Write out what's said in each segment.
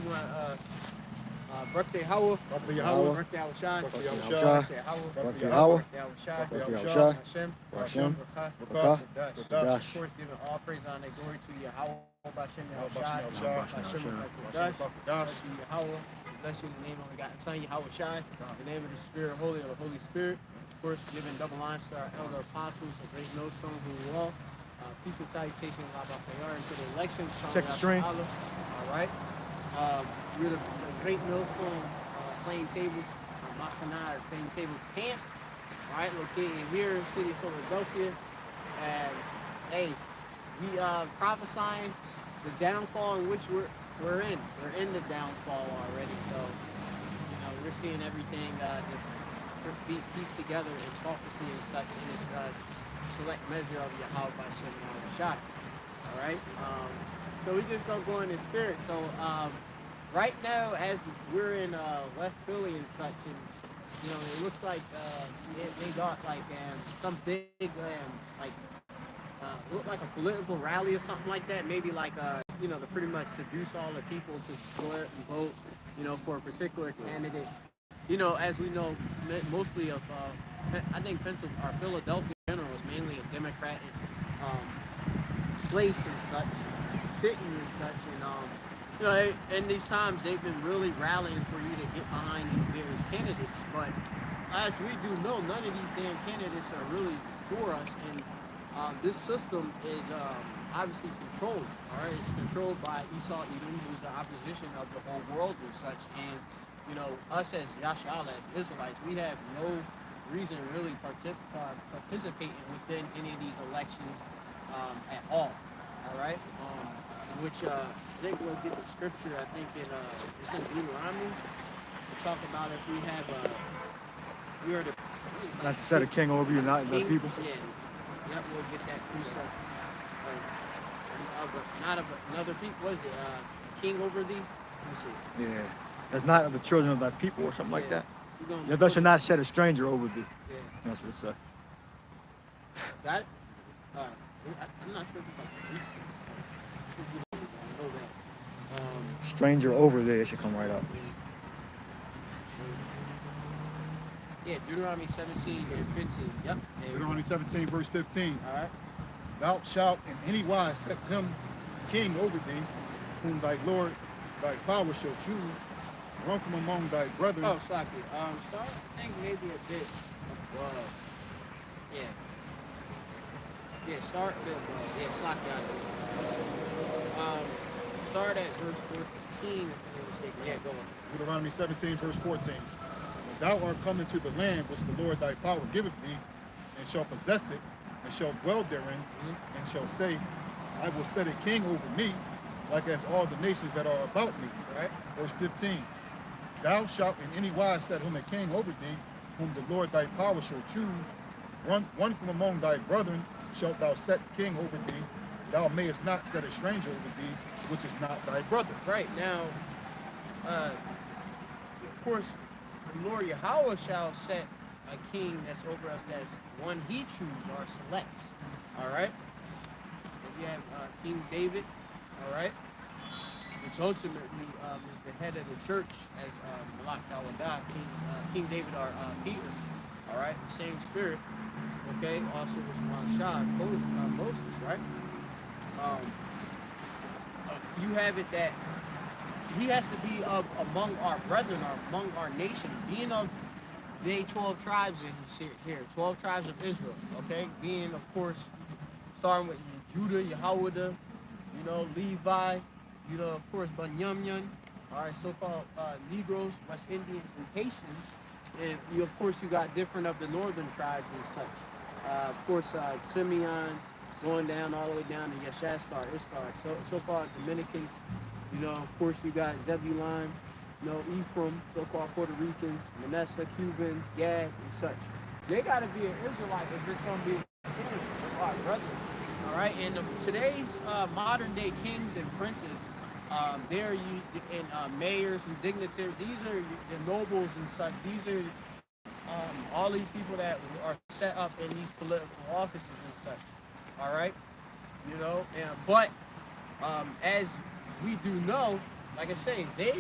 you want birthday Howell, birthday Howell, birthday Howell Shai, birthday Howell, birthday Howell, birthday Howell, birthday Howell Shai, birthday Howell Shai, Hashem, Rakah, of course, giving all praise and glory to Yahweh, Hashem, Yahweh, bless you in the name of the God and Son, Yahweh Shai, in the name of the Spirit, Holy of the Holy Spirit. Of course, giving double lines to our elder apostles, a great millstone who we all. Peace and salutation, into the election. Check the stream. All right. We're the great millstone Plaintables, Plaintables camp. All right, located here in the city of Philadelphia. And hey, we prophesying the downfall in which we're in. We're in the downfall already. So, you know, we're seeing everything just pieced together in prophecy and such in this select measure of Yahweh Hashem Shai. All right. So we just gonna go in the spirit. So right now, as we're in West Philly and such, and you know, it looks like they got like some big look like a political rally or something like that. Maybe like you know, to pretty much seduce all the people to go out and vote, you know, for a particular candidate. You know, as we know, mostly of I think Philadelphia in general is mainly a Democratic place and such, city and such, and you know, in these times they've been really rallying for you to get behind these various candidates. But as we do know, none of these damn candidates are really for us, and this system is obviously controlled. All right, it's controlled by Esau-Edom, who's the opposition of the whole world and such, and you know, us as Yasha'Allah, as Israelites, we have no reason to really participating within any of these elections at all. All right? Which I think we'll get the scripture, I think it's in Deuteronomy. We talk about if we have we are the... Not to set a king over you, not the people. Yeah. Yep, we'll get that precept. Not of another people, was it? King over thee? Let me see. Yeah. That's not of the children of thy people or something like that. Yeah, thou shalt not set a stranger over thee. Yeah. That's what it says. Got it? I'm not sure if it's like I know that. Stranger over there, it should come right up. Yeah, Deuteronomy 17 and 15. Yep. Deuteronomy 17, verse 15. All right. Thou shalt in any wise set him king over thee, whom thy Lord, thy power shall choose. Run from among thy brethren. Oh, Slocky. Start, I think maybe a bit above. Yeah. Yeah, start a bit above. Yeah, Slocky. Start at verse 14. Yeah, go on. Deuteronomy 17, verse 14. When thou art come into the land which the Lord thy power giveth thee, and shall possess it, and shall dwell therein, and shall say, I will set a king over me, like as all the nations that are about me. Right? Verse 15. Thou shalt in any wise set him a king over thee, whom the Lord thy power shall choose. One from among thy brethren shalt thou set king over thee. Thou mayest not set a stranger over thee, which is not thy brother. Right. Now, of course, the Lord Yahweh shall set a king that's over us, that's one he chooses or selects. All right? And you have King David, all right? Which ultimately is the head of the church as Malak Dawadah, King David or Peter, all right? Same spirit, okay? Also was Moses, right? You have it that he has to be of among our brethren or among our nation, being of the 12 tribes in here, 12 tribes of Israel, okay? Being, of course, starting with Judah, Yehuda, you know, Levi, you know, of course, Banyamyan, all right, so-called Negroes, West Indians, and Haitians. And, you, of course, you got different of the northern tribes and such. Of course, Simeon, going down all the way down to Issachar, so-called Dominicans. You know, of course, you got Zebulun, you know, Ephraim, so-called Puerto Ricans, Manasseh, Cubans, Gad, and such. They got to be an Israelite if it's going to be our brethren. All right, and today's modern-day kings and princes, they're and mayors and dignitaries. These are the nobles and such. These are all these people that are set up in these political offices and such. All right, you know, but as we do know, like I say, they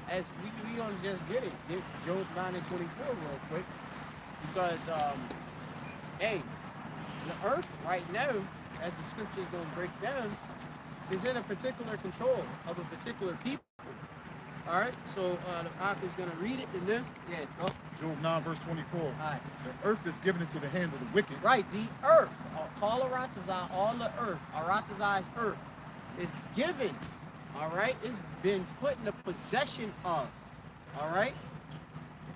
as we gonna just get it, get Job 9 and 24 real quick, because hey, the earth right now, as the scriptures gonna break down, is in a particular control of a particular people. All right, so the author is gonna read it, and then go. Job 9 verse 24. All right. The earth is given into the hand of the wicked. Right, the earth, all Aratazai, all the earth, Aratazai's earth is given, all right? It's been put in the possession of, all right?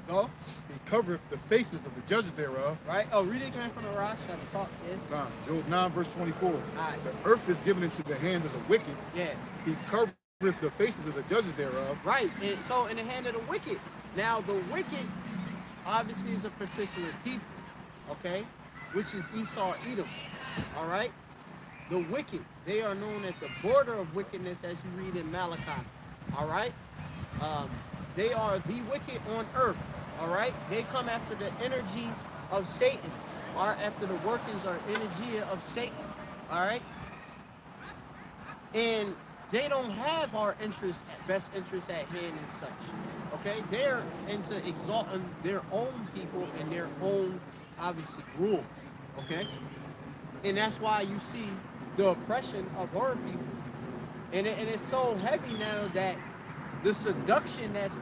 Go. He covereth the faces of the judges thereof. Right? Oh, read it again from the Rosh, trying to talk, Nah, Job 9 verse 24. All right. The earth is given into the hand of the wicked. Yeah. He covereth the faces of the judges thereof. Right, and so in the hand of the wicked. Now, the wicked obviously is a particular people, okay? Which is Esau, Edom, all right? The wicked, they are known as the border of wickedness, as you read in Malachi, all right? They are the wicked on earth, all right? They come after the energy of Satan, or after the workings or energy of Satan, all right? And they don't have our interest, best interest at hand and such, okay? They're into exalting their own people and their own, obviously, rule, okay? And that's why you see the oppression of our people. And it's so heavy now that the seduction that's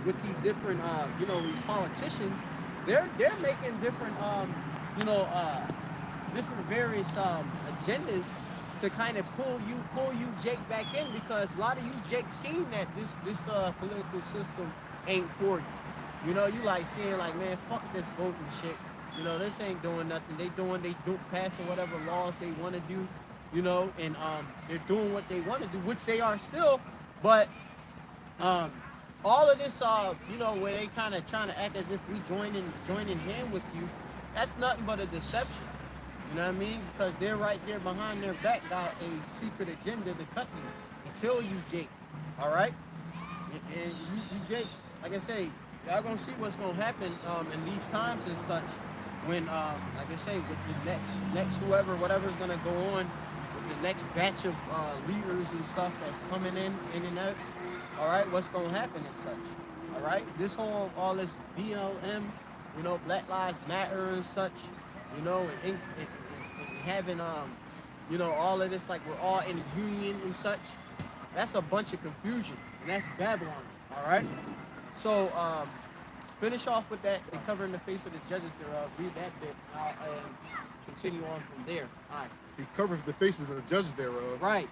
with these different, these politicians, they're making different, different various agendas to kind of pull you Jake back in, because a lot of you Jake seen that this political system ain't for you. You know, you like seeing like, man, fuck this voting shit. You know, this ain't doing nothing. They do passing whatever laws they want to do, you know, and they're doing what they want to do, which they are still, but all of this where they kind of trying to act as if we join in hand with you, that's nothing but a deception. You know what I mean? Because they're right there behind their back, got a secret agenda to cut you and kill you, Jake. All right? And you Jake, like I say, y'all gonna see what's gonna happen in these times and such when, like I say, with the next whatever's gonna go on with the next batch of leaders and stuff that's coming in and out. All right, what's gonna happen and such. All right, all this BLM, you know, Black Lives Matter and such, you know, and having all of this, like we're all in a union and such. That's a bunch of confusion, and that's Babylon. All right. So finish off with that and covering the face of the judges thereof. Read that bit and continue on from there. All right. He covers the faces of the judges thereof. Right.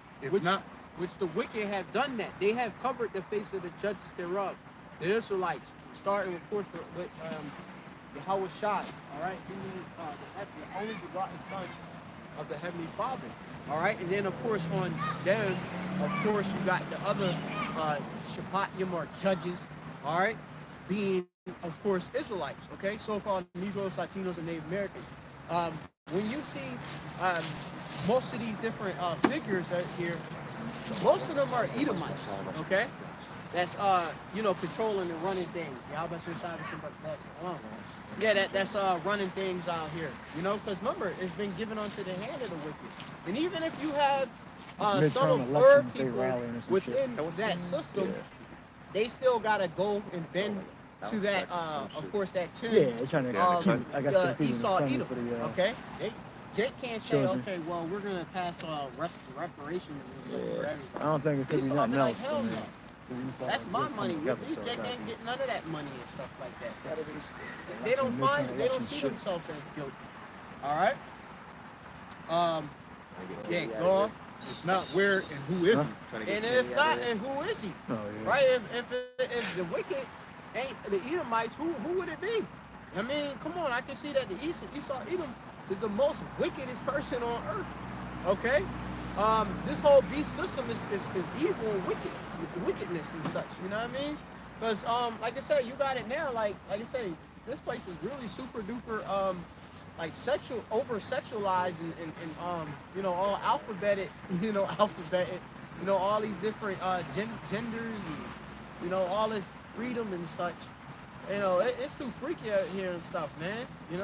Which the wicked have done that. They have covered the face of the judges thereof. The Israelites, starting of course with Yahweh Shai. All right. He is the only begotten Son of the Heavenly Father. All right. And then of course on down, of course you got the other Shaphatim or judges. All right. Being of course Israelites. Okay. So-called Negroes, Latinos, and Native Americans. When you see most of these different figures out here, most of them are Edomites, okay? That's controlling and running things. Yeah, that's running things out here. You know, because remember, it's been given unto the hand of the wicked. And even if you have some of our people within that system, they still gotta go and bend to that, of course, that tune. Yeah, they're trying to keep Esau, Edom. Okay, Jake can't say, okay, well, we're gonna pass reparations and stuff for everything. I don't think it's Esau nothing be like, else. hell no. That's my money. These Jake ain't get none of that money and stuff like that. They don't see themselves as guilty. All right. Yeah, go on. It's not where and who is he. And if not, and who is he? Oh, yeah. Right? If the wicked ain't the Edomites, who would it be? I mean, come on, I can see that the Esau Edom is the most wickedest person on earth. Okay? This whole beast system is evil and wickedness and such, you know what I mean? Because like I said, you got it now, like I say, this place is really super duper like over sexualized and all alphabeted, all these different genders and all this freedom and such. It's too freaky out here and stuff, man. And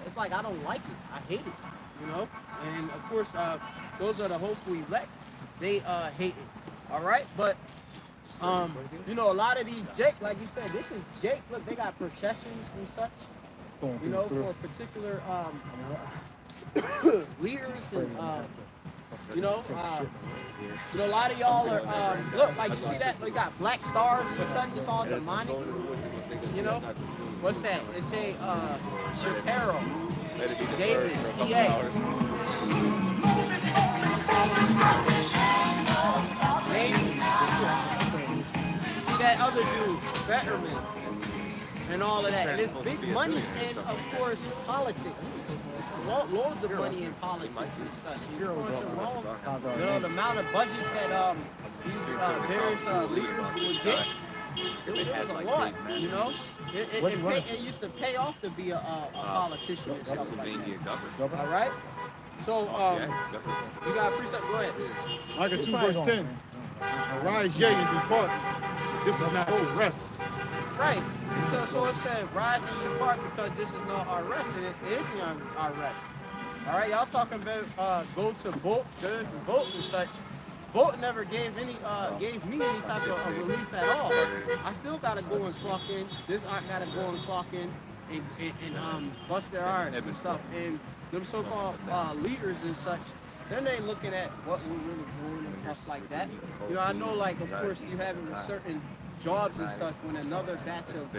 it's like I don't like it. I hate it. And of course, those are the hopeful elect. They hate it. All right, but you know, a lot of these Jake, like you said, this is Jake. Look, they got processions and such. You know, for particular leaders and you know, a lot of y'all are look like you see that they got black stars and such. It's all demonic. You know, what's that? They say Shapiro, David, PA. See that other dude, Fetterman, and all of that. And there's big money in, of course, politics. There's loads of money in politics and such. And you're going to Rome, you know, the amount of budgets that these various leaders would get, it was a lot, you know. It used to pay off to be a politician and stuff like that. All right? So, you got a precept, go ahead. Micah 2 verse 10. Arise, yea, and depart. This is not your rest. Right. So it said, rise and depart because this is not our rest, and it is not our rest. All right, y'all talking about go to vote and such. Vote never gave me any type of relief at all. I still gotta go and clock in. This I gotta go and clock in and bust their irons and stuff. And them so-called leaders and such, then they looking at what we're really doing and stuff like that. You know, I know, like, of course, you having certain jobs and stuff when another batch of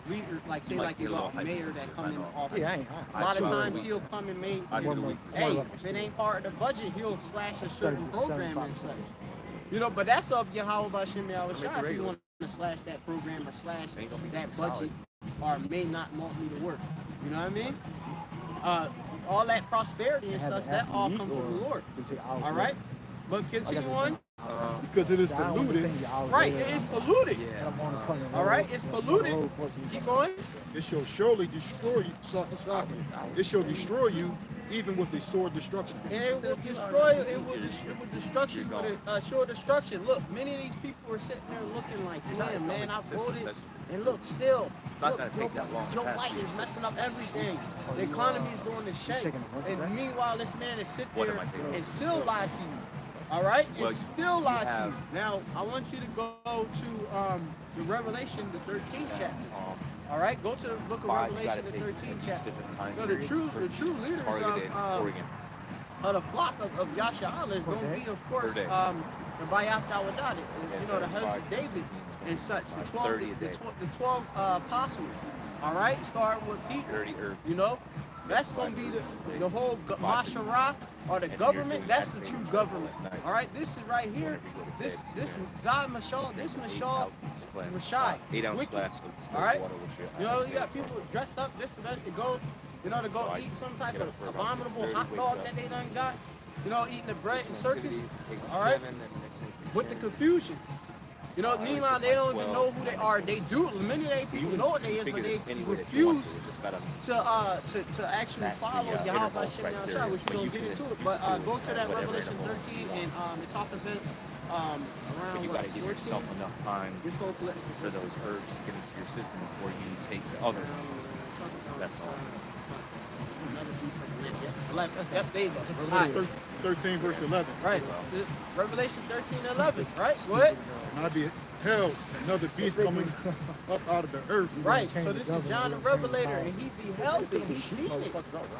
leader, like say like you got a mayor that come in office. A lot of times he'll come and make, hey, if it ain't part of the budget, he'll slash a certain program and such. You know, but that's up Yakalba Page if you want to slash that program or slash that budget or may not want me to work. You know what I mean? All that prosperity and stuff, that all comes from the Lord. All right? But continue on. Because it is polluted. Right, it is polluted. All right, it's polluted. Keep going. It shall surely destroy you. It shall destroy you, even with a sword destruction. And it will destroy you. It will destruction with a sure destruction. Look, many of these people are sitting there looking like, damn, man, I voted. And look, still, look, Joe White is messing up everything. The economy is going to shake. And meanwhile, this man is sit there and still lie to you. All right, it's still lie to you. Now, I want you to go to the Revelation, the 13th chapter. All right, go to the book of Revelation, the 13th chapter. No, the true leaders of the flock of Yasha is going to be, of course, the Bayat-Dawadat, you know, the house of David and such. The 12 apostles. All right, starting with Peter. You know, that's going to be the whole Mashara or the government. That's the true government. All right, this is right here. This Zai Mashal, this Mashal, Mashai. All right, you know, you got people dressed up just to go, you know, to go eat some type of abominable hot dog that they done got. You know, eating the bread and circus. All right, with the confusion. You know, meanwhile, they don't even know who they are. They do. Many of they people know what they is, but they refuse to actually follow Yakalba Page, which we don't get into it. But go to that Revelation 13 and they talk a bit around you got to give yourself enough time for those herbs to get into your system before you take the other ones. That's all. Yep, there you go. 13 verse 11. Right. Revelation 13:11. Right. Go ahead. And I beheld another beast coming up out of the earth. Right. So this is John the Revelator, and he beheld it. He's seen it.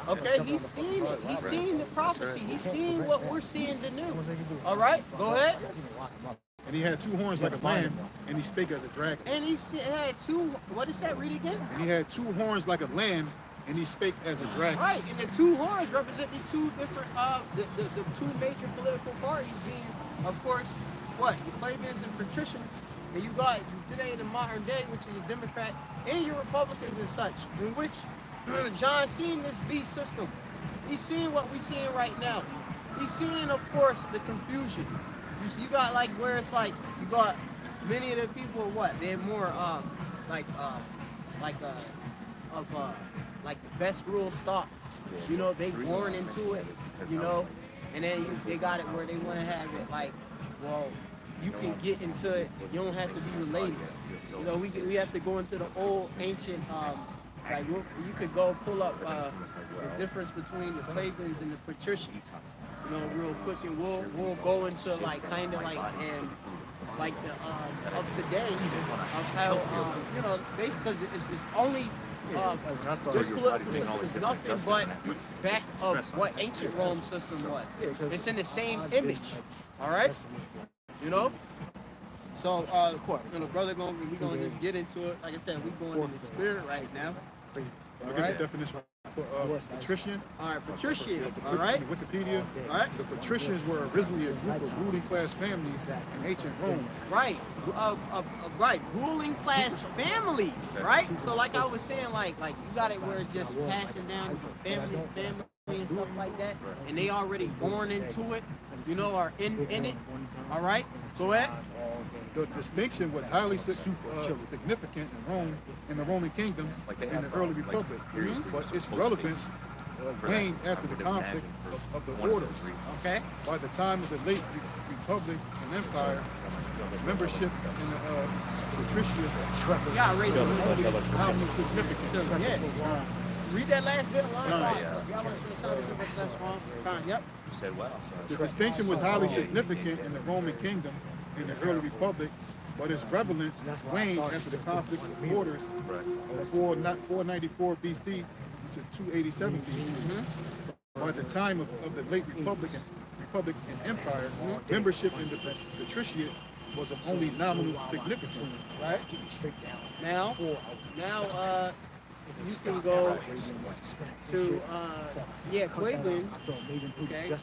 Okay. He's seen it. He's seen the prophecy. He's seen what we're seeing the new. All right. Go ahead. And he had 2 horns like a lamb, and he spake as a dragon. And he had 2. What is that? Read again. And he had 2 horns like a lamb, and he spake as a dragon. Right, and the 2 horns represent these 2 different, the 2 major political parties being, of course, what? The Colombians and patricians. And you got today in the modern day, which is a Democrat, and your Republicans and such, in which John seen this beast system. He's seeing what we're seeing right now. He's seeing, of course, the confusion. You got like where it's like you got many of the people what they're more like the best rule stock. You know, they born into it. You know, and then they got it where they want to have it like, well, you can get into it. You don't have to be related. You know, we have to go into the old ancient like you could go pull up the difference between the plebeians and the patricians. real quick, and we'll go into like kind of like and like the of today of how basically because it's only this political system is nothing but back of what ancient Rome system was. It's in the same image, all right? So brother, we gonna just get into it. Like I said, we going in the spirit right now. All right. The definition for patrician. All right, patrician. All right. Wikipedia. All right. The patricians were originally a group of ruling class families in ancient Rome. Right. Right. Ruling class families. Right. So like I was saying, like you got it where it's just passing down from family to family and stuff like that, and they already born into it. Are in it. All right. Go ahead. The distinction was highly significant in Rome, in the Roman Kingdom, in the early Republic, but its relevance waned after the conflict of the orders. Okay. By the time of the late Republic and Empire, membership in the patricians highly significant. Yeah. Read that last bit of line. Yep. You said wow. The distinction was highly significant in the Roman Kingdom in the early Republic, but its relevance waned after the conflict of orders of 494 BC to 287 BC. By the time of the late Republic and Empire, membership in the patriciate was of only nominal significance. Right. Now, you can go to Cubans. Okay.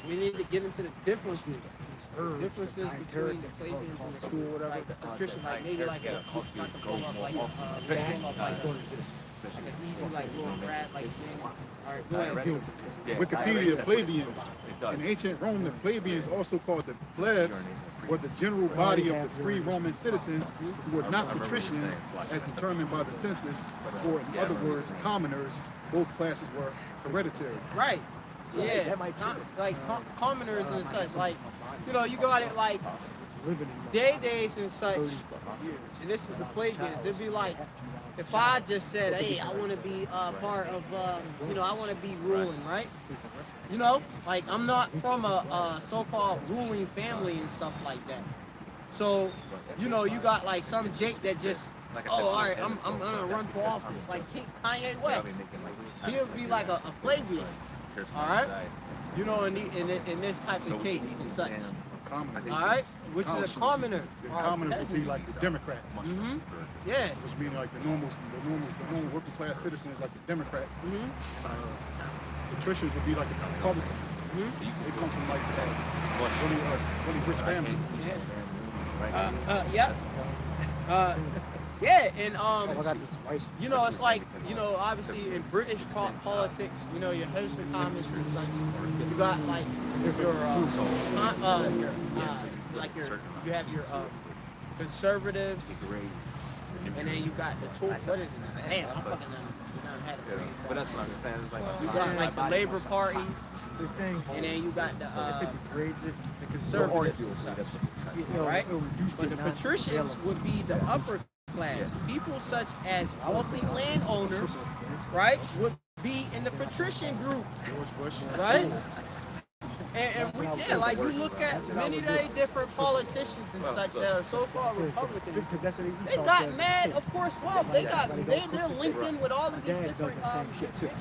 We need to get into the differences. Differences between the Plebeians and the school, whatever, like the patrician, like maybe like a blow up like an easy like little rat like thing. All right, go ahead. Wikipedia plebeians. In ancient Rome, the plebeians, also called the plebs, were the general body of the free Roman citizens who were not patricians as determined by the census, or in other words, commoners. Both classes were hereditary. Right. Yeah, like commoners and such, like, you got it like days and such, and this is the plebeians. It'd be like, if I just said, hey, I want to be part of, I want to be ruling, right? Like I'm not from a so-called ruling family and stuff like that. So, you got like some Jake that just, all right, I'm gonna run for office, like Kanye West. He'll be like a plebeian. All right, in this type of case and such. All right, which is a commoner. The commoners would be like the Democrats. Yeah. Which means like the normal working class citizens, like the Democrats. Patricians would be like the Republicans. They come from like really rich families. Yeah, and it's like, obviously in British politics, your House of Commons and such, you got like you have your conservatives, and then you got the what is it? Damn, I fucking had it. But that's what I'm saying. It's like you got like the Labor Party, and then you got the conservatives and such, right? But the patricians would be the upper class. People such as wealthy landowners, right, would be in the patrician group, right? And like you look at many different politicians and such that are so-called Republicans, they got mad, of course, wealth. They're linked in with all of these different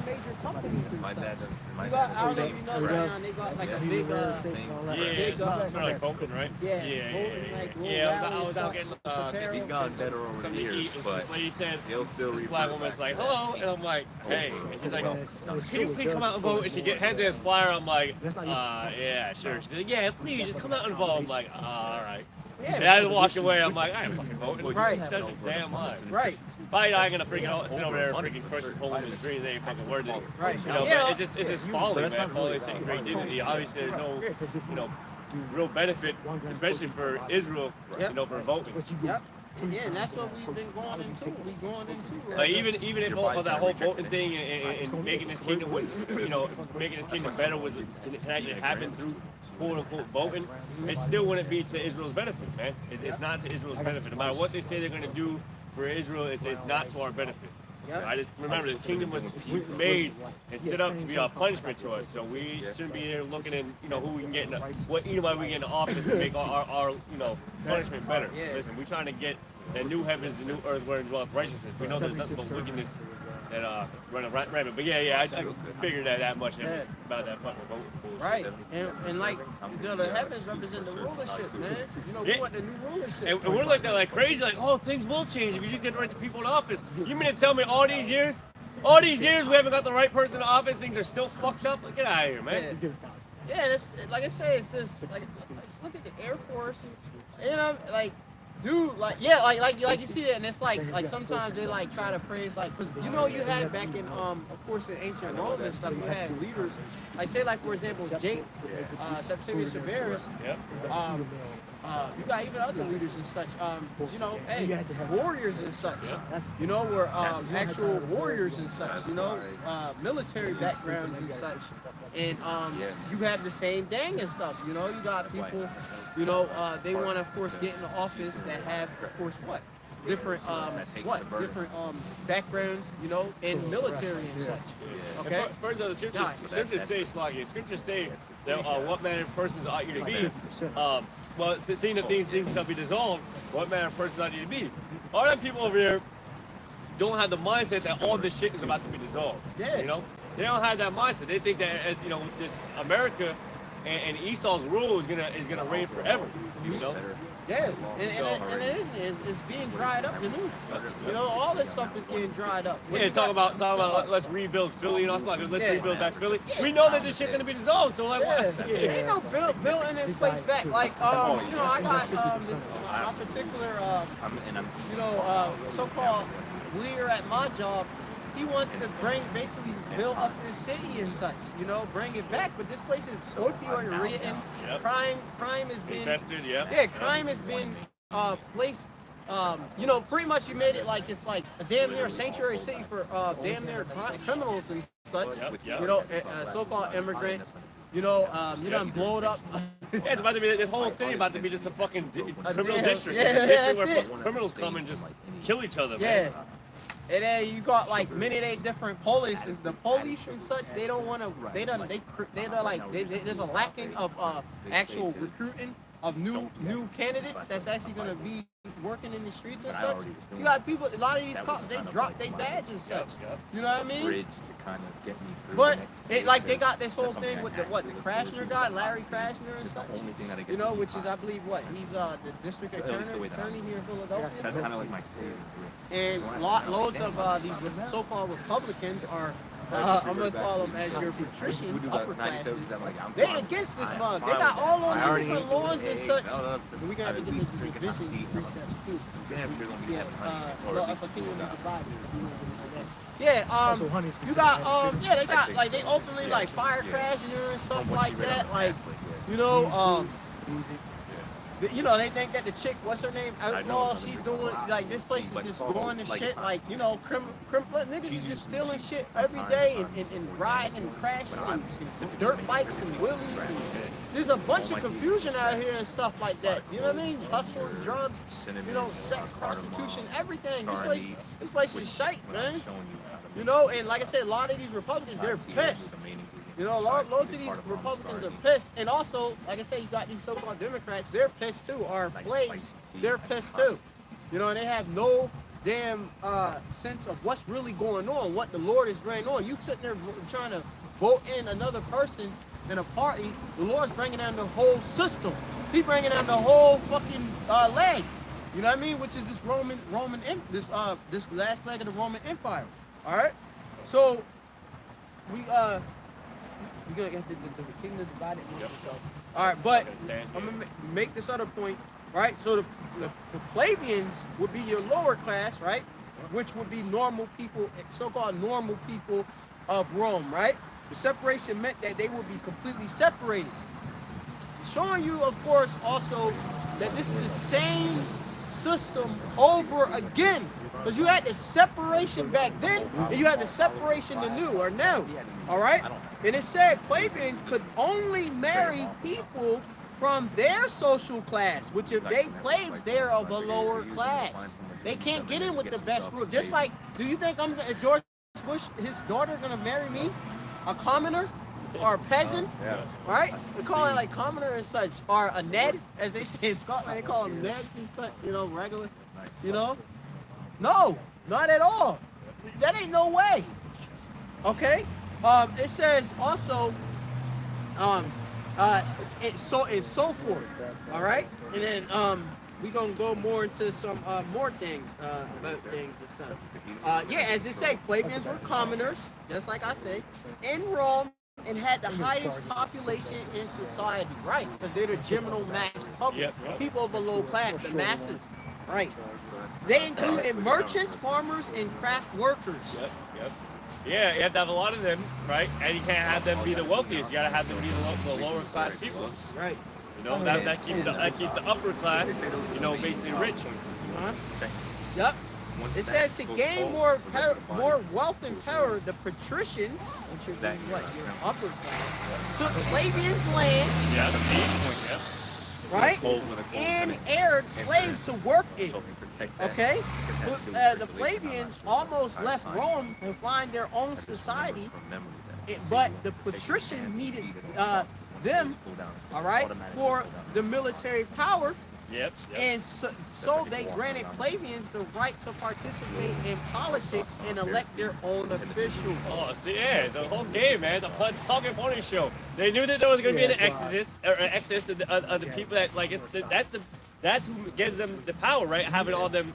major companies and such. You got, I don't know if you know right now, they got like a big, it's like Vulcan, right? Yeah, I was out getting he's gotten better over the years, but this lady said, he'll still this black woman's like, hello, and I'm like, hey, and she's like, can you please come out and vote? And she hands me this flyer. I'm like, yeah, sure. She said, yeah, please, just come out and vote. I'm like, all right. Yeah, and I walked away. I'm like, I ain't fucking voting. Right. It does your damn mind. Right. Probably not gonna freaking sit over there and freaking crush his hole in his dreams. They ain't fucking worth it. Right. But it's just folly, man. Folly is saying great dignity. Obviously, there's no, real benefit, especially for Israel, for voting. Yep. Yeah, and that's what we've been going into. Like even if that whole voting thing and making this kingdom making this kingdom better can actually happen through quote unquote voting, it still wouldn't be to Israel's benefit, man. It's not to Israel's benefit. No matter what they say they're going to do for Israel, it's not to our benefit. Yep. I just remember the kingdom was made and set up to be a punishment to us. So we shouldn't be here looking at who we can get in anybody we get in office to make our punishment better. Yeah. Listen, we're trying to get the new heavens, the new earth wherein dwelleth righteousness. We know there's nothing but wickedness that running rampant. But I figured that much about that fucking vote. Right, and like the heavens represent the rulership, man. We want the new rulership. And we're like crazy, like, oh, things will change if you just get the right people in office. You mean to tell me all these years we haven't got the right person in office, things are still fucked up? Like, get out of here, man. Yeah, it's, like I say, it's just like look at the Air Force, like. Dude, like you see it, and it's like sometimes they like try to praise because you had back in of course in ancient Rome and stuff, you had leaders like for example Septimius Severus, you got even other leaders and such, warriors and such, were actual warriors and such, military backgrounds and such, and you have the same thing and stuff, you got people, they want to of course get in the office that have of course different backgrounds, in military and such. Okay. First of all, the scriptures say, scriptures say that what manner of persons ought you to be. Well, seeing that these things shall be dissolved, what manner of persons ought you to be? All them people over here don't have the mindset that all this shit is about to be dissolved. Yeah. They don't have that mindset. They think that this America and Esau's rule is gonna reign forever. Yeah, and it is it's being dried up. All this stuff is getting dried up. Talk about let's rebuild Philly and all stuff. Let's rebuild back Philly. We know that this shit gonna be dissolved. So like, ain't no building this place back. Like I got this particular so-called leader at my job. He wants to build up this city and such, bring it back. But this place is opioid ridden. Crime has been infested. Crime has been placed. Pretty much you made it like it's like a damn near sanctuary city for damn near criminals and such. So-called immigrants. Blow it up. It's about to be this whole city about to be just a fucking criminal district. That's it. Criminals come and just kill each other. Yeah. Man. And then you got like many different policies. The police and such, they don't want to. There's a lacking of actual recruiting of new candidates that's actually going to be working in the streets and such. You got people. A lot of these cops, they drop their badge and such. You know what I mean? But they got this whole thing with the Krasner guy, Larry Krasner and such. Which is I believe he's the district attorney here in Philadelphia. That's kind of like my and loads of these so-called Republicans are, I'm going to call them as your patricians, upper classes. They're against this mug. They got all on the different lawns and such. And we're going to have to get into division precepts too. That's a kingdom of divided. Yeah, you got, they got, they openly, fire crashing here and stuff like that. They think that the chick, what's her name, Outlaw, she's doing, this place is just going to shit, niggas is just stealing shit every day and riding and crashing and dirt bikes and wheelies. And there's a bunch of confusion out here and stuff like that. You know what I mean? Hustle, drugs, sex, prostitution, everything. This place is shite, man. And like I said, a lot of these Republicans, they're pissed. Loads of these Republicans are pissed. And also, like I said, you got these so-called Democrats, they're pissed too. Our slaves, they're pissed too. And they have no damn sense of what's really going on, what the Lord is bringing on. You sitting there trying to vote in another person in a party, the Lord's bringing down the whole system. He's bringing down the whole fucking leg. You know what I mean? Which is this this last leg of the Roman Empire. All right? So, we got the kingdom divided into itself. All right, but I'm gonna make this other point, right? So the plebeians would be your lower class, right? Which would be normal people, so-called normal people of Rome, right? The separation meant that they would be completely separated. Showing you, of course, also that this is the same system over again. Because you had the separation back then, and you had the separation the new or now. All right? And it said plebeians could only marry people from their social class, which if they plebes, they're of a lower class. They can't get in with the best rule. Just like, do you think is George Bush, his daughter, gonna marry me, a commoner or a peasant? Right? We call it like commoner and such, or a Ned, as they say in Scotland. They call them Neds and such. You know, regular. You know? No, not at all. That ain't no way. Okay. It says also, and so forth. All right, and then we gonna go more into some more things about things and stuff. Yeah, as it say, plebeians were commoners, just like I say, in Rome, and had the highest population in society, right? Because they're the general mass public, people of a low class, the masses, right? They included merchants, farmers, and craft workers. Yeah, you have to have a lot of them, right? And you can't have them be the wealthiest. You gotta have them be the lower class people. Right. You know, that keeps the upper class, you know, basically rich. Yep. It says to gain more wealth and power, the patricians, which would be what, your upper class, took plebeians' land, right, and hired slaves to work it. Okay, the plebeians almost left Rome to find their own society, but the patricians needed them, all right, for the military power. And so they granted plebeians the right to participate in politics and elect their own officials. Oh, see, yeah, the whole game, man, the Hog and Pony show. They knew that there was going to be an exodus of the people that, like, that's who gives them the power, right? Having all them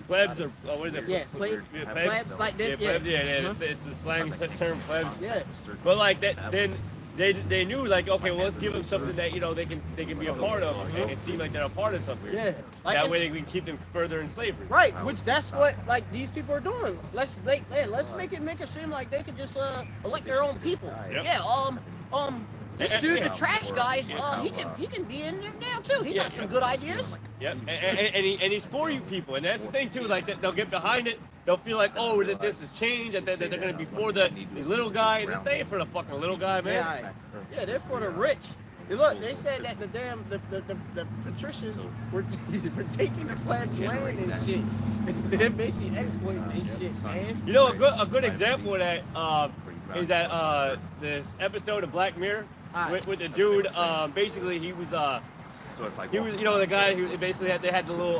plebs, or what is it? Yeah, plebs like that. Yeah, it's the slang term, plebs. Yeah. But like that, then they knew, like, okay, well, let's give them something that, you know, they can be a part of, and it seem like they're a part of something. Yeah. Like, that way they can keep them further in slavery. Right, which that's what like these people are doing. Let's make it seem like they could just elect their own people. Yeah. This dude, the trash guy, he can be in there now too. He got some good ideas. Yep, and he's for you people, and that's the thing too. Like they'll get behind it. They'll feel like, oh, that this has changed, and that they're going to be for this little guy. And they ain't for the fucking little guy, man. Yeah, they're for the rich. Look, they said that the patricians were taking the plebs' land and shit. They're basically exploiting their shit, man. You know, a good example of that is that this episode of Black Mirror with the dude. Basically, he was you know, the guy who basically they had the little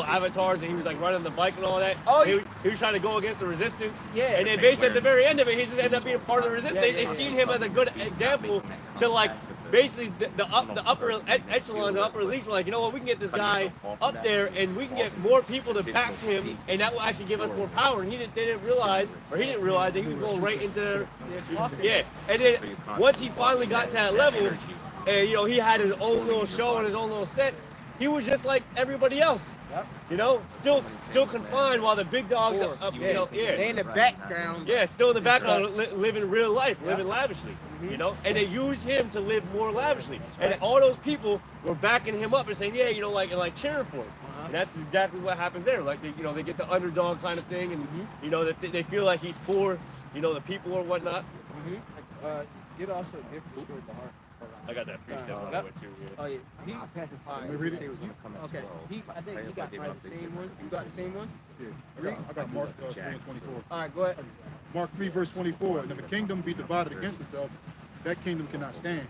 avatars, and he was like running the bike and all that. Oh, he was trying to go against the resistance. Yeah. And then basically at the very end of it, he just ended up being part of the resistance. They seen him as a good example to, like, basically the upper echelon, the upper elites were like, you know what, we can get this guy up there, and we can get more people to back him, and that will actually give us more power. And he didn't realize that he was going right into And then once he finally got to that level, and, you know, he had his own little show and his own little set, he was just like everybody else. You know, still confined, while the big dogs they in the background. Yeah, still in the background, living real life, living lavishly. You know, and they used him to live more lavishly, and all those people were backing him up and saying, yeah, you know, like cheering for him. And that's exactly what happens there. Like, they get the underdog kind of thing, and you know, that they feel like he's for, you know, the people or whatnot. Get also a gift toward the heart. I got that precept on the way too. Oh yeah. Let me read it. Okay. I think he got the same one. You got the same one? Yeah. I got Mark 3 and 24. All right, go ahead. Mark 3 verse 24. And if a kingdom be divided against itself, that kingdom cannot stand.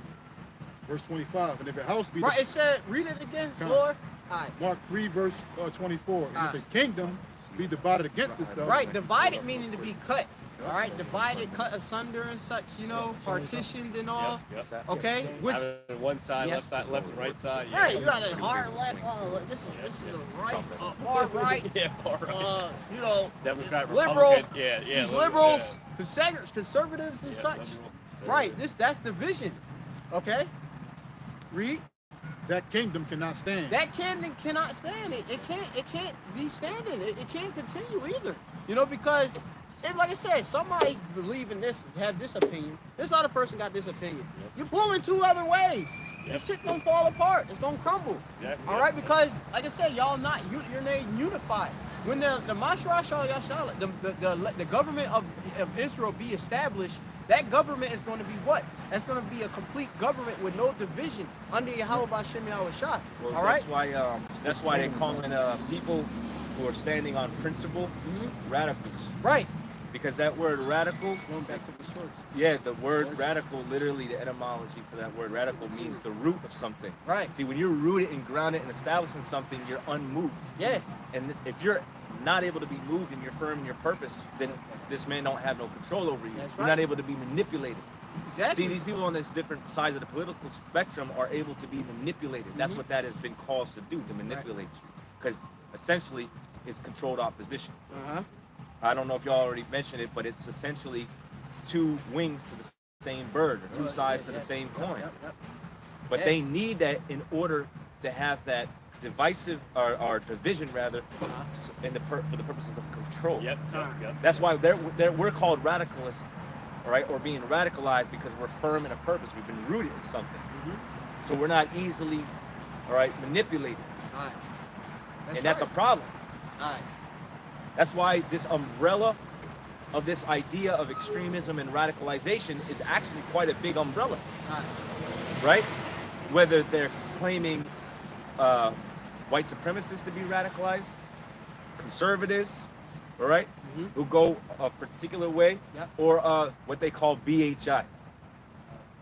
Verse 25. And if a house be it said, read it again, slower. All right. Mark 3 verse 24. And if a kingdom be divided against itself. Right, divided meaning to be cut. All right, divided, cut asunder and such, you know, partitioned and all. Okay, which one side, left side, left and right side. Yeah, you got a hard left. This is the right, far right. Far right. You know, Democrat, liberal. Yeah. These liberals, conservatives and such. Right. That's division. Okay. Read. That kingdom cannot stand. That kingdom cannot stand. It can't be standing. It can't continue either. You know, because. And like I said, somebody believe in this, have this opinion. This other person got this opinion. You pull in two other ways. This shit gonna fall apart. It's gonna crumble. All right, because like I said, y'all not you're not unified. When the Mashra Shal Yashal, the government of Israel be established, that government is going to be what? That's going to be a complete government with no division under Yakalba Page. Well, All right? that's why they calling people who are standing on principle radicals. Right. Because that word radical, Going back to the source. yeah, the word radical, literally the etymology for that word radical means the root of something. Right. See, when you're rooted and grounded and established in something, you're unmoved. Yeah. And if you're not able to be moved and you're firm in your purpose, then this man don't have no control over you. That's You're right. not able to be manipulated. Exactly. See, these people on this different sides of the political spectrum are able to be manipulated. That's what that has been caused to do, to manipulate you. Because essentially, it's controlled opposition. Uh-huh. I don't know if y'all already mentioned it, but it's essentially two wings to the same bird, or two sides to the same coin. Yep. But Yeah. they need that in order to have that divisive, or division rather, for the purposes of control. Yep. That's why we're called radicalists, all right, or being radicalized, because we're firm in a purpose. We've been rooted in something, so we're not easily, all right, manipulated, All right. and that's a problem. All right. That's why this umbrella of this idea of extremism and radicalization is actually quite a big umbrella, All right. right? Whether they're claiming white supremacists to be radicalized, conservatives, all right, who go a particular way, Yep. or what they call BHI,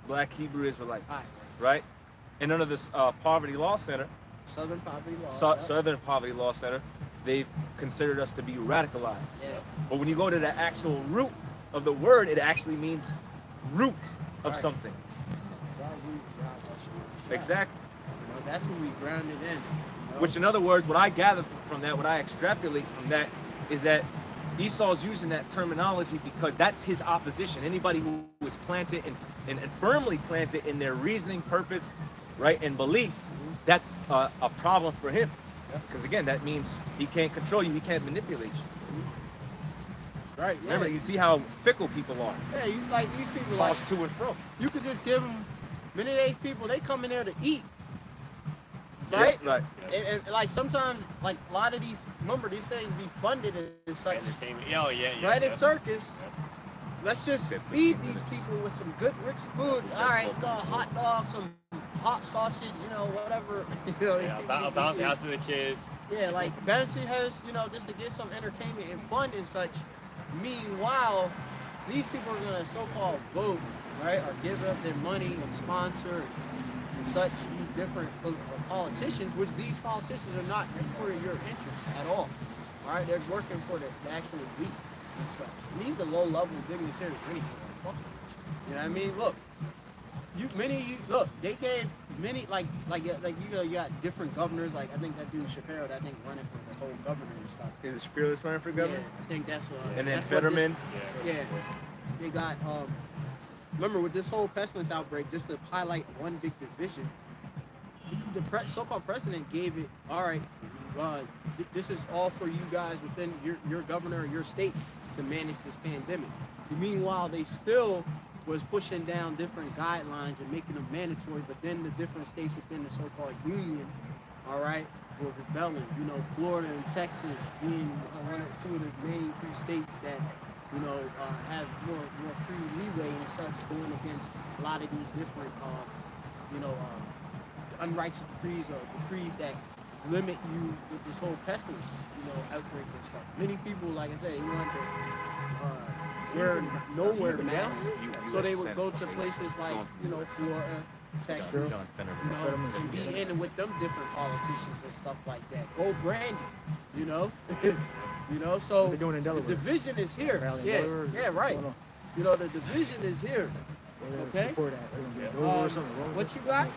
Black Hebrew Israelites, All right. right? And under this Poverty Law Center, Southern Poverty Law. Yep. Southern Poverty Law Center, they've considered us to be radicalized. Yeah. But when you go to the actual root of the word, it actually means root of Right. something. Exactly. You know, that's when we grounded in. You know? Which, in other words, what I gather from that, what I extrapolate from that, is that Esau's using that terminology because that's his opposition. Anybody who is planted and firmly planted in their reasoning, purpose, right, and belief, that's a problem for him. Because again, that means he can't control you, he can't manipulate you. Right. Yeah. Remember, you see how fickle people are. Yeah. You like these people. Like Tossed to and fro. you could just give them. Many of these people, they come in there to eat. Right. Right. And like sometimes, like a lot of these, remember these things be funded and such. Entertainment. Oh yeah. Right yeah. at circus. Let's just feed these people with some good rich food. All right, hot dogs, some hot sausage, you know, whatever. You know, Yeah, a bouncy house for the kids. yeah, like bouncy house, you know, just to get some entertainment and fun and such. Meanwhile, these people are gonna so-called vote, right, or give up their money and sponsor and such these different politicians, which these politicians are not for your interests at all. All right, they're working for the actual elite. So these are low-level dignitaries. Really, fuck them. You know what I mean? Look, look. They gave many like you know, you got different governors. Like I think that dude Shapiro, that thing running for the whole governor and stuff. Is it Spearless running for governor? Yeah, I think that's what. And then that's what Fetterman? Yeah, they got. Remember with this whole pestilence outbreak, just to highlight one big division, the so-called president gave it. All right, this is all for you guys within your governor or your state to manage this pandemic. Meanwhile, they still was pushing down different guidelines and making them mandatory, but then the different states within the so-called union, all right, were rebelling. You know, Florida and Texas being two of the main three states that, you know, have more free leeway and such, going against a lot of these different, you know, unrighteous decrees or decrees that limit you with this whole pestilence, you know, outbreak and stuff. Many people, like I said, they wanted to wear masks, so they would go to places like, you know, Florida, Texas, you know, and be in with them different politicians and stuff like that. Go Brandy, you know, you know. So They're doing in the Delaware. division is here. Rally in Yeah, Delaware. yeah, right. You know, the division is here. Okay. Before that, they're gonna be over or something. What you got?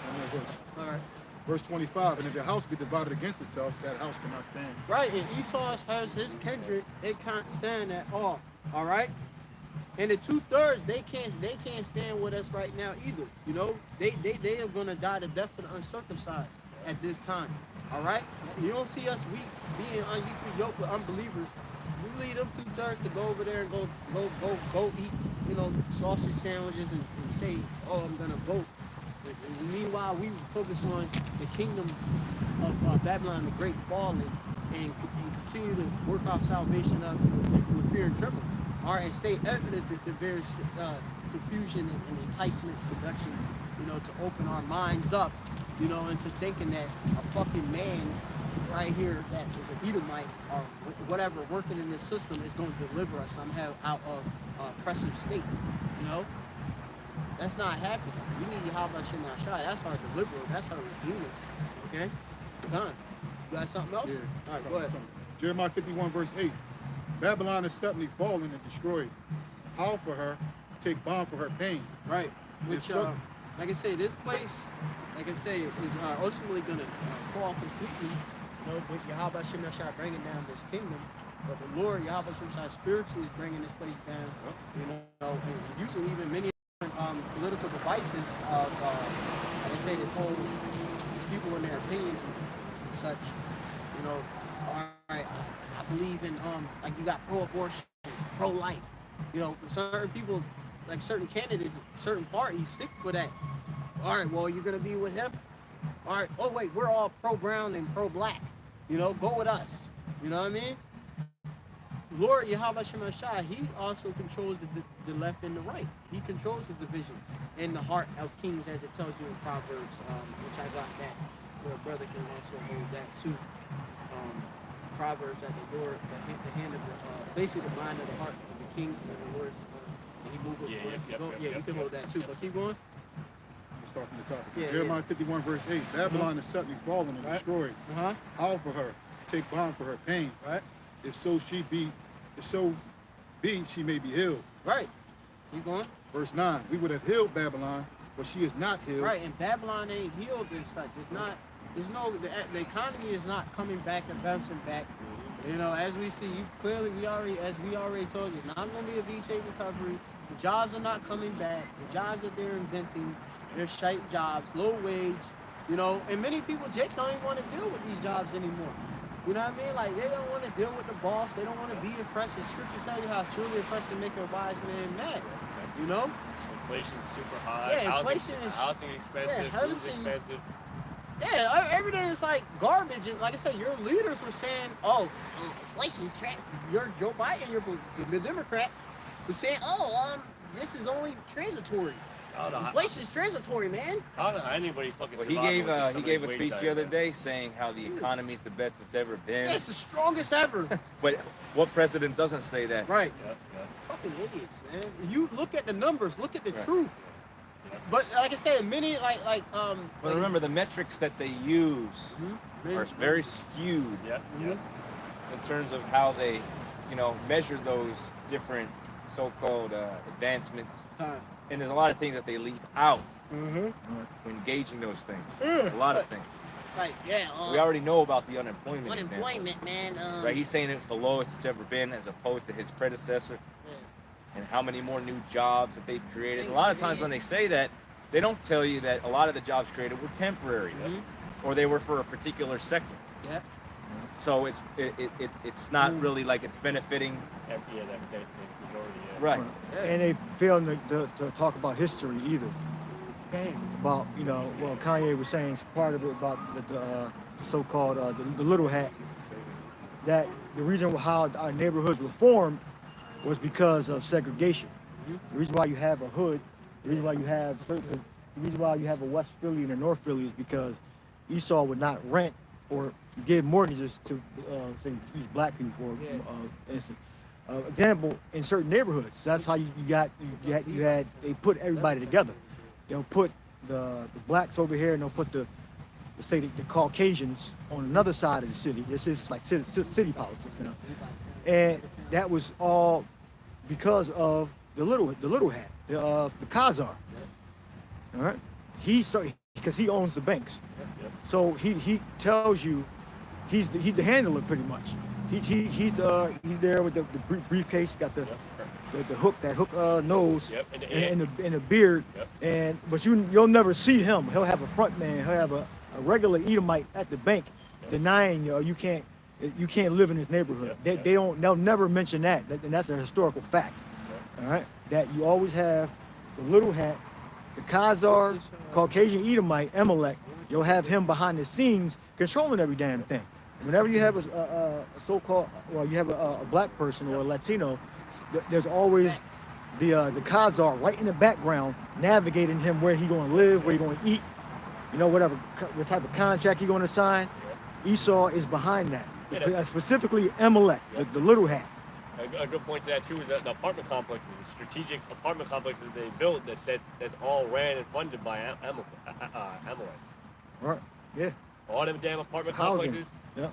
All right. Verse 25, and if your house be divided against itself, that house cannot stand. Right, and Esau has his kindred, they can't stand at all. All right, and the 2/3 they can't stand with us right now either. You know, they are gonna die the death of the uncircumcised at this time. All right, you don't see us being unequally yoked with unbelievers. You lead them 2/3 to go over there and go eat, you know, sausage sandwiches and say, oh, I'm gonna vote. And meanwhile, we focus on the kingdom of Babylon, the great falling, and continue to work out salvation up with fear and trembling. All right, and stay evident to the various confusion and enticement, seduction, you know, to open our minds up, you know, into thinking that a fucking man right here that is an Edomite or whatever working in this system is going to deliver us somehow out of oppressive state, you know? That's not happening. We need Yakalba Page. That's our deliverer. That's our redeemer. Okay? Done. You got something else? Yeah. All right, go ahead. Jeremiah 51 verse 8. Babylon is suddenly fallen and destroyed. Howl for her, take bond for her pain. Right. Which, like I say, this place, like I say, is ultimately going to fall completely, you know, with Yakalba Page bringing down this kingdom. But the Lord, Yakalba Page spiritually is bringing this place down, you know, and using even many political devices of, like I say, this whole, people in their opinions and such, you know, all right, I believe in, like you got pro-abortion, pro-life, you know, for certain people, like certain candidates, certain parties stick for that. All right, well, you're going to be with him? All right, oh wait, we're all pro-brown and pro-black, you know, go with us, you know what I mean? Lord Yakalba Page, he also controls the left and the right. He controls the division in the heart of kings, as it tells you in Proverbs, which I got that, where a brother can also hold that too. Proverbs that the Lord, the hand of the, basically the mind of the heart of the kings and the Lord's, and he moved it. You can hold that too, but keep going. We'll start from the top. Jeremiah 51 verse 8. Babylon is suddenly fallen and destroyed. Howl for her, take bond for her pain. Right. If so be, she may be healed. Right. Keep going. Verse 9. We would have healed Babylon, but she is not healed. Right, and Babylon ain't healed as such. It's not. There's no. The economy is not coming back and bouncing back. You know, as we see, we already told you, it's not going to be a V-shaped recovery. The jobs are not coming back. The jobs that they're inventing, they're shite jobs, low wage. You know, and many people just don't even want to deal with these jobs anymore. You know what I mean? Like, they don't want to deal with the boss. They don't want to be oppressed. The scriptures tell you how truly oppressing make a wise man mad. You know? Inflation's super high. Yeah, inflation housing expensive. Food's expensive. Yeah, everything is like garbage. And like I said, your leaders were saying, inflation's you're Joe Biden, you're the Democrat, was saying, this is only transitory. Inflation's transitory, man. How did anybody's fucking he gave a speech the other day saying how the economy's the best it's ever been. Yeah, it's the strongest ever. But what president doesn't say that? Right. Fucking idiots, man. You look at the numbers, look at the truth. But like I said, many But remember, the metrics that they use are very skewed. Mm-hmm. In terms of how they, measure those different so-called advancements. And there's a lot of things that they leave out when engaging those things. A lot of things. Like, we already know about the unemployment example. Man. Right, he's saying it's the lowest it's ever been as opposed to his predecessor. And how many more new jobs that they've created. A lot of times when they say that, they don't tell you that a lot of the jobs created were temporary or they were for a particular sector. Yeah. So it's not really like it's benefiting. Right. And they fail to talk about history either. About, Kanye was saying part of it about the so-called the little hat, that the reason how our neighborhoods were formed was because of segregation. The reason why you have a hood, the reason why you have a West Philly and a North Philly is because Esau would not rent or give mortgages to say use black people for instance. Example, in certain neighborhoods, that's how you had they put everybody together. They'll put the blacks over here, and they'll put the Caucasians on another side of the city. This is like city politics now, and that was all because of the little hat, the Khazar. All right, because he owns the banks, so he tells you he's the handler pretty much. He's there with the briefcase, got the hook nose and the beard, but you'll never see him. He'll have a front man. He'll have a regular Edomite at the bank denying you can't live in his neighborhood. They'll never mention that, and that's a historical fact. All right, that you always have the little hat, the Khazar, Caucasian Edomite, Amalek. You'll have him behind the scenes controlling every damn thing. Whenever you have a so-called, you have a black person or a Latino, there's always the Khazar right in the background, navigating him where he going to live, where he going to eat, you know, whatever what type of contract he going to sign. Esau is behind that. Specifically Amalek, the little hat. A good point to that too is that the apartment complexes, the strategic apartment complexes they built, that's all ran and funded by Amalek. Right. Yeah. All them damn apartment Housing. complexes. Yeah.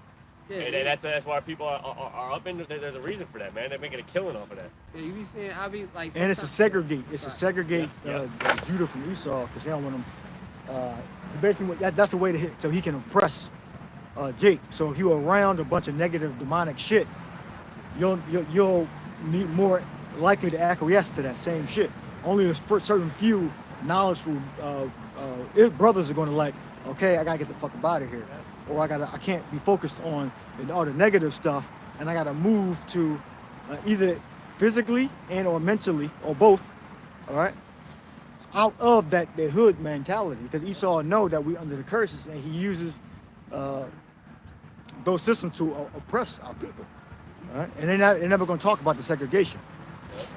And that's why people are up in. There's a reason for that, man. They're making a killing off of that. Yeah, you be saying, I be like. And it's a segregate. It's a segregate Yeah. Judah from Esau because they don't want him. Basically, that's the way to hit, so he can oppress Jake. So if you're around a bunch of negative demonic shit, you'll be more likely to acquiesce to that same shit. Only a certain few knowledgeful brothers are going to like, okay, I gotta get the fuck up out of here, or I can't be focused on all the negative stuff, and I gotta move to either physically and or mentally or both. All right, out of the hood mentality, because Esau know that we under the curses, and he uses those systems to oppress our people. All right? And they're never going to talk about the segregation.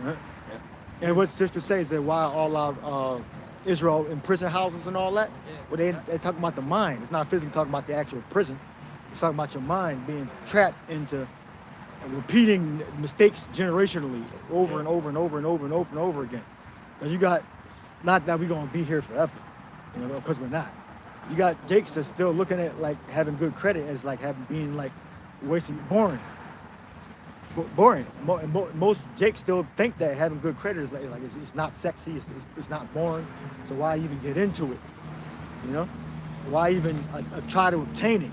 All right? Yeah. And what's just to say is that why all our Israel in prison houses and all that, well, they're talking about the mind. It's not physically talking about the actual prison. It's talking about your mind being trapped into repeating mistakes generationally over and over and over and over and over and over again. Because you got, not that we're going to be here forever, you know, because we're not. You got Jakes that's still looking at like having good credit as like being like wasting, boring. Most Jakes still think that having good credit is like it's not sexy, it's not boring. So why even get into it? You know, why even try to obtain it?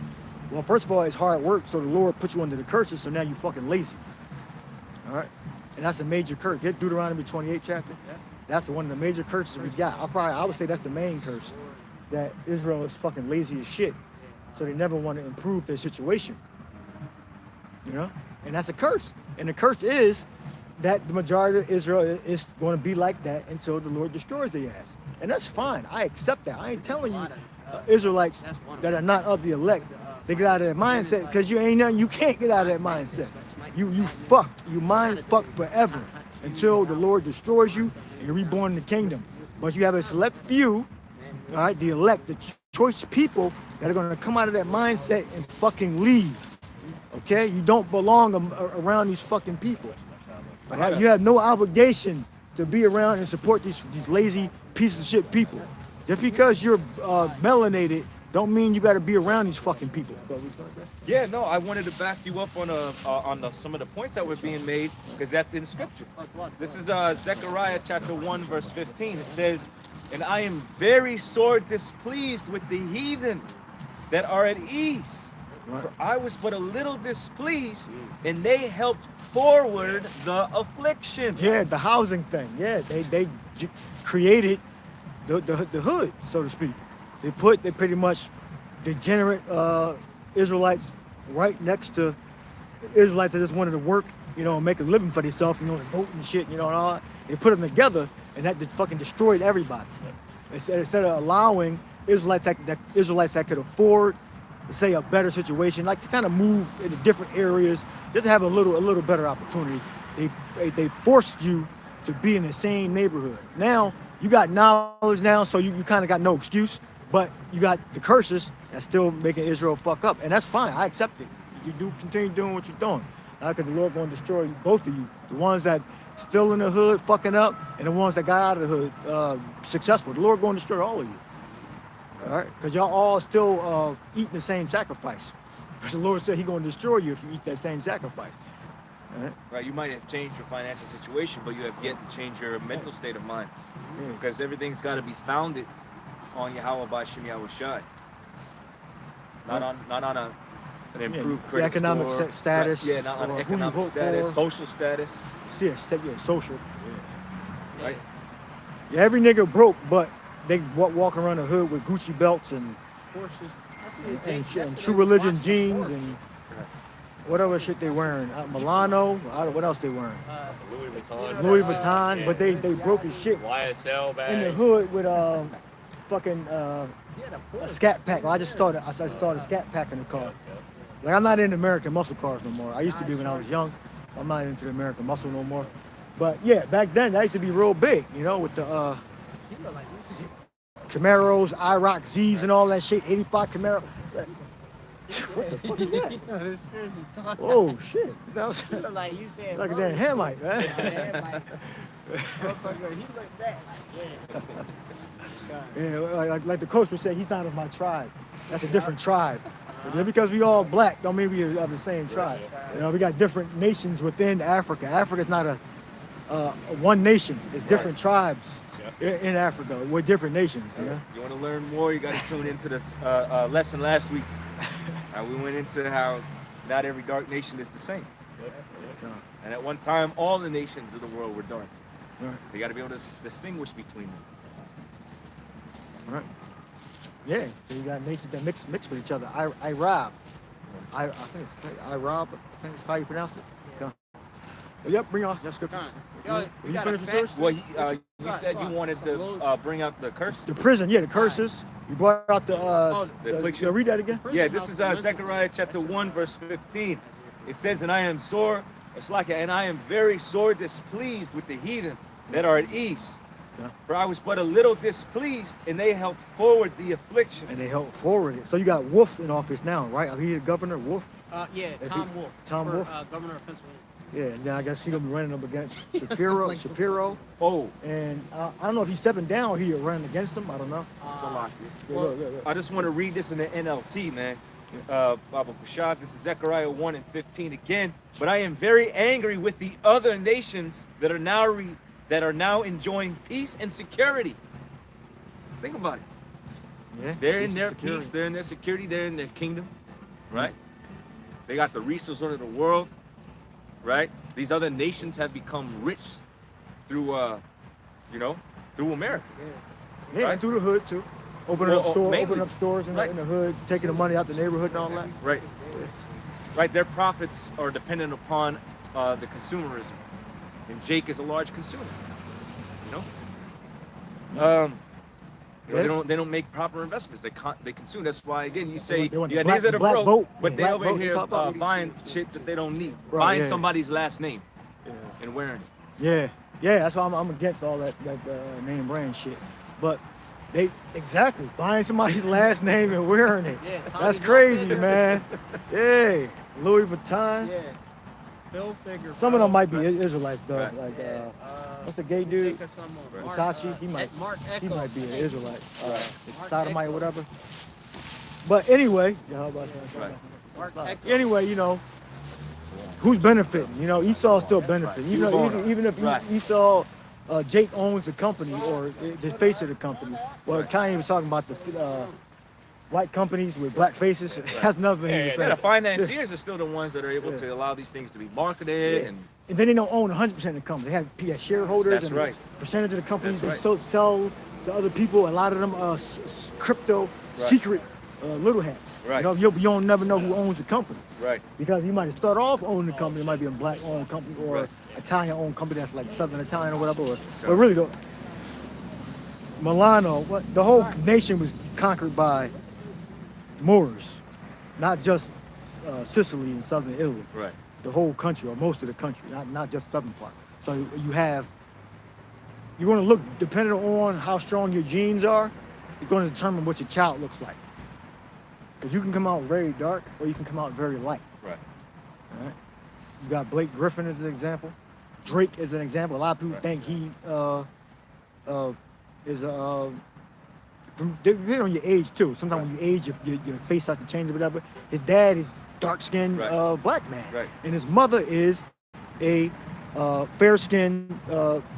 Well, first of all, it's hard work, so the Lord put you under the curses, so now you fucking lazy. All right, and that's a major curse. Get Deuteronomy 28 chapter. That's one of the major curses we got. I would say that's the main curse, that Israel is fucking lazy as shit, so they never want to improve their situation. You know, and that's a curse. And the curse is that the majority of Israel is going to be like that until the Lord destroys their ass. And that's fine. I accept that. I ain't telling you Israelites that are not of the elect, they get out of that mindset, because you ain't nothing. You can't get out of that mindset. You fucked. You mind fucked forever until the Lord destroys you and you're reborn in the kingdom. But you have a select few, all right, the elect, the choice people that are going to come out of that mindset and fucking leave. Okay, you don't belong around these fucking people. You have no obligation to be around and support these lazy pieces of shit people. Just because you're melanated, don't mean you got to be around these fucking people. Yeah, no, I wanted to back you up on some of the points that were being made, because that's in scripture. This is Zechariah chapter 1 verse 15. It says, "And I am very sore displeased with the heathen that are at ease. For I was but a little displeased, and they helped forward the affliction." Yeah, the housing thing. Yeah, they created the hood, so to speak. They pretty much degenerate Israelites right next to Israelites that just wanted to work, you know, and make a living for themselves, you know, and vote and shit, you know, and all that. They put them together, and that just fucking destroyed everybody. Instead of allowing Israelites that could afford, say, a better situation, like to kind of move into different areas, just to have a little better opportunity. They forced you to be in the same neighborhood. Now you got knowledge now, so you kind of got no excuse. But you got the curses that's still making Israel fuck up, and that's fine. I accept it. You do continue doing what you're doing, because the Lord going to destroy both of you. The ones that still in the hood fucking up, and the ones that got out of the hood successful. The Lord going to destroy all of you. All right, because y'all all still eating the same sacrifice. Because the Lord said He going to destroy you if you eat that same sacrifice. All right? Right, you might have changed your financial situation, but you have yet to change your mental state of mind, because everything's got to be founded on Yahweh B'Shem Yahushai, not on an improved credit economic score, status. Right, not on economic status, social status. Yeah, social. Yeah. Right. Yeah, every nigga broke, but they walk around the hood with Gucci belts and True Religion jeans and whatever shit they wearing. Milano, what else they wearing? Louis Vuitton, but they broke as shit YSL bags. in the hood with fucking a scat pack. Well, I started a scat pack in the car. Like, I'm not into American muscle cars no more. I used to be when I was young. I'm not into the American muscle no more. But yeah, back then that used to be real big, you know, with the You look like you see. Camaros, IROC Z's and all that shit. 85 Camaro. What the fuck is that? No, this is talking. Oh shit! That was You look like you said. like a damn Hamite, man. Motherfucker, he looked back. Yeah. Yeah, like the coach would say, he's not of my tribe. That's a different tribe. Just because we all black don't mean we are of the same tribe. You know, we got different nations within Africa. Africa's not a one nation. It's different tribes in Africa. We're different nations. You know? You want to learn more? You got to tune into this lesson last week. We went into how not every dark nation is the same. And at one time, all the nations of the world were dark. Right. So you got to be able to distinguish between them. Right. Yeah. So you got nations that mix with each other. Arab. I think it's Arab. I think it's how you pronounce it. Okay. Yep. Bring on that scripture. Yo, You got finished a with fact? yours? Well, you said you wanted to bring out the curse. The prison. Yeah, the curses. You brought out the the affliction. read that again. Yeah, this is Zechariah chapter 1, verse 15. It says, and I am sore, and I am very sore displeased with the heathen that are at ease. Okay. For I was but a little displeased, and they helped forward the affliction. And they helped forward it. So you got Wolf in office now, right? Are he the governor, Wolf? Yeah, Tom Wolf. Tom for, Wolf? Governor of Pennsylvania. Yeah, and then I guess he's gonna be running up against Shapiro. Oh, And I don't know if he's stepping down or he running against him. I don't know. Salaki. Yeah, look. I just want to read this in the NLT, man. Baba Bashad, this is Zechariah 1 and 15 again. But I am very angry with the other nations that are now enjoying peace and security. Think about it. Yeah, They're in peace their and security. peace, they're in their security, they're in their kingdom, right? They got the resources of the world, right? These other nations have become rich through, through America. Yeah, Right. and through the hood too. Opening up stores in, Right. in the hood, taking the money out the neighborhood and all that. Right. Right. Their profits are dependent upon the consumerism, and Jake is a large consumer. You know. They don't make proper investments. They consume. That's why again you say They want you the got niggas that are black broke, vote. but they Black over vote, here talk about. buying shit that they don't need, Right, buying yeah. somebody's last name Yeah. and wearing it. Yeah, that's why I'm against all that name brand shit. But they exactly buying somebody's last name and wearing it. Yeah, Tommy That's crazy, Hilfiger. man. Yeah, Louis Vuitton. Yeah. Bill Figure. Some of them might be Israelites though. Right. Like Yeah. what's the gay dude? Think of some more. Mark, Issachar-He, he Mark he Echo. might be an Israelite. Mark Sodomite or Echo. whatever. But anyway, yeah, how about that? Right. Mark Echo. Anyway, you know, who's benefiting? You know, Esau's still benefiting. Even if Right. Esau, Jake owns the company or the face of the company. Well, Kanye was talking about the white companies with black faces. That's nothing he was Yeah, saying. the financiers are still the ones that are able to allow these things to be marketed Yeah. and And then they don't own 100% of the company. They have shareholders That's and right. percentage of the companies That's they sell to other people. A lot of them are crypto Right. secret little hats. Right. You know, you don't never know who owns the company. right. Because you might start off owning the company. It might be a black-owned company or Right. Italian-owned company that's like Southern Italian or whatever. But really, though, Milano, the whole nation was conquered by Moors, not just Sicily and Southern Italy. Right. The whole country or most of the country, not just southern part. So you're going to look, depending on how strong your genes are, you're going to determine what your child looks like. Because you can come out very dark or you can come out very light. Right. All right? You got Blake Griffin as an example. Drake is an example. A lot of people Right. think he is depending on your age too. Sometimes when you age, if your face starts to change or whatever. His dad is dark-skinned Right. black man, Right. and his mother is a fair-skinned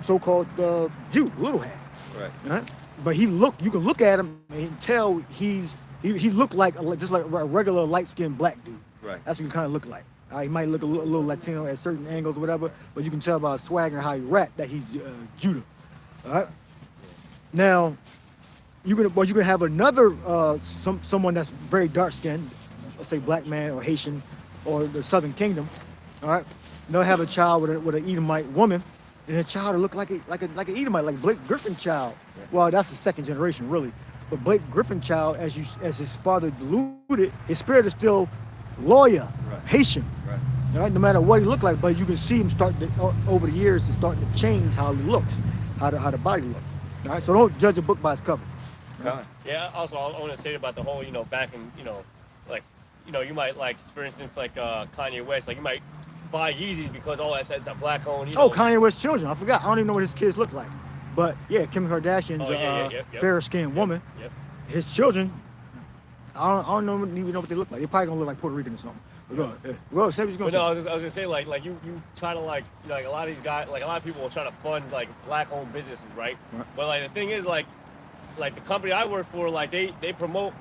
so-called Jew, little hat. Right. Right? But you can look at him and tell he looked like just like a regular light-skinned black dude. Right. That's what he kind of look like. He might look a little Latino at certain angles or whatever, but you can tell by his swagger and how he rap that he's Judah. All right. Now, you're gonna have another someone that's very dark-skinned, let's say black man or Haitian or the Southern Kingdom. All right. They'll have a child with an Edomite woman, and the child will look like an Edomite, like Blake Griffin child. Well, that's the second generation, really. But Blake Griffin child, as his father deluded, his spirit is still loyal, Right. Haitian. Right. Right? No matter what he looked like, but you can see him over the years, it's starting to change how he looks, how the body looks. All right, so don't judge a book by its cover. Yeah. Also, I want to say about the whole, back in, like, you might like, for instance, like Kanye West, like you might buy Yeezys because it's a black owned. Kanye West's children. I forgot. I don't even know what his kids look like. But yeah, Kim Kardashian's fair skinned woman. Yep. His children, I don't even know what they look like. They're probably gonna look like Puerto Rican or something. But go ahead. Well, say what you're gonna say. I was gonna say like you try to like a lot of these guys, like a lot of people will try to fund like black owned businesses, right? But like the thing is like the company I work for, like they promote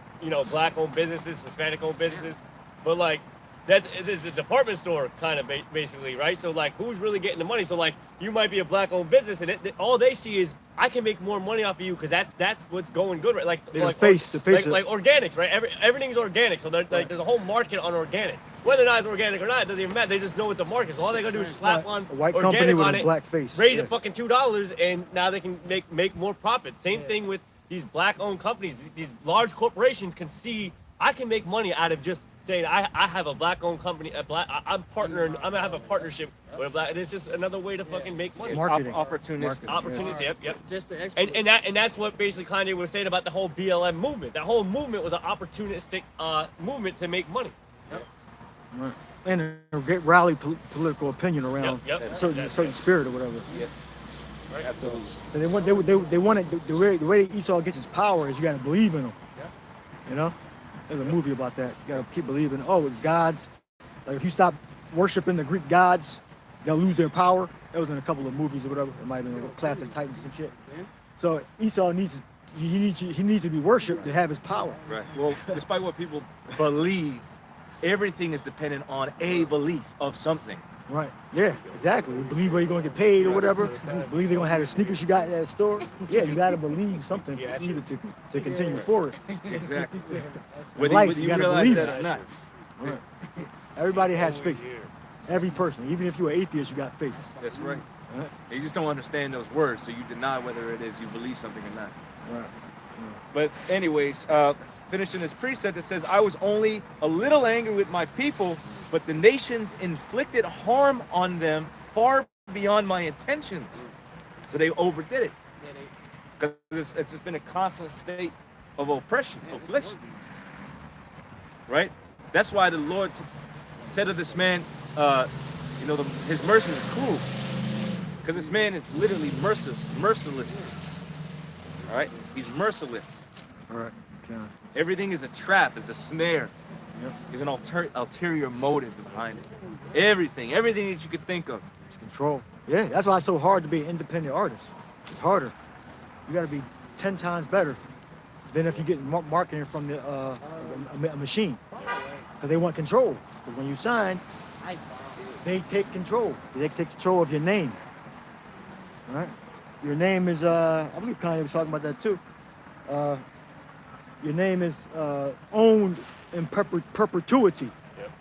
black owned businesses, Hispanic owned businesses, but like it's a department store kind of basically, right? So like who's really getting the money? So like you might be a black owned business and all they see is I can make more money off of you because that's what's going good, right? Like the face like organics, right? Everything's organic, so there's a whole market on organic. Whether or not it's organic or not, it doesn't even matter. They just know it's a market, so all they gotta do is slap on a white organic company with on a it, black face, raise it fucking $2, and now they can make more profit. Same thing with these black-owned companies. These large corporations can see I can make money out of just saying I have a black-owned company. I'm partnering. I'm gonna have a partnership with a black. And it's just another way to fucking make money. Marketing. Opportunistic. Opportunities. Yep. Just to And that's what basically Kanye was saying about the whole BLM movement. That whole movement was an opportunistic movement to make money. Yep. Right. And a great rally political opinion around a certain spirit or whatever. Yeah. Right. Absolutely. And they wanted the way Esau gets his power is you got to believe in him. Yeah. You know, there's a movie about that. You got to keep believing. Oh, it's gods. Like if you stop worshiping the Greek gods, they'll lose their power. That was in a couple of movies or whatever. It might have been Clash of Titans and shit. Yeah. So Esau needs to be worshipped to have his power. Right. Well, despite what people believe, everything is dependent on a belief of something. Right. Yeah, exactly. You believe where you're going to get paid or whatever. Believe they're going to have the sneakers you got at that store. Yeah, you got to believe something for either to continue forward. Exactly. Whether you realize that or not. Right. Everybody has faith. Every person. Even if you're an atheist, you got faith. That's right. Right. You just don't understand those words, so you deny whether it is you believe something or not. Right. But anyways, finishing this precept that says, I was only a little angry with my people, but the nations inflicted harm on them far beyond my intentions. So they overdid it. Because it's just been a constant state of oppression, affliction. Right? That's why the Lord said to this man, his mercy is cruel. Because this man is literally merciless. All right? He's merciless. All right. Okay. Everything is a trap, is a snare. Yep. There's an ulterior motive behind it. Everything that you could think of. It's control. Yeah, that's why it's so hard to be an independent artist. It's harder. You got to be 10 times better than if you get marketing from a machine. Because they want control. Because when you sign, they take control. They take control of your name. All right? Your name is, I believe Kanye was talking about that too. Your name is owned in perpetuity. Yep.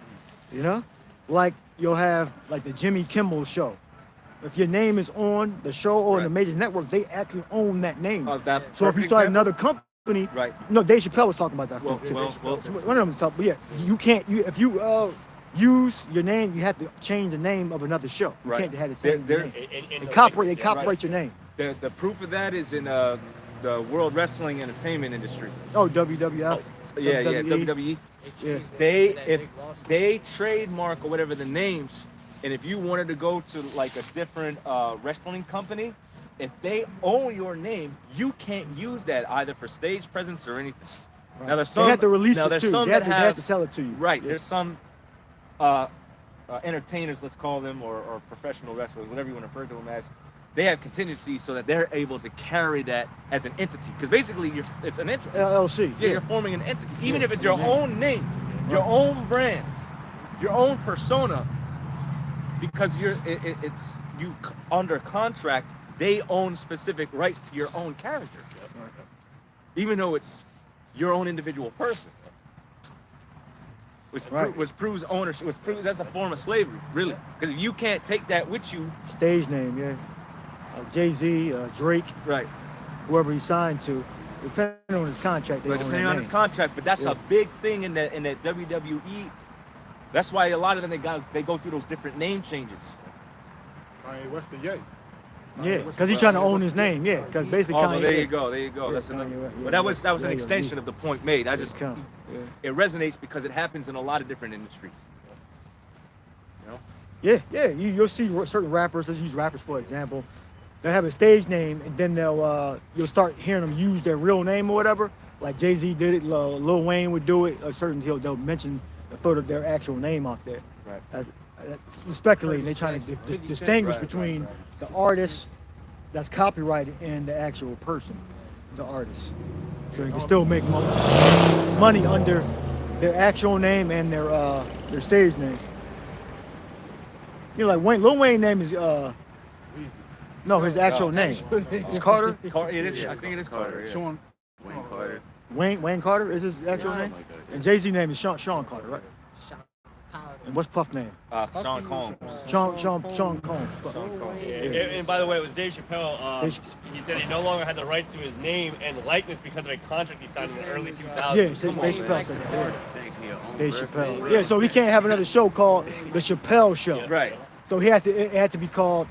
You know? Like you'll have like the Jimmy Kimmel show. If your name is on the show or in a major network, they actually own that name. So if you start another company, right? No, Dave Chappelle was talking about that. Well, one of them was talking. But yeah, you can't. If you use your name, you have to change the name of another show. You can't have the same name. They copyright your name. The proof of that is in the World Wrestling Entertainment industry. Oh, WWF. WWE. Yeah. They trademark or whatever the names, and if you wanted to go to like a different wrestling company, if they own your name, you can't use that either for stage presence or anything. Right. Now there's some. They have to release now it there's too. some They that have to sell it to you. Right. Yeah. There's some entertainers, let's call them, or professional wrestlers, whatever you want to refer to them as. They have contingency so that they're able to carry that as an entity. Because basically, it's an entity. LLC. Yeah, you're forming an entity. Even if it's your own name, your own brand, your own persona, because it's you under contract, they own specific rights to your own character. Even though it's your own individual person. Which proves ownership, that's a form of slavery, really. Because if you can't take that with you. Stage name, yeah. Jay-Z, Drake, right? Whoever he signed to, depending on his contract. Depending on his contract, but that's a big thing in that WWE That's why a lot of them they go through those different name changes. Kanye West the Yay. Yeah, because he's trying to own his name. Yeah, because basically Oh, Kanye. well, there you go. That's another. Kanye West, But that was an yeah, extension yeah. of the point made. I just Yeah. it resonates because it happens in a lot of different industries. You know? Yeah. You'll see certain rappers. Let's use rappers for example. They have a stage name, and then you'll start hearing them use their real name or whatever. Like Jay-Z did it. Lil Wayne would do it. They'll mention their actual name out there. Right. Speculating, they're trying to distinguish Right, between the artist that's copyrighted and the actual person, the artist. So you can still make money under their actual name and their stage name. You know, like Lil Wayne name is no, his actual name. It's Carter. It is. I think it is Carter. Yeah. Sean. Wayne Carter. Wayne Carter is his actual name. Like that, And Jay-Z name is Sean Carter, right? Power. And what's Puff name? Sean Combs. Sean Combs. Sean Combs. And by the way, it was Dave Chappelle. He said he no longer had the rights to his name and likeness because of a contract he signed in the early 2000s. Yeah, Dave Chappelle said that. Yeah. Thanks to your own Dave birthday. Chappelle. Yeah, so he can't have another show called The Chappelle Show. Right. So it had to be called.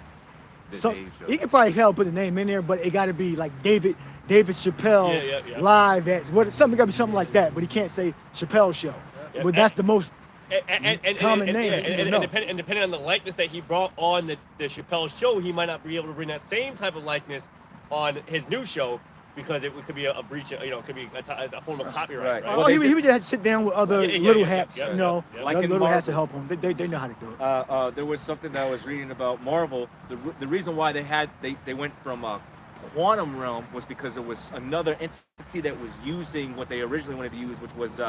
The So Dave Show. he could probably put the name in there, but it got to be like David Chappelle Yeah. live at something. Got to be something like that. But he can't say Chappelle Show. Yeah, But that's the most. And Common name that people know. depending on the likeness that he brought on the Chappelle show, he might not be able to bring that same type of likeness on his new show because it could be a breach, it could be a form of copyright. Right. Right? Well, he would just have to sit down with other little hats, yeah, you know, yeah. Like in little hats to Marvel. help them. They know how to do it. There was something that I was reading about Marvel. The reason why they went from quantum realm was because it was another entity that was using what they originally wanted to use, which was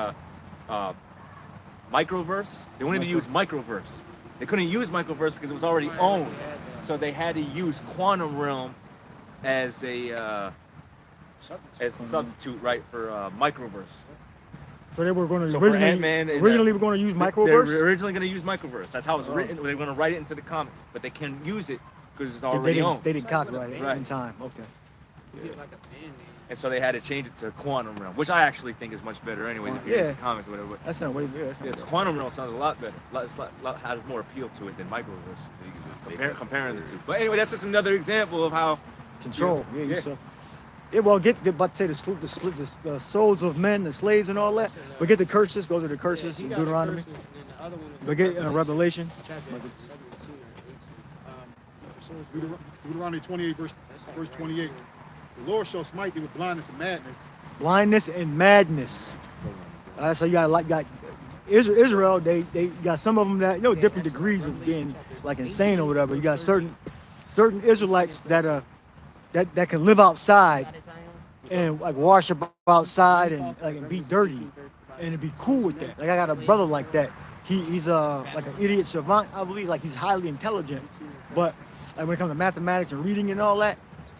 microverse. They wanted to use microverse. They couldn't use microverse because it was already owned, so they had to use quantum realm as a substitute, right, for microverse. So they were going to So for Ant-Man, originally were going to use They're microverse. originally going to use microverse. That's how it was written. They were going to write it into the comics, but they can't use it because it's already owned. They didn't copyright it Right. in time. Okay. Like a fan name. And so they had to change it to quantum realm, which I actually think is much better, anyways. If you're Yeah. into comics or whatever. That's not way better. Yes, quantum realm sounds a lot better. Has more appeal to it than microverse. Comparing the two. But anyway, that's just another example of how. Control. Yeah. Yeah. So. Yeah, well, about to say the souls of men, the slaves, and all that. But get the curses. Go to the curses he in got the Deuteronomy. curses, and then the other one is But get Revelation. chapter 17 or 18. Deuteronomy 28, verse 28. The Lord shall smite thee with blindness and madness. Blindness and madness. So you got Israel. They got some of them that different degrees of being like insane or whatever. You got certain Israelites that can live outside and like wash up outside and be dirty and be cool with that. Like I got a brother like that. He's like an idiot savant, I believe. Like he's highly intelligent, but like when it comes to mathematics and reading and all that,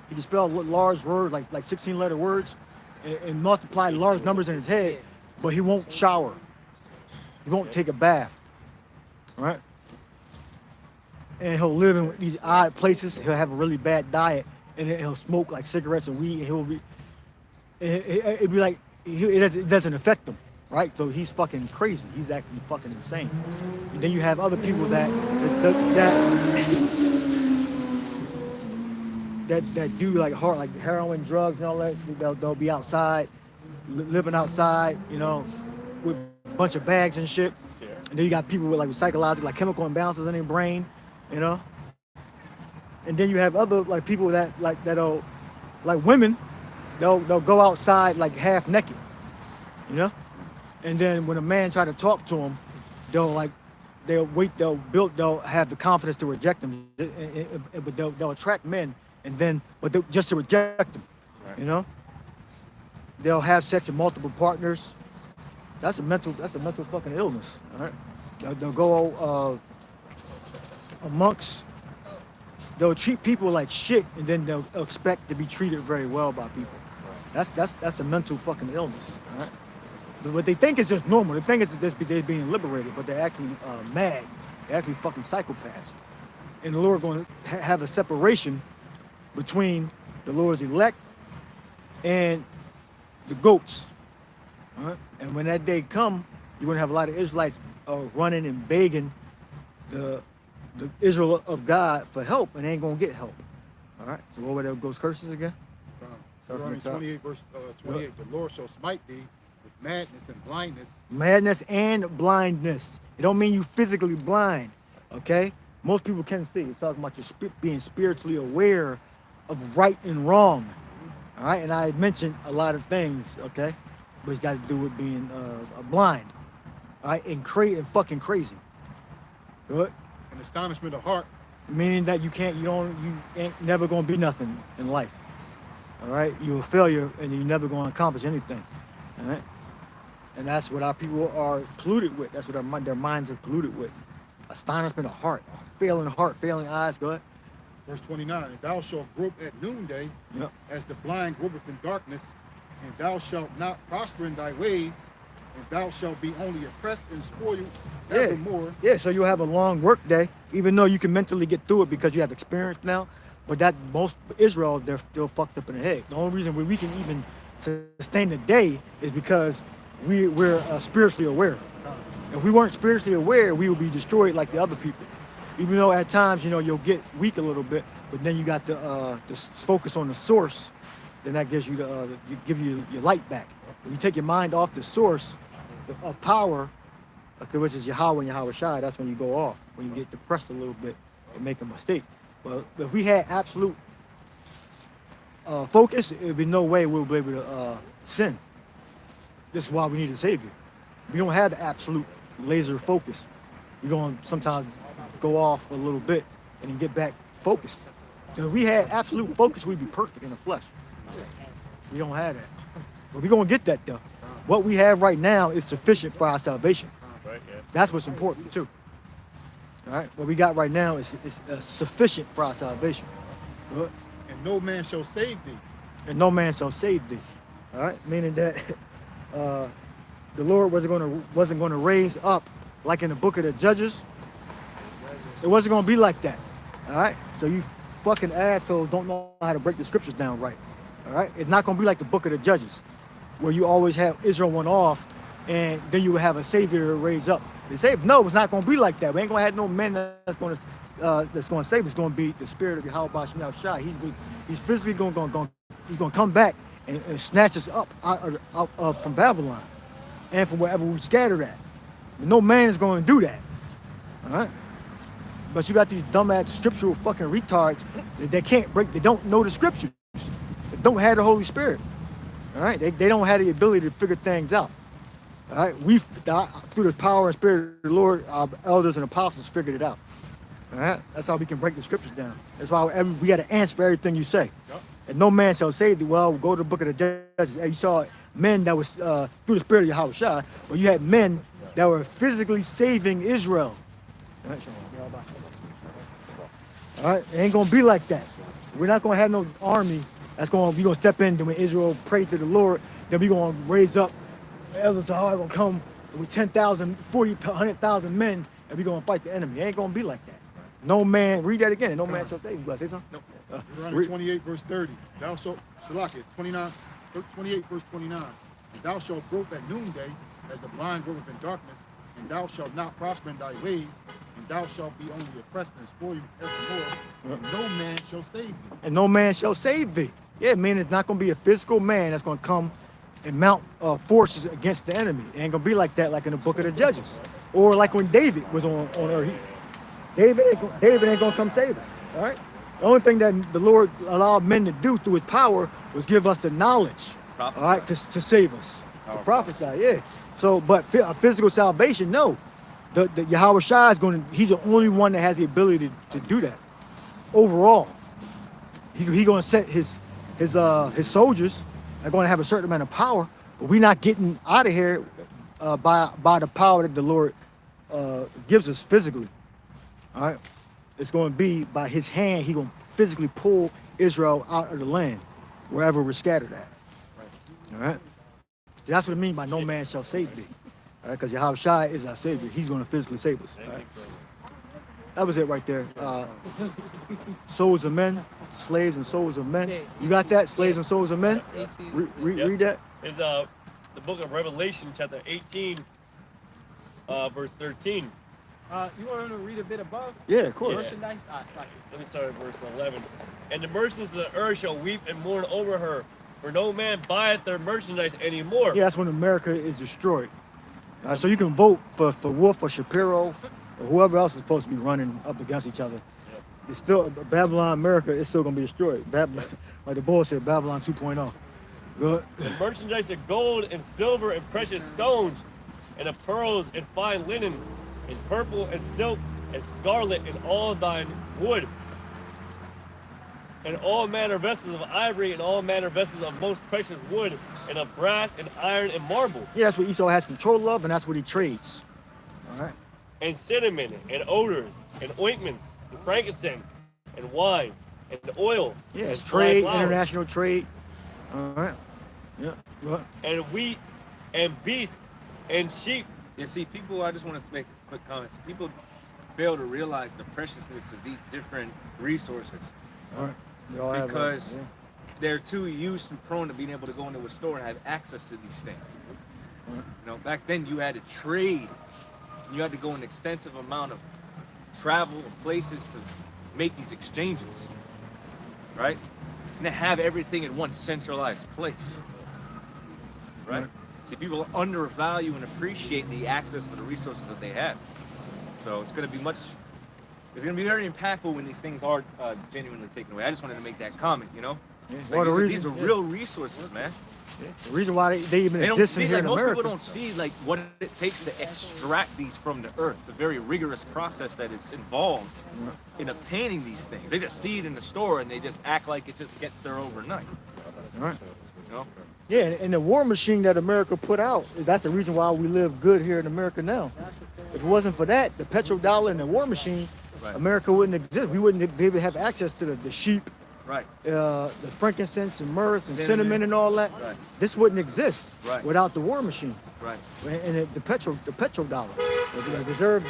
he can spell large words like 16-letter words and multiply large numbers in his head. But he won't shower. He won't take a bath. Right? And he'll live in these odd places. He'll have a really bad diet, and he'll smoke like cigarettes and weed. And it'd be like it doesn't affect him, right? So he's fucking crazy. He's actually fucking insane. And then you have other people that do like hard, like heroin, drugs, and all that. They'll be outside, living outside, with a bunch of bags and shit. Yeah. And then you got people with like psychological, like chemical imbalances in their brain, And then you have other like people that'll like women, they'll go outside like half naked, And then when a man try to talk to them, they'll have the confidence to reject them, but they'll attract men, just to reject them, Right. They'll have sex with multiple partners. That's a mental fucking illness. All right, they'll go amongst. They'll treat people like shit, and then they'll expect to be treated very well by people. That's a mental fucking illness. All right. But what they think is just normal. They think it's just they're being liberated, but they're actually mad. They're actually fucking psychopaths. And the Lord going to have a separation between the Lord's elect and the goats. All right? And when that day come, you're going to have a lot of Israelites running and begging the Israel of God for help, and they ain't gonna get help. All right. So what were those curses again? Deuteronomy 28 verse 28. The Lord shall smite thee with madness and blindness. Madness and blindness. It don't mean you physically blind. Okay. Most people can see. It's talking about your being spiritually aware of right and wrong. All right. And I mentioned a lot of things. Okay. But it's got to do with being blind. All right. And fucking crazy. Good. And astonishment of heart. Meaning that you ain't never gonna be nothing in life. All right, you're a failure and you're never gonna accomplish anything. All right, and that's what our people are polluted with. That's what their minds are polluted with. Astonishment of heart, failing eyes. Go ahead. Verse 29. And thou shalt grope at noonday, as the blind gropeth in darkness, and thou shalt not prosper in thy ways, and thou shalt be only oppressed and spoiled evermore. Yeah, so you'll have a long work day, even though you can mentally get through it because you have experience now. But that most Israel, they're still fucked up in the head. The only reason we can even sustain the day is because we're spiritually aware. If we weren't spiritually aware, we would be destroyed like the other people. Even though at times, you'll get weak a little bit, but then you got the focus on the source, then that gives you give you your light back. When you take your mind off the source of power, which is Yahweh and Yahweh Shai, that's when you go off. When you get depressed a little bit and make a mistake. But if we had absolute focus, there'd be no way we'll be able to sin. This is why we need a savior. We don't have the absolute laser focus. We're going to sometimes go off a little bit and then get back focused. So if we had absolute focus, we'd be perfect in the flesh. We don't have that. But we're going to get that though. What we have right now is sufficient for our salvation. That's what's important too. All right, what we got right now is sufficient for our salvation. Good. And no man shall save thee. And no man shall save thee. All right, meaning that the Lord wasn't going to raise up like in the book of the Judges. It wasn't going to be like that. All right, so you fucking assholes don't know how to break the scriptures down right. All right, it's not going to be like the book of the Judges, where you always have Israel went off, and then you would have a savior raise up. They say, no, it's not going to be like that. We ain't going to have no men that's going to save. It's going to be the spirit of Yahweh Shai. He's physically going to come back and snatch us up out from Babylon and from wherever we scattered at. But no man is going to do that. All right. But you got these dumbass scriptural fucking retards that they don't know the scriptures. They don't have the Holy Spirit. All right. They don't have the ability to figure things out. All right, through the power and spirit of the Lord, our elders and apostles figured it out. All right, that's how we can break the scriptures down. That's why we got to answer for everything you say. Yep. And no man shall save thee. Well, go to the book of the Judges. You saw men that was through the spirit of Yahweh Shai, but you had men that were physically saving Israel. All right, it ain't gonna be like that. We're not gonna have no army we're gonna step in when Israel pray to the Lord. Then we're gonna raise up. Elders gonna come with 10,000, 40, 100,000 men, and we're gonna fight the enemy. It ain't gonna be like that. No man, read that again. No man shall save you. Say something? No. Deuteronomy 28 verse 30. Thou shalt, 28 verse 29. And thou shalt grope at noonday, as the blind gropeth in darkness, and thou shalt not prosper in thy ways, and thou shalt be only oppressed and spoiled evermore, and no man shall save thee. And no man shall save thee. Yeah, man, it's not gonna be a physical man that's gonna come and mount forces against the enemy. It ain't gonna be like that, like in the book of the Judges, or like when David was on earth. David ain't gonna come save us. All right. The only thing that the Lord allowed men to do through His power was give us the knowledge, Prophesy. all right, to save us, to prophesy. Yeah. So, but a physical salvation, no. The Yahweh Shai He's the only one that has the ability to do that. Overall, he gonna set his soldiers. They're going to have a certain amount of power, but we're not getting out of here by the power that the Lord gives us physically. All right, it's going to be by His hand. He's going to physically pull Israel out of the land, wherever we're scattered at. All right, so that's what it means by no man shall save thee. All right, because Yahweh Shai is our Savior. He's going to physically save us. All right? That was it right there. Souls of men, slaves and souls of men. You got that? Slaves and souls of men? Read that. It's the book of Revelation, chapter 18, verse 13. You want to read a bit above? Yeah, of course. Merchandise? It's like Let me start at verse 11. And the merchants of the earth shall weep and mourn over her, for no man buyeth their merchandise anymore. Yeah, that's when America is destroyed. So you can vote for Wolf or Shapiro or whoever else is supposed to be running up against each other. Yep. It's still Babylon, America is still gonna be destroyed. Babylon, like the boy said, Babylon 2.0. Good. The merchandise of gold and silver and precious stones, and of pearls and fine linen, and purple and silk and scarlet and all thine wood, and all manner vessels of ivory and all manner vessels of most precious wood, and of brass and iron and marble, Yeah, that's what Esau has control of, and that's what he trades. All right. and cinnamon and odors and ointments and frankincense and wine and oil. Yeah, it's and fine trade, flour, international trade. All right. Yeah. Go ahead. and wheat and beasts and sheep. You see, people, I just want to make quick comments. People fail to realize the preciousness of these different resources All right. They all have, because yeah. they're too used and prone to being able to go into a store and have access to these things. You know, back then you had to trade. You had to go an extensive amount of travel of places to make these exchanges, right? And to have everything in one centralized place, right? See, people undervalue and appreciate the access to the resources that they have. So it's going to be very impactful when these things are genuinely taken away. I just wanted to make that comment, you know? Yeah. Like, Well, these are real resources, man. The reason why they even They don't exist see, in here like, in most America. people don't see like what it takes to extract these from the earth, the very rigorous process that is involved in obtaining these things. They just see it in the store and they just act like it just gets there overnight. All right. You know? Yeah, and the war machine that America put out, that's the reason why we live good here in America now. If it wasn't for that, the petrodollar and the war machine, Right. America wouldn't exist. We wouldn't be able to have access to the sheep, Right. the frankincense and myrrh and Cinnamon. cinnamon and all that. Right. This wouldn't exist Right. without the war machine Right. and the petrodollar, the reserve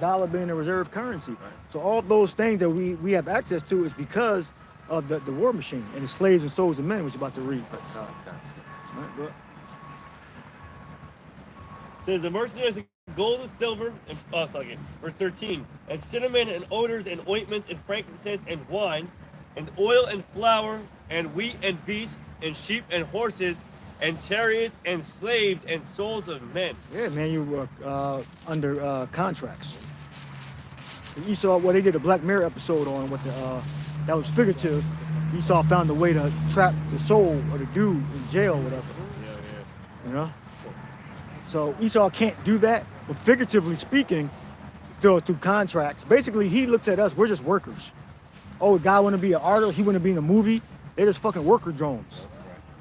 dollar being a reserve currency. So all those things that we have access to is because of the war machine and the slaves and souls of men, which you're about to read. Okay. All right, go ahead. Says the merchandise of gold and silver, and verse 13, and cinnamon and odors and ointments and frankincense and wine, and oil and flour, and wheat and beasts, and sheep and horses, and chariots and slaves and souls of men. Yeah, man, you were under contracts. Esau, well, they did a Black Mirror episode on what that was figurative. Esau found a way to trap the soul of the dude in jail or whatever. You know? So Esau can't do that, but figuratively speaking, through contracts, basically he looks at us, we're just workers. Oh, a guy want to be an artist, he want to be in a movie, they're just fucking worker drones.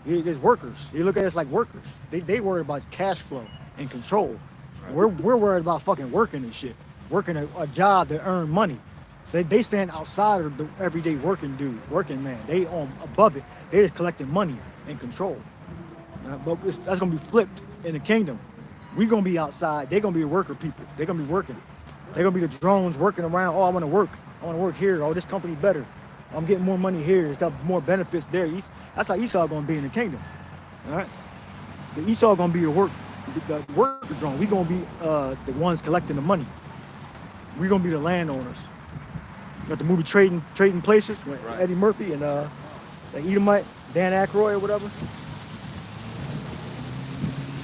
They're just workers. They look at us like workers. They worry about cash flow and control. We're worried about fucking working and shit. Working a job that earn money. They stand outside of the everyday working man. They on above it. They just collecting money and control. But that's gonna be flipped in the kingdom. We gonna be outside. They're gonna be the worker people. They're gonna be working. They're gonna be the drones working around. Oh, I want to work. I want to work here. Oh, this company better. I'm getting more money here. It's got more benefits there. That's how Esau gonna be in the kingdom. All right. The Esau gonna be the worker drone. We gonna be the ones collecting the money. We gonna be the landowners. Got the movie Trading Places with Eddie Murphy and the Edomite, Dan Aykroyd or whatever.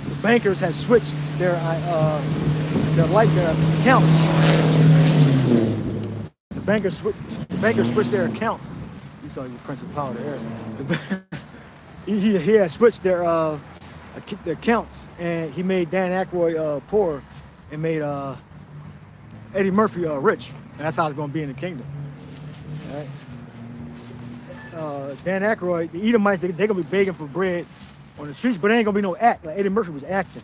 The bankers had switched their accounts. The bankers switched their accounts. You saw your Prince of Power there. He had switched their accounts, and he made Dan Aykroyd poor and made Eddie Murphy rich. And that's how it's going to be in the kingdom. All right? Dan Aykroyd, the Edomites, they're going to be begging for bread on the streets, but there ain't going to be no act. Like Eddie Murphy was acting.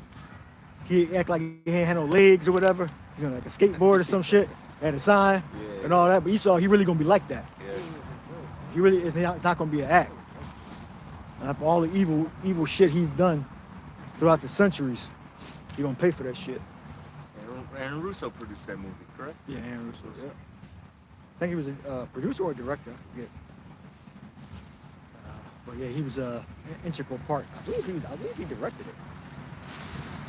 He act like he ain't had no legs or whatever. He's on like a skateboard or some shit. Had a sign and all that. But Esau, he really going to be like that. He really is not going to be an act. For all the evil shit he's done throughout the centuries, he going to pay for that shit. Aaron Russo produced that movie, correct? Yeah, Aaron Russo. Yeah. I think he was a producer or a director. I forget. But yeah, he was an integral part. I believe he directed it.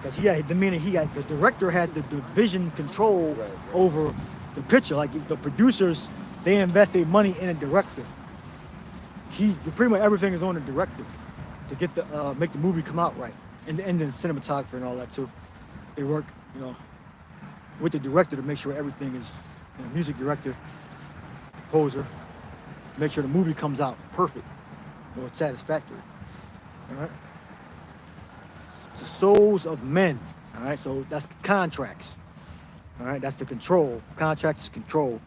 Because the director had the vision control over the picture. Like the producers, they invest their money in a director. Pretty much everything is on the director to get the make the movie come out right, and the cinematographer and all that too. They work, with the director to make sure everything is, music director, composer, make sure the movie comes out perfect or satisfactory. All right. The souls of men. All right. So that's contracts. All right. That's the control. Contracts is control,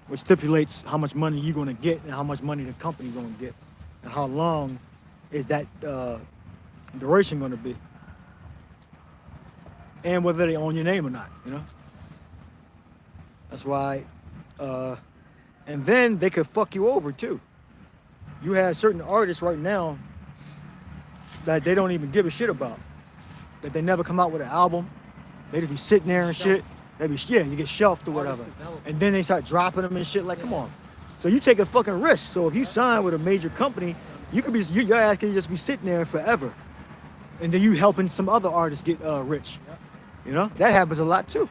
which stipulates how much money you're going to get and how much money the company's going to get, and how long is that duration going to be, and whether they own your name or not. That's why. And then they could fuck you over too. You have certain artists right now that they don't even give a shit about. That they never come out with an album. They just be sitting there and shit. They be, you get shelved or whatever. And then they start dropping them and shit. Like, come on. So you take a fucking risk. So if you sign with a major company, your ass can just be sitting there forever. And then you helping some other artists get rich. That happens a lot too.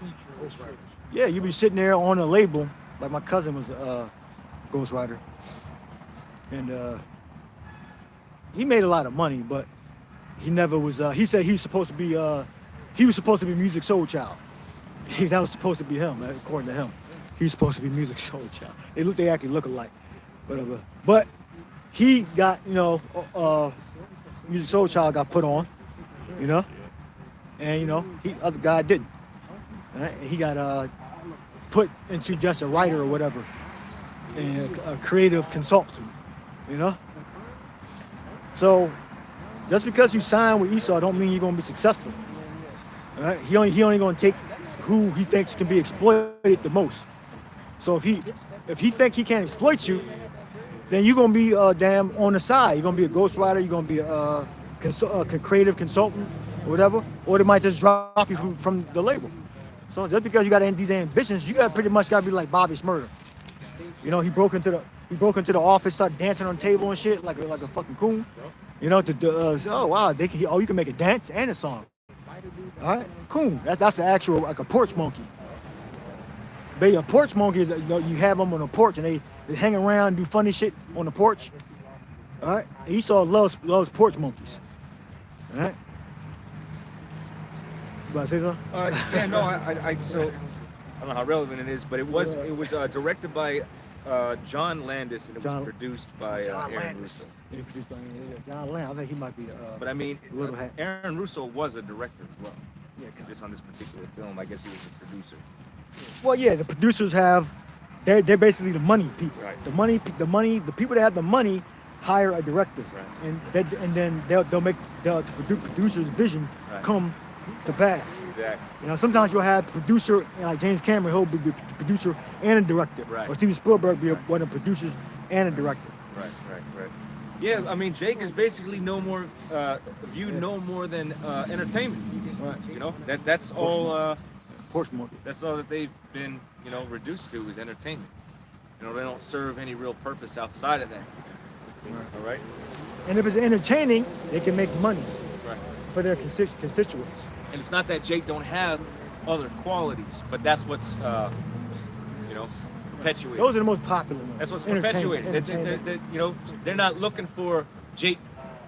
Yeah, you be sitting there on a label. Like my cousin was a ghostwriter, and he made a lot of money, but he never was. He said he was supposed to be Music Soul Child. That was supposed to be him, according to him. He's supposed to be Music Soul Child. They actually look alike, whatever. But he got, Music Soul Child got put on, and other guy didn't. Right? He got put into just a writer or whatever, and a creative consultant, So, just because you sign with Esau don't mean you're gonna be successful. All right? He only gonna take who he thinks can be exploited the most. So if he think he can't exploit you, then you're gonna be damn on the side. You're gonna be a ghostwriter. You're gonna be a creative consultant or whatever, or they might just drop you from the label. So just because you got these ambitions, you pretty much got to be like Bobby Shmurda. He broke into the office, started dancing on the table and shit like a fucking coon. Oh wow, you can make a dance and a song. All right, coon. That's the actual like a porch monkey. But a porch monkey is you have them on a porch and they hang around and do funny shit on the porch. All right, Esau loves porch monkeys. All right. You about to say something? So I don't know how relevant it is, but it was directed by John Landis, and it was produced by Aaron Russo. John Landis, I think he might be but I mean, Little Hat. Aaron Russo was a director as well. Yeah, Just on this particular film, I guess he was a producer. Well, yeah, the producers they're basically the money people. Right. The people that have the money hire a director, right. and then they'll make the producer's vision come to pass. Exactly. Sometimes you'll have producer, like James Cameron, he'll be the producer and a director. Right. Or Steven Spielberg be one of the producers and a director. Right. Yeah, I mean, Jake is basically viewed no more than entertainment. Right. That's all. Portsmouth. That's all that they've been, reduced to is entertainment. They don't serve any real purpose outside of that. Right. All right. And if it's entertaining, they can make money Right. for their constituents. And it's not that Jake don't have other qualities, but that's what's, perpetuated. Those are the most popular ones. That's what's perpetuated. They're not looking for Jake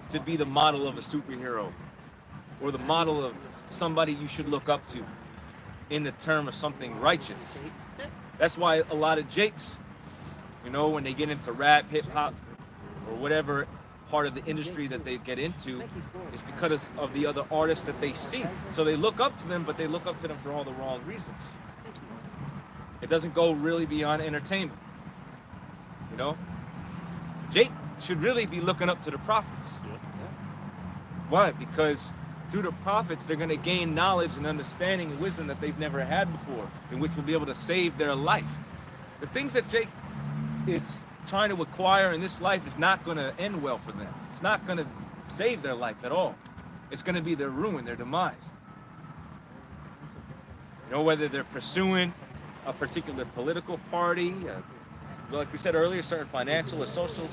to be the model of a superhero or the model of somebody you should look up to in the term of something righteous. That's why a lot of Jakes, when they get into rap, hip hop, or whatever part of the industry that they get into, is because of the other artists that they see. So they look up to them, but they look up to them for all the wrong reasons. It doesn't go really beyond entertainment. Jake should really be looking up to the prophets. Why? Because through the prophets, they're going to gain knowledge and understanding and wisdom that they've never had before, in which will be able to save their life. The things that Jake is trying to acquire in this life is not going to end well for them. It's not going to save their life at all. It's going to be their ruin, their demise. Whether they're pursuing a particular political party, like we said earlier, certain financial or social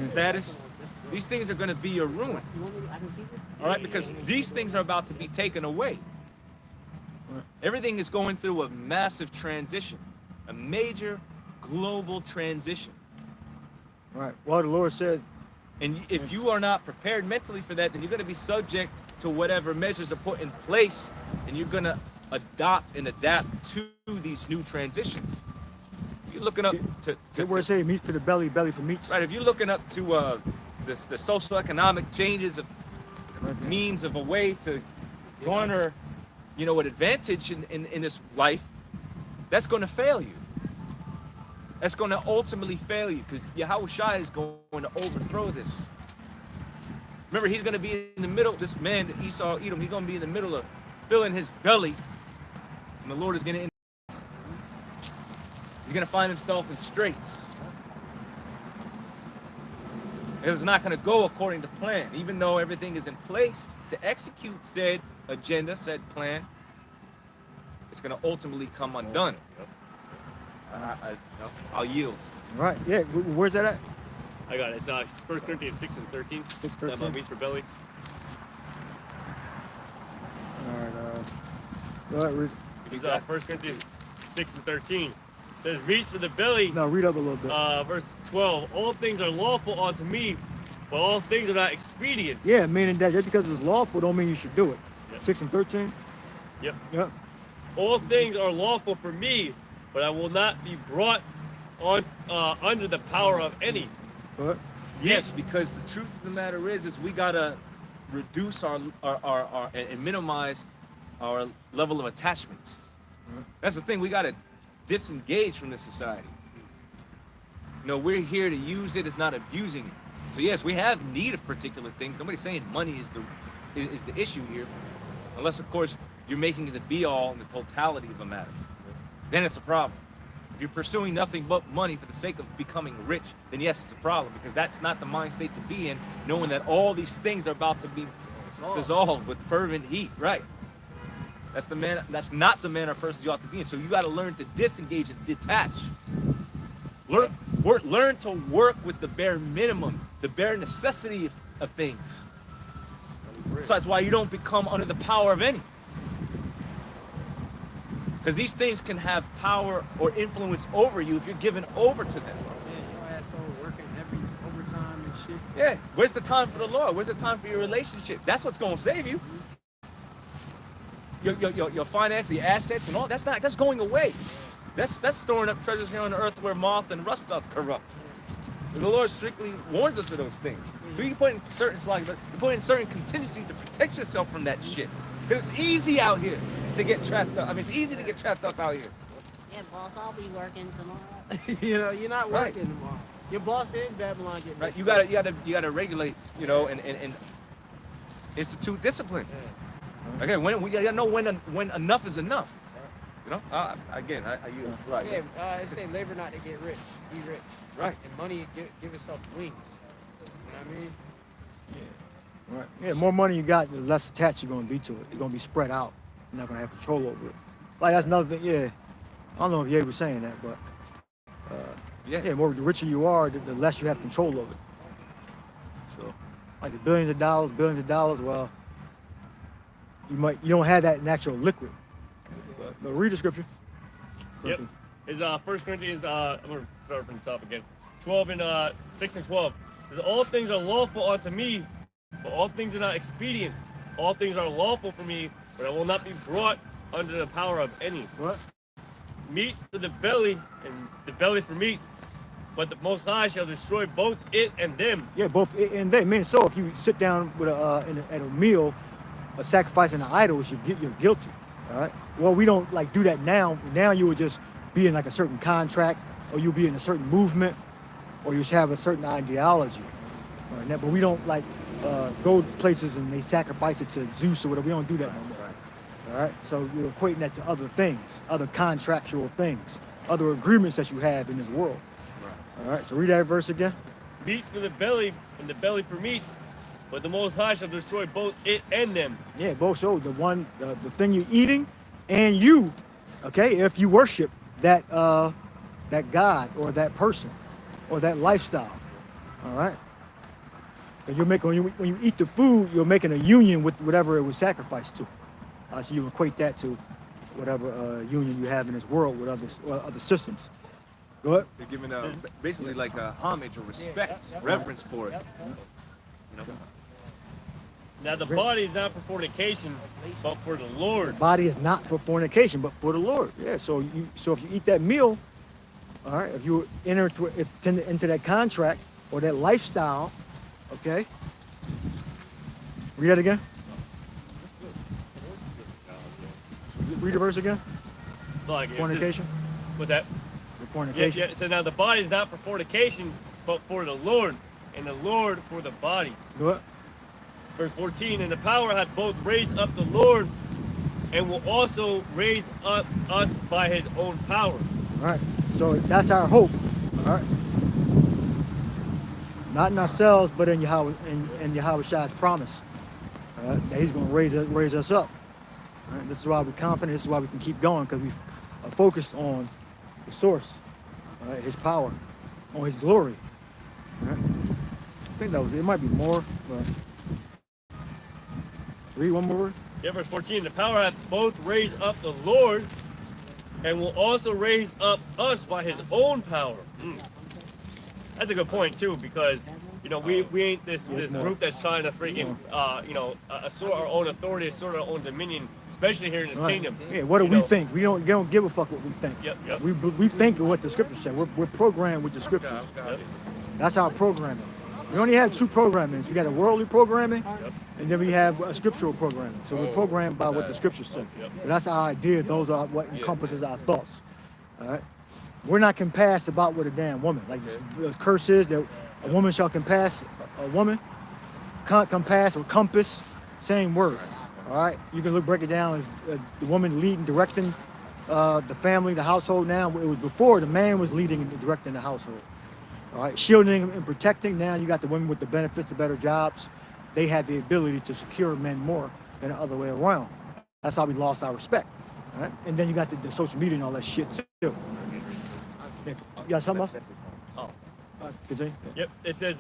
status, these things are going to be your ruin. All right, because these things are about to be taken away. Everything is going through a massive transition, a major global transition. Right. Well, the Lord said, and if you are not prepared mentally for that, then you're going to be subject to whatever measures are put in place, and you're going to adopt and adapt to these new transitions. You're looking up to where it say meat for the belly, belly for meats. right. If you're looking up to the social economic changes of means of a way to garner, an advantage in this life, that's going to fail you. That's going to ultimately fail you, because Yahushua is going to overthrow this. Remember, he's going to be in the middle. This man that Esau, Edom, he's going to be in the middle of filling his belly, and the Lord is going to. He's going to find himself in straits. It's not going to go according to plan, even though everything is in place to execute said agenda, said plan. It's going to ultimately come undone. I'll yield. Right. Yeah. Where's that at? I got it. It's 1 Corinthians 6 and 13. 6:13. Talking about meats for belly. All right. Go ahead, read. It's 1 Corinthians 6 and 13. There's meats for the belly. No, read up a little bit. Verse 12. All things are lawful unto me, but all things are not expedient. Yeah, meaning that just because it's lawful don't mean you should do it. Yep. 6 and 13. Yep. Yep. All things are lawful for me, but I will not be brought on under the power of any. What? Yes, because the truth of the matter is we gotta reduce our and minimize our level of attachments. That's the thing. We gotta disengage from this society. We're here to use it, it's not abusing it. So yes, we have need of particular things. Nobody's saying money is the issue here, unless of course you're making it the be all and the totality of a matter. Then it's a problem. If you're pursuing nothing but money for the sake of becoming rich, then yes, it's a problem, because that's not the mind state to be in, knowing that all these things are about to be dissolved with fervent heat, right? That's not the manner of person you ought to be in. So you got to learn to disengage and detach. Learn to work with the bare minimum, the bare necessity of things. So that's why you don't become under the power of any. Because these things can have power or influence over you if you're given over to them. Yeah, your asshole working every overtime and shit. Yeah, where's the time for the Lord? Where's the time for your relationship? That's what's going to save you. Your finance, your assets, and all that's going away. That's storing up treasures here on the earth where moth and rust doth corrupt. The Lord strictly warns us of those things. So you put in certain contingencies to protect yourself from that shit. Because it's easy out here to get trapped up. It's easy to get trapped up out here. Yeah, boss, I'll be working tomorrow. You're not working tomorrow. Your boss in Babylon getting right. rich. You gotta regulate, and institute discipline. Yeah. Okay, when we gotta know when enough is enough. Again, I use right. Yeah, it say labor not to get rich, be rich. Right. And money give itself wings. You know what I mean? Yeah. Right. Yeah, more money you got, the less attached you're going to be to it. You're going to be spread out. You're not going to have control over it. Like, that's another thing, yeah. I don't know if Ye was saying that, but the richer you are, the less you have control over it. So, like the billions of dollars, well, you don't have that natural liquid. But read the scripture. Yep. It's 1 Corinthians, I'm going to start from the top again. 12 and 6 and 12. It says, all things are lawful unto me, but all things are not expedient. All things are lawful for me, but I will not be brought under the power of any. What? Meat for the belly, and the belly for meats. But the Most High shall destroy both it and them. Yeah, both it and them. Man, so if you sit down with at a meal, sacrificing an idol, you're guilty. All right. Well, we don't do that now. Now you would just be in a certain contract, or you'll be in a certain movement, or you just have a certain ideology. All right. But we don't go places and they sacrifice it to Zeus or whatever. We don't do that no more. All right. So you're equating that to other things, other contractual things, other agreements that you have in this world. Right. All right. So read that verse again. Meats for the belly, and the belly for meats. But the Most High shall destroy both it and them. Yeah, both. So the thing you're eating, and you, okay, if you worship that that God or that person or that lifestyle. All right. Because you're making when you eat the food, you're making a union with whatever it was sacrificed to. So you equate that to whatever union you have in this world with other systems. Go ahead. They're giving basically like a homage or respect, reverence for it. You know? Now the body is not for fornication, but for the Lord. The body is not for fornication, but for the Lord. Yeah. So if you eat that meal, all right, if you enter into that contract or that lifestyle, okay. Read that again. Read the verse again. It's like Fornication. With that. The fornication. Yeah. So now the body is not for fornication, but for the Lord, and the Lord for the body. Go ahead. Verse 14, and the power hath both raised up the Lord, and will also raise up us by his own power. All right. So that's our hope. All right. Not in ourselves, but in Yahweh, in Yahweh Shai's promise. All right? That he's going to raise us up. All right? This is why we're confident. This is why we can keep going, because we are focused on the source, all right? His power, on his glory. All right? I think that was it. Might be more, but read one more word. Yeah, verse 14, the power hath both raised up the Lord, and will also raise up us by his own power. That's a good point too, because you know we ain't this group that's trying to freaking assert our own authority, assert our own dominion, especially here in this kingdom. Yeah, what do we think? We don't give a fuck what we think. Yep. We think of what the scriptures say. We're programmed with the scriptures. Yep. That's our programming. We only have two programmings. We got a worldly programming, and then we have a scriptural programming. So we're programmed by what the scriptures say. So that's our idea. Those are what encompasses our thoughts. All right. We're not compassed about with a damn woman. Like the curse is that a woman shall compass a woman. Compass or compass, same word. All right. You can break it down as the woman leading, directing the family, the household. Now it was before the man was leading and directing the household. All right, shielding and protecting. Now you got the women with the benefits, the better jobs. They had the ability to secure men more than the other way around. That's how we lost our respect. All right, and then you got the social media and all that shit too. You got something else? Oh. Continue. Yep. It says,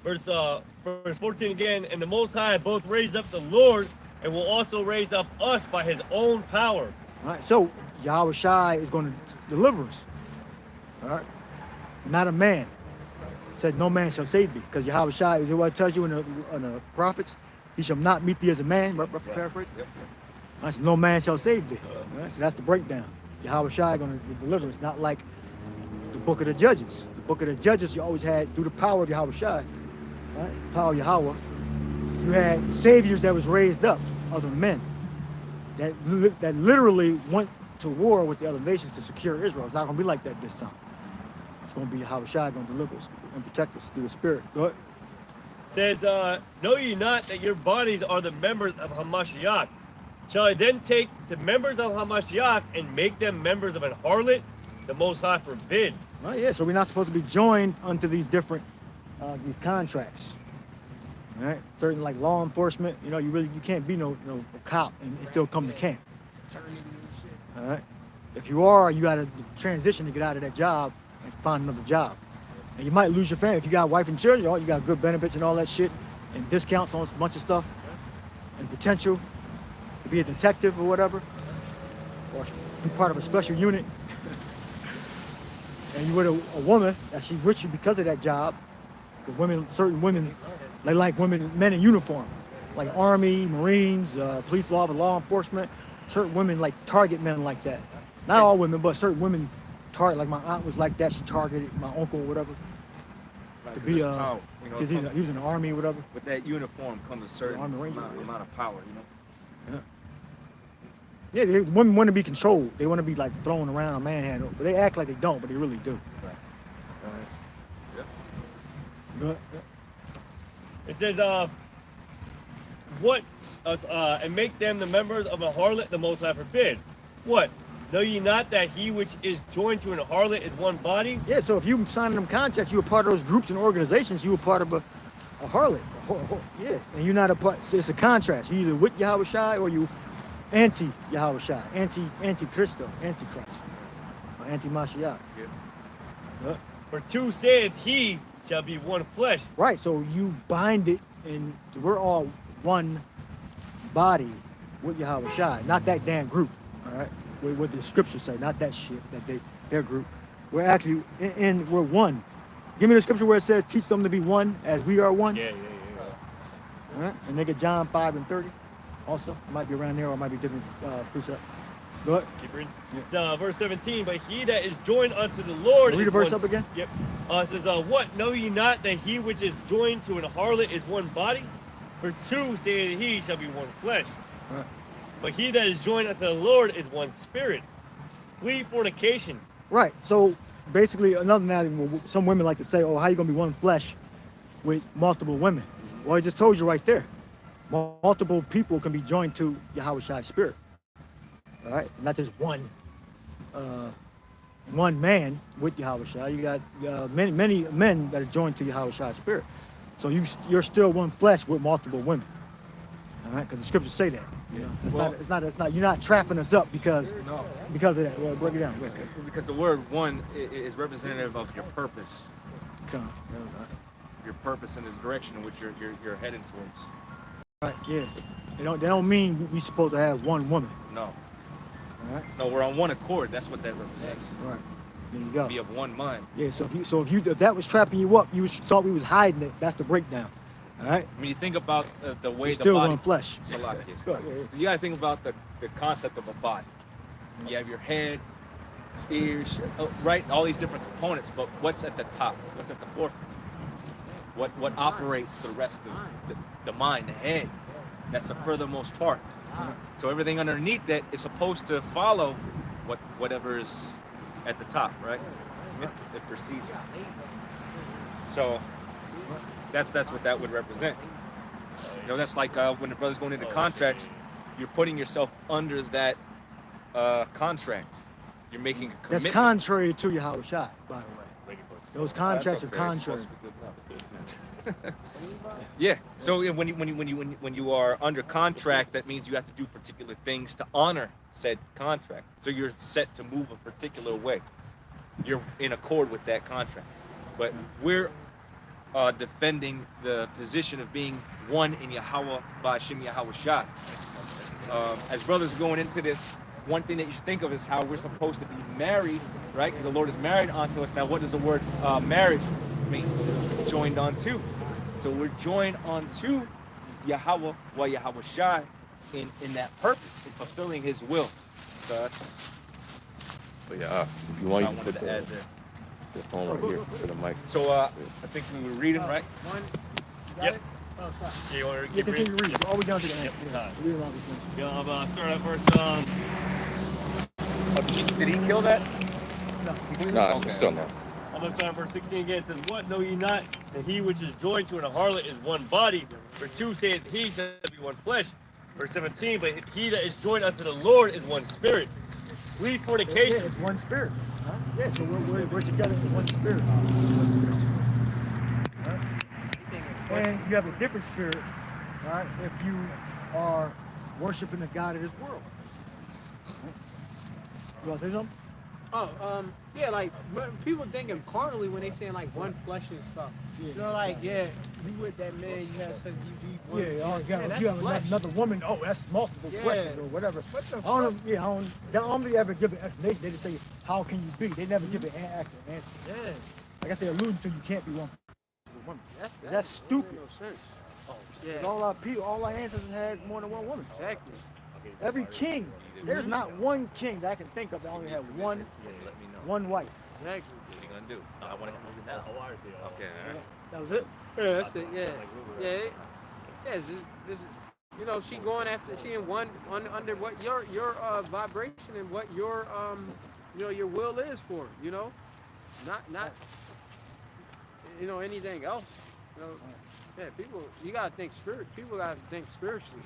verse 14 again, and the Most High both raised up the Lord, and will also raise up us by his own power. All right, so Yahweh Shai is going to deliver us. All right, not a man. Said no man shall save thee, because Yahweh Shai is what it tells you in the prophets. He shall not meet thee as a man. Paraphrase. That's no man shall save thee. All right, so that's the breakdown. Yahweh Shai is going to deliver us, not like the book of the Judges. The book of the Judges you always had through the power of Yahweh Shai, right? Power of Yahweh. You had saviors that was raised up, other men that literally went to war with the other nations to secure Israel. It's not going to be like that this time. It's going to be Yahweh Shai going to deliver us and protect us through the Spirit. Go ahead. Says, know ye not that your bodies are the members of Hamashiach? Shall I then take the members of Hamashiach and make them members of an harlot? The Most High forbid. Well, yeah, so we're not supposed to be joined unto these different these contracts. All right, certain like law enforcement, you can't be no cop and still come to camp. All right, if you are, you got to transition to get out of that job and find another job. And you might lose your family if you got a wife and children. You got good benefits and all that shit, and discounts on a bunch of stuff, and potential to be a detective or whatever, or be part of a special unit. And you with a woman that she's with you because of that job. Because certain women, they like men in uniform, like Army, Marines, police, law enforcement. Certain women like target men like that. Not all women, but certain women target. Like my aunt was like that. She targeted my uncle or whatever. To be because he was in the Army or whatever. With that uniform comes a certain amount of power, Yeah, women want to be controlled. They want to be like thrown around or manhandled, but they act like they don't, but they really do. Right. It says, and make them the members of a harlot, the Most High forbid. What? Know ye not that he which is joined to an harlot is one body? Yeah, so if you sign them contracts, you're a part of those groups and organizations, you're a part of a harlot. Yeah, and you're not a part, so it's a contrast. You're either with Yahweh Shai or you anti-Yahweh Shai, anti-Christo, antichrist. Anti-Mashiach. Yeah. For two saith he shall be one flesh. Right, so you bind it, and we're all one body with Yahweh Shai, not that damn group, all right? What the scriptures say, not that shit, their group. We're actually, we're one. Give me the scripture where it says, teach them to be one as we are one. Yeah. All right, and they get John 5:30 also. It might be around there or it might be different precepts. Go ahead. Keep reading. It's verse 17. But he that is joined unto the Lord. Read the verse up again. Yep. It says, what know ye not that he which is joined to an harlot is one body? For two saith he shall be one flesh. Right. But he that is joined unto the Lord is one spirit. Flee fornication. Right. So basically, another thing, some women like to say, "Oh, how you gonna be one flesh with multiple women?" Well, I just told you right there. Multiple people can be joined to Yahweh Shai's spirit. All right, not just one man with Yahweh Shai. You got many men that are joined to Yahweh Shai's spirit. So you're still one flesh with multiple women. All right, because the scriptures say that. You know, it's not. You're not trapping us up because of that. Well, break it down. Okay. Because the word one is representative of your purpose. Come on. Your purpose and the direction in which you're heading towards. Right. Yeah. They don't mean we're supposed to have one woman. No. All right. No, we're on one accord. That's what that represents. Right. There you go. Be of one mind. Yeah. So if that was trapping you up, you thought we was hiding it. That's the breakdown. All right. When you think about the way You're the still body, one flesh. Salakias. Go ahead. You gotta think about the concept of a body. You have your head, ears, right? All these different components. But what's at the top? What's at the forefront? What operates the rest of the mind, the head? That's the furthermost part. So everything underneath that is supposed to follow whatever is at the top, right? It precedes it. So that's what that would represent. You know, that's like when the brother's going into contracts, you're putting yourself under that contract. You're making a commitment. That's contrary to Yahweh Shai, by the way. Those contracts are contrary. Yeah. So when you are under contract, that means you have to do particular things to honor said contract. So you're set to move a particular way. You're in accord with that contract. But we're defending the position of being one in Yahweh Ba'Shem Yahweh Shai. As brothers going into this, one thing that you should think of is how we're supposed to be married, right? Because the Lord is married onto us. Now, what does the word marriage mean? Joined onto. So we're joined onto Yahweh wa Yahweh Shai in that purpose, in fulfilling His will. So that's. But yeah, if you want, I you can wanted put to add there. the phone right here for the mic. So I think we were reading, right? One. You got Yep. it? Oh, sorry. Yeah, you want to Yeah, keep continue reading? reading. All we down to the end. Yep. Yeah. Read along with this. Yeah, I'm starting at verse. Did he kill that? Nah, Okay. still no. I'm going to start at verse 16 again. It says, what know ye not that he which is joined to an harlot is one body? For two saith he shall be one flesh. Verse 17, but he that is joined unto the Lord is one spirit. Flee Yeah, fornication. it's one spirit. Huh? Yeah, so we're together in one spirit. Right? And you have a different spirit, right? If you are worshiping the God of this world. Right? You want to say something? Oh, yeah, like when people thinking carnally when they saying like one flesh and stuff. Yeah. You know, like you with that man, you have such you one. Yeah, flesh. if that's you have flesh. another woman, oh, that's multiple Yeah. fleshes or whatever. What the I don't know, yeah, they don't ever give an explanation. They just say, how can you be? They never give an actual answer. Yeah, I guess they're alluding to you can't be one woman. That's that stupid. makes no sense. Because Yeah, all our ancestors had more than one woman. exactly. Every king, there's not one king that I can think of that only had one wife. Exactly. What are you gonna do? I want to move it now. Okay, all right. That was it. Yeah, that's it. Yeah, yeah, yeah. This, you know, she going after she in one under what your vibration and what your you know your will is for. You know, not you know anything else. You know, yeah. People, you gotta think spirit. People gotta think spiritually.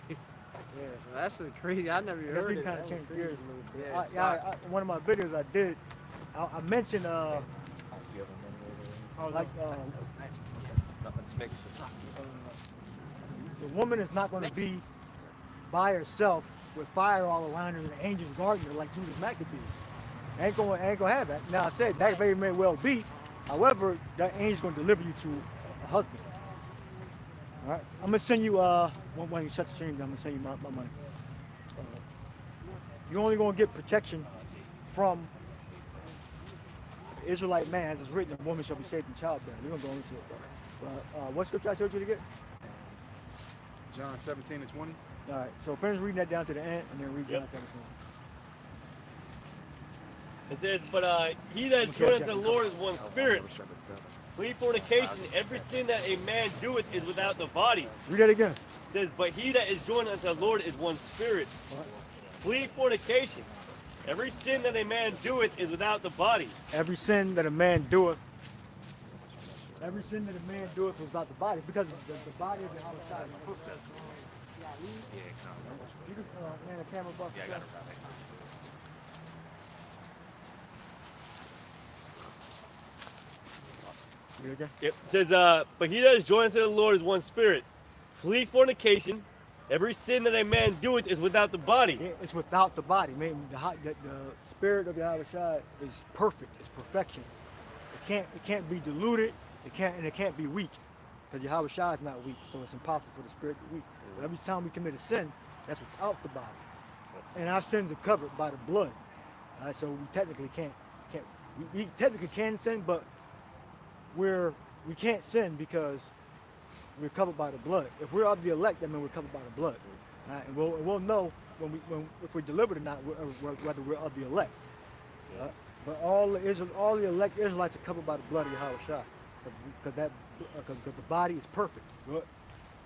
Yeah, that's a crazy. I never even heard Every it. kind That of was changed crazy. gears a little bit. Yeah, One of my videos I did, I mentioned like the woman is not going to be by herself with fire all around her and angels guarding her like Judas Maccabees. Ain't gonna have that. Now I said that very may well be. However, that angel's gonna deliver you to a husband. All right. I'm gonna send you when you shut the stream, I'm gonna send you my money. You're only gonna get protection from the Israelite man, as it's written, a woman shall be saved in childbearing. We're gonna go into it. What scripture I told you to get? John 17 and 20. All right. So finish reading that down to the end, and then read John 17. It says, but he that is joined unto the Lord is one spirit. Flee fornication. Every sin that a man doeth is without the body. Read that again. It says, but he that is joined unto the Lord is one spirit. Flee fornication. Every sin that a man doeth is without the body. Every sin that a man doeth. Every sin that a man doeth is without the body, because the body of the Yahushua is perfect. You can, man, the camera buff. Yeah, I got it. Okay? Yep. It says, but he that is joined to the Lord is one spirit. Flee fornication. Every sin that a man doeth is without the body. Yeah, it's without the body. Man, the spirit of Yahushua is perfect. It's perfection. It can't be diluted. It can't be weak, because Yahushua is not weak. So it's impossible for the spirit to be weak. But every time we commit a sin, that's without the body, and our sins are covered by the blood. All right, so we technically we technically can sin, but we can't sin because we're covered by the blood. If we're of the elect, that means we're covered by the blood. All right, and we'll know if we're delivered or not, whether we're of the elect. But all the elect Israelites are covered by the blood of Yahushua, because the body is perfect. It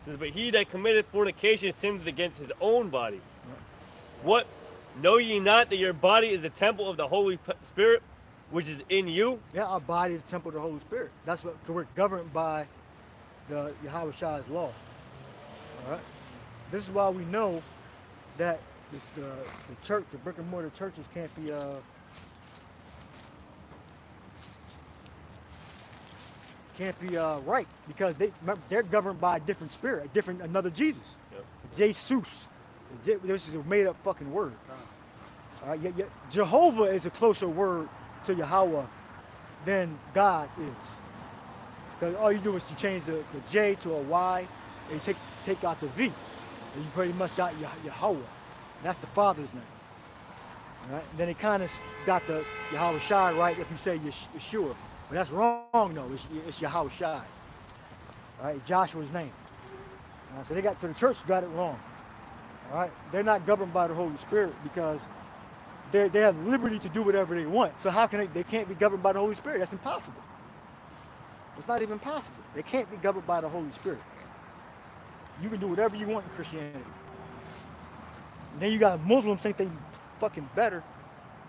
says, but he that committeth fornication sinneth against his own body. What? Know ye not that your body is the temple of the Holy Spirit, which is in you? Yeah, our body is the temple of the Holy Spirit. That's what, because we're governed by the Yahushua's law. All right. This is why we know that the church, the brick and mortar churches, can't be right, because they're governed by a different spirit, another Jesus. Yep. Jesus. This is a made up fucking word. All right. Yet Jehovah is a closer word to Yahweh than God is. Because all you do is you change the J to a Y, and you take out the V, and you pretty much got Yahweh. That's the Father's name. All right? And then it kind of got the Yahweh Shai right if you say Yeshua. But that's wrong though. It's Yahweh Shai. All right, Joshua's name. So the church got it wrong. All right, they're not governed by the Holy Spirit because they have liberty to do whatever they want. So how can they can't be governed by the Holy Spirit? That's impossible. It's not even possible. They can't be governed by the Holy Spirit. You can do whatever you want in Christianity. And then you got Muslims think they fucking better.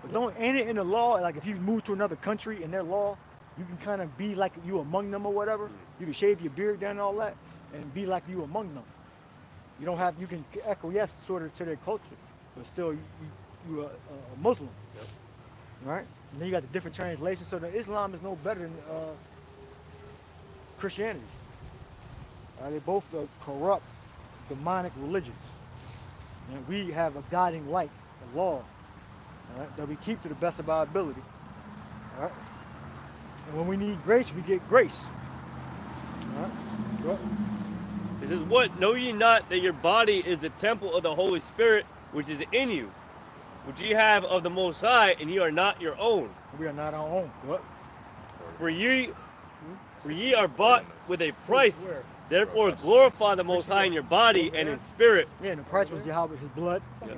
But ain't it in the law, like if you move to another country in their law, you can kind of be like you among them or whatever. You can shave your beard down and all that and be like you among them. You can acquiesce sort of to their culture, but still you're a Muslim. Yep. Right? And then you got the different translations. So the Islam is no better than Christianity. They both are corrupt, demonic religions. And we have a guiding light, a law, that we keep to the best of our ability. All right? And when we need grace, we get grace. All right? Go ahead. It says, what? Know ye not that your body is the temple of the Holy Spirit, which is in you, which ye have of the Most High, and ye are not your own. We are not our own. What? For ye are bought with a price. Therefore glorify the Most High in your body and in spirit. Yeah, and the price was Yahweh, his blood. Yeah.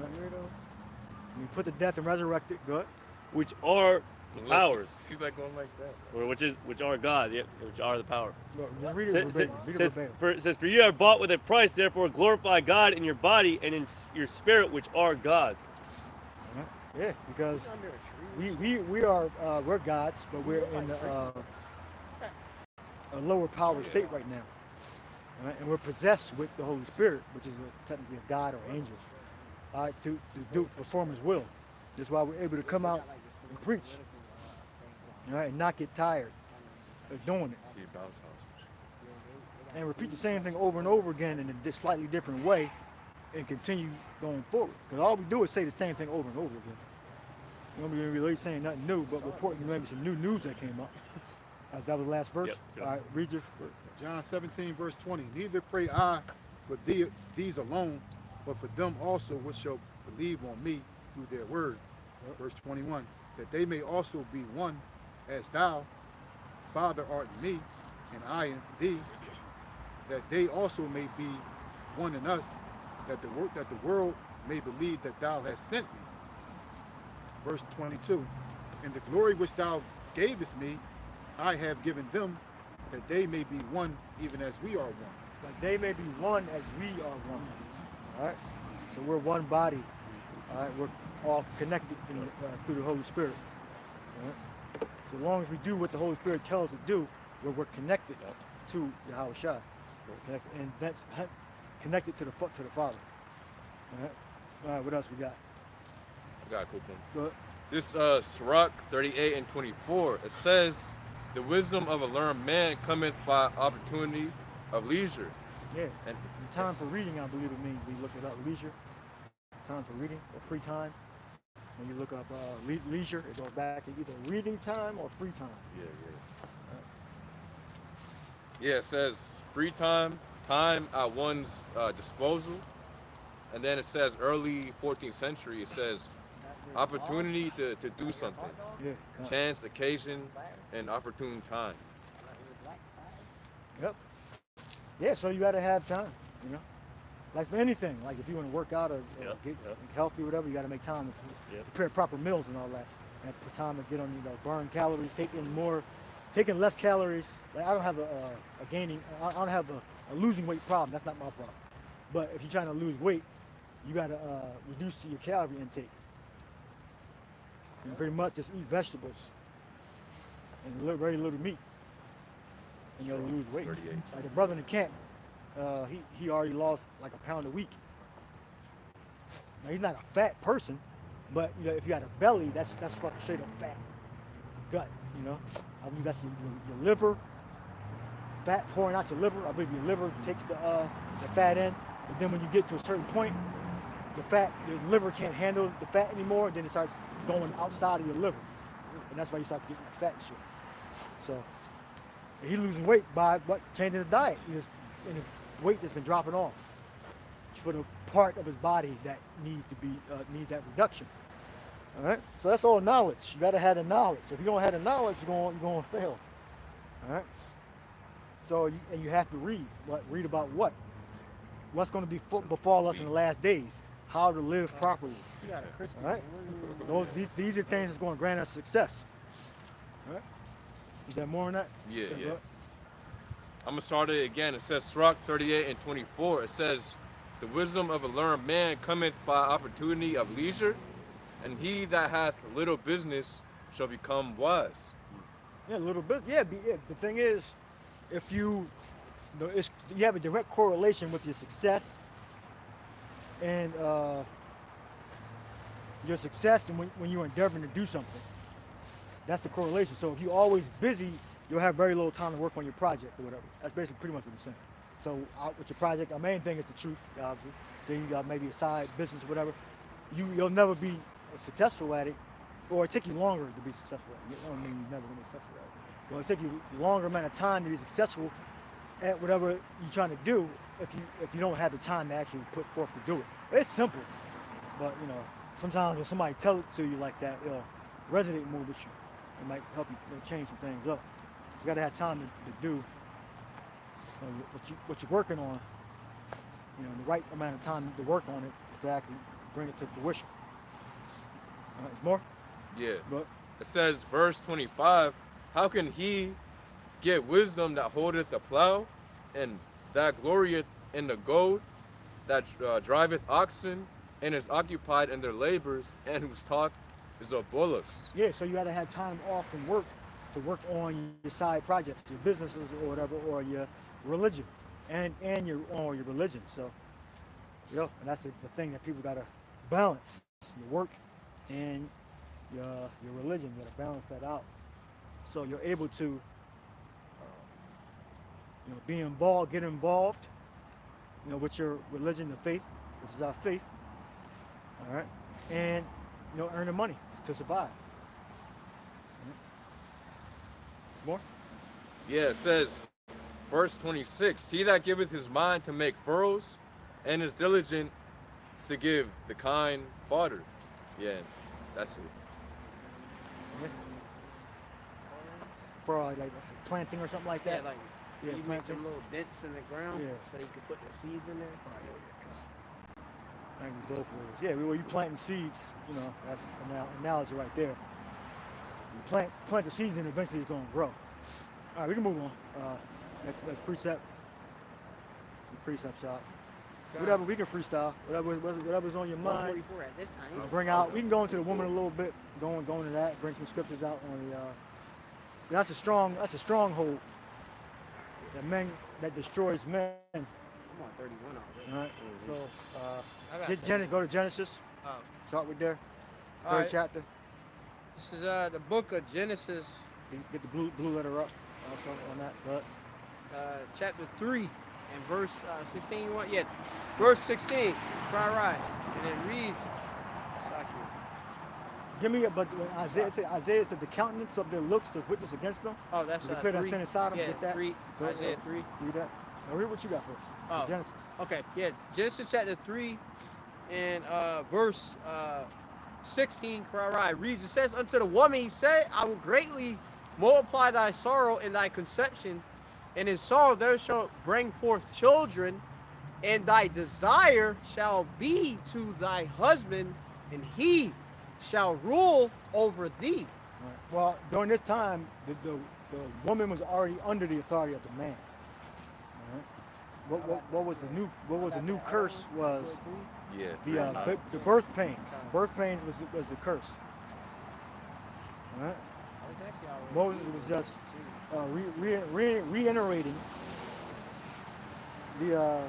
We put to death and resurrected. Good. Which are the powers. She's like going like that. Or which are God, yep, which are the power. Just read it verbatim. It says, for you are bought with a price, therefore glorify God in your body and in your spirit, which are God. Yeah, because we're gods, but we're in a lower power state right now. Right? And we're possessed with the Holy Spirit, which is technically a God or angel, to perform his will. That's why we're able to come out and preach, right, and not get tired of doing it. And repeat the same thing over and over again in a slightly different way and continue going forward. Because all we do is say the same thing over and over again. We don't be really saying nothing new, but reporting maybe some new news that came up. As that was the last verse. Yep. All right, read your. John 17, verse 20. Neither pray I for these alone, but for them also which shall believe on me through their word. Verse 21. That they may also be one, as thou, Father, art in me, and I in thee, that they also may be one in us, that the world may believe that thou hast sent me. Verse 22. And the glory which thou gavest me, I have given them, that they may be one, even as we are one. That they may be one as we are one. All right. So we're one body. All right. We're all connected through the Holy Spirit. All right. So long as we do what the Holy Spirit tells us to do, we're connected to Yahweh Shai. And that's connected to the Father. All right. All right. What else we got? I got a quick one. Go ahead. This Sirach 38 and 24, it says, the wisdom of a learned man cometh by opportunity of leisure. Yeah. And time for reading, I believe it means we look it up. Leisure. Time for reading or free time. When you look up leisure, it goes back to either reading time or free time. Yeah, it says free time, time at one's disposal. And then it says early 14th century, it says opportunity to do something. Yeah. Chance, occasion, and opportune time. Yep. Yeah, so you got to have time, you know. Like for anything, like if you want to work out or get healthy or whatever, you got to make time to prepare proper meals and all that. And put time to get on, burn calories, taking less calories. Like I don't have I don't have a losing weight problem. That's not my problem. But if you're trying to lose weight, you got to reduce your calorie intake. And pretty much just eat vegetables and very little meat. And you'll lose weight. 38. Like the brother in the camp, he already lost like a pound a week. Now he's not a fat person, but if you got a belly, that's fucking straight up fat. Gut, I believe that's your liver, fat pouring out your liver. I believe your liver takes the fat in, but then when you get to a certain point, your liver can't handle the fat anymore, and then it starts going outside of your liver. And that's why you start getting fat and shit. So he's losing weight by changing his diet. And the weight that's been dropping off for the part of his body that needs that reduction. All right. So that's all knowledge. You got to have the knowledge. If you don't have the knowledge, you're going to fail. All right. So you have to read. Read about what? What's going to befall us in the last days? How to live properly. All right. These are things that's going to grant us success. All right. Is there more on that? Yeah. I'm going to start it again. It says Sirach 38 and 24. It says, the wisdom of a learned man cometh by opportunity of leisure, and he that hath little business shall become wise. Yeah, a little bit. Yeah, the thing is, if you have a direct correlation with your success and your success and when you're endeavoring to do something. That's the correlation. So if you're always busy, you'll have very little time to work on your project or whatever. That's basically pretty much what you're saying. So with your project, our main thing is the truth, obviously. Then you got maybe a side business or whatever. You'll never be successful at it, or it take you longer to be successful at it. I don't mean you're never going to be successful at it. Well, it take you a longer amount of time to be successful at whatever you're trying to do if you don't have the time to actually put forth to do it. It's simple, but sometimes when somebody tells it to you like that, it'll resonate more with you. It might help you change some things up. You got to have time to do what you're working on. The right amount of time to work on it to actually bring it to fruition. More? Yeah. But it says, verse 25, how can he get wisdom that holdeth the plow, and that glorieth in the goad, that driveth oxen, and is occupied in their labors, and whose talk is of bullocks? Yeah, so you got to have time off from work to work on your side projects, your businesses or whatever, or your religion, and your religion. So, and that's the thing that people got to balance: your work and your religion. You got to balance that out, so you're able to get involved, with your religion, the faith, which is our faith. All right, and earning money to survive. More? Yeah, it says, verse 26, he that giveth his mind to make furrows and is diligent to give the kind fodder. Yeah, that's it. Yeah. For like planting or something like that. Yeah, like Yeah, you make planting. them little dents in the ground Yeah. so you can put the seeds in there. I think we both ways. Yeah, well, you planting seeds, that's an analogy right there. You plant the seeds and eventually it's going to grow. All right, we can move on. Next precept. Some precept shop. Whatever, we can freestyle. Whatever's on your mind. 144 at this time. Bring out. We can go into the woman a little bit. Go into that. Bring some scriptures out on the. That's a stronghold. That destroys men. I'm on 31 already. All right. So I got go to Genesis. Oh. Start with there. All Third right. chapter. This is the book of Genesis, Get the blue letter up. Also on that. But chapter 3 and verse 16. You want? Yeah, verse 16. Right. And it reads. give me but when Isaiah said the countenance of their looks to witness against them. Oh, that's the clear that 3. sin in Sodom. Yeah, Get that. 3. Go, Isaiah 3. Read that. Now read what you got first. Oh. Genesis. Okay, yeah, Genesis chapter 3 and verse 16, reads, it says, unto the woman he said, I will greatly multiply thy sorrow and thy conception, and in sorrow thou shalt bring forth children, and thy desire shall be to thy husband, and he shall rule over thee. Right. Well, during this time, the woman was already under the authority of the man. All right. What was the new curse was Yeah. the birth pains. Birth pains was the curse. All right. Moses was just reiterating the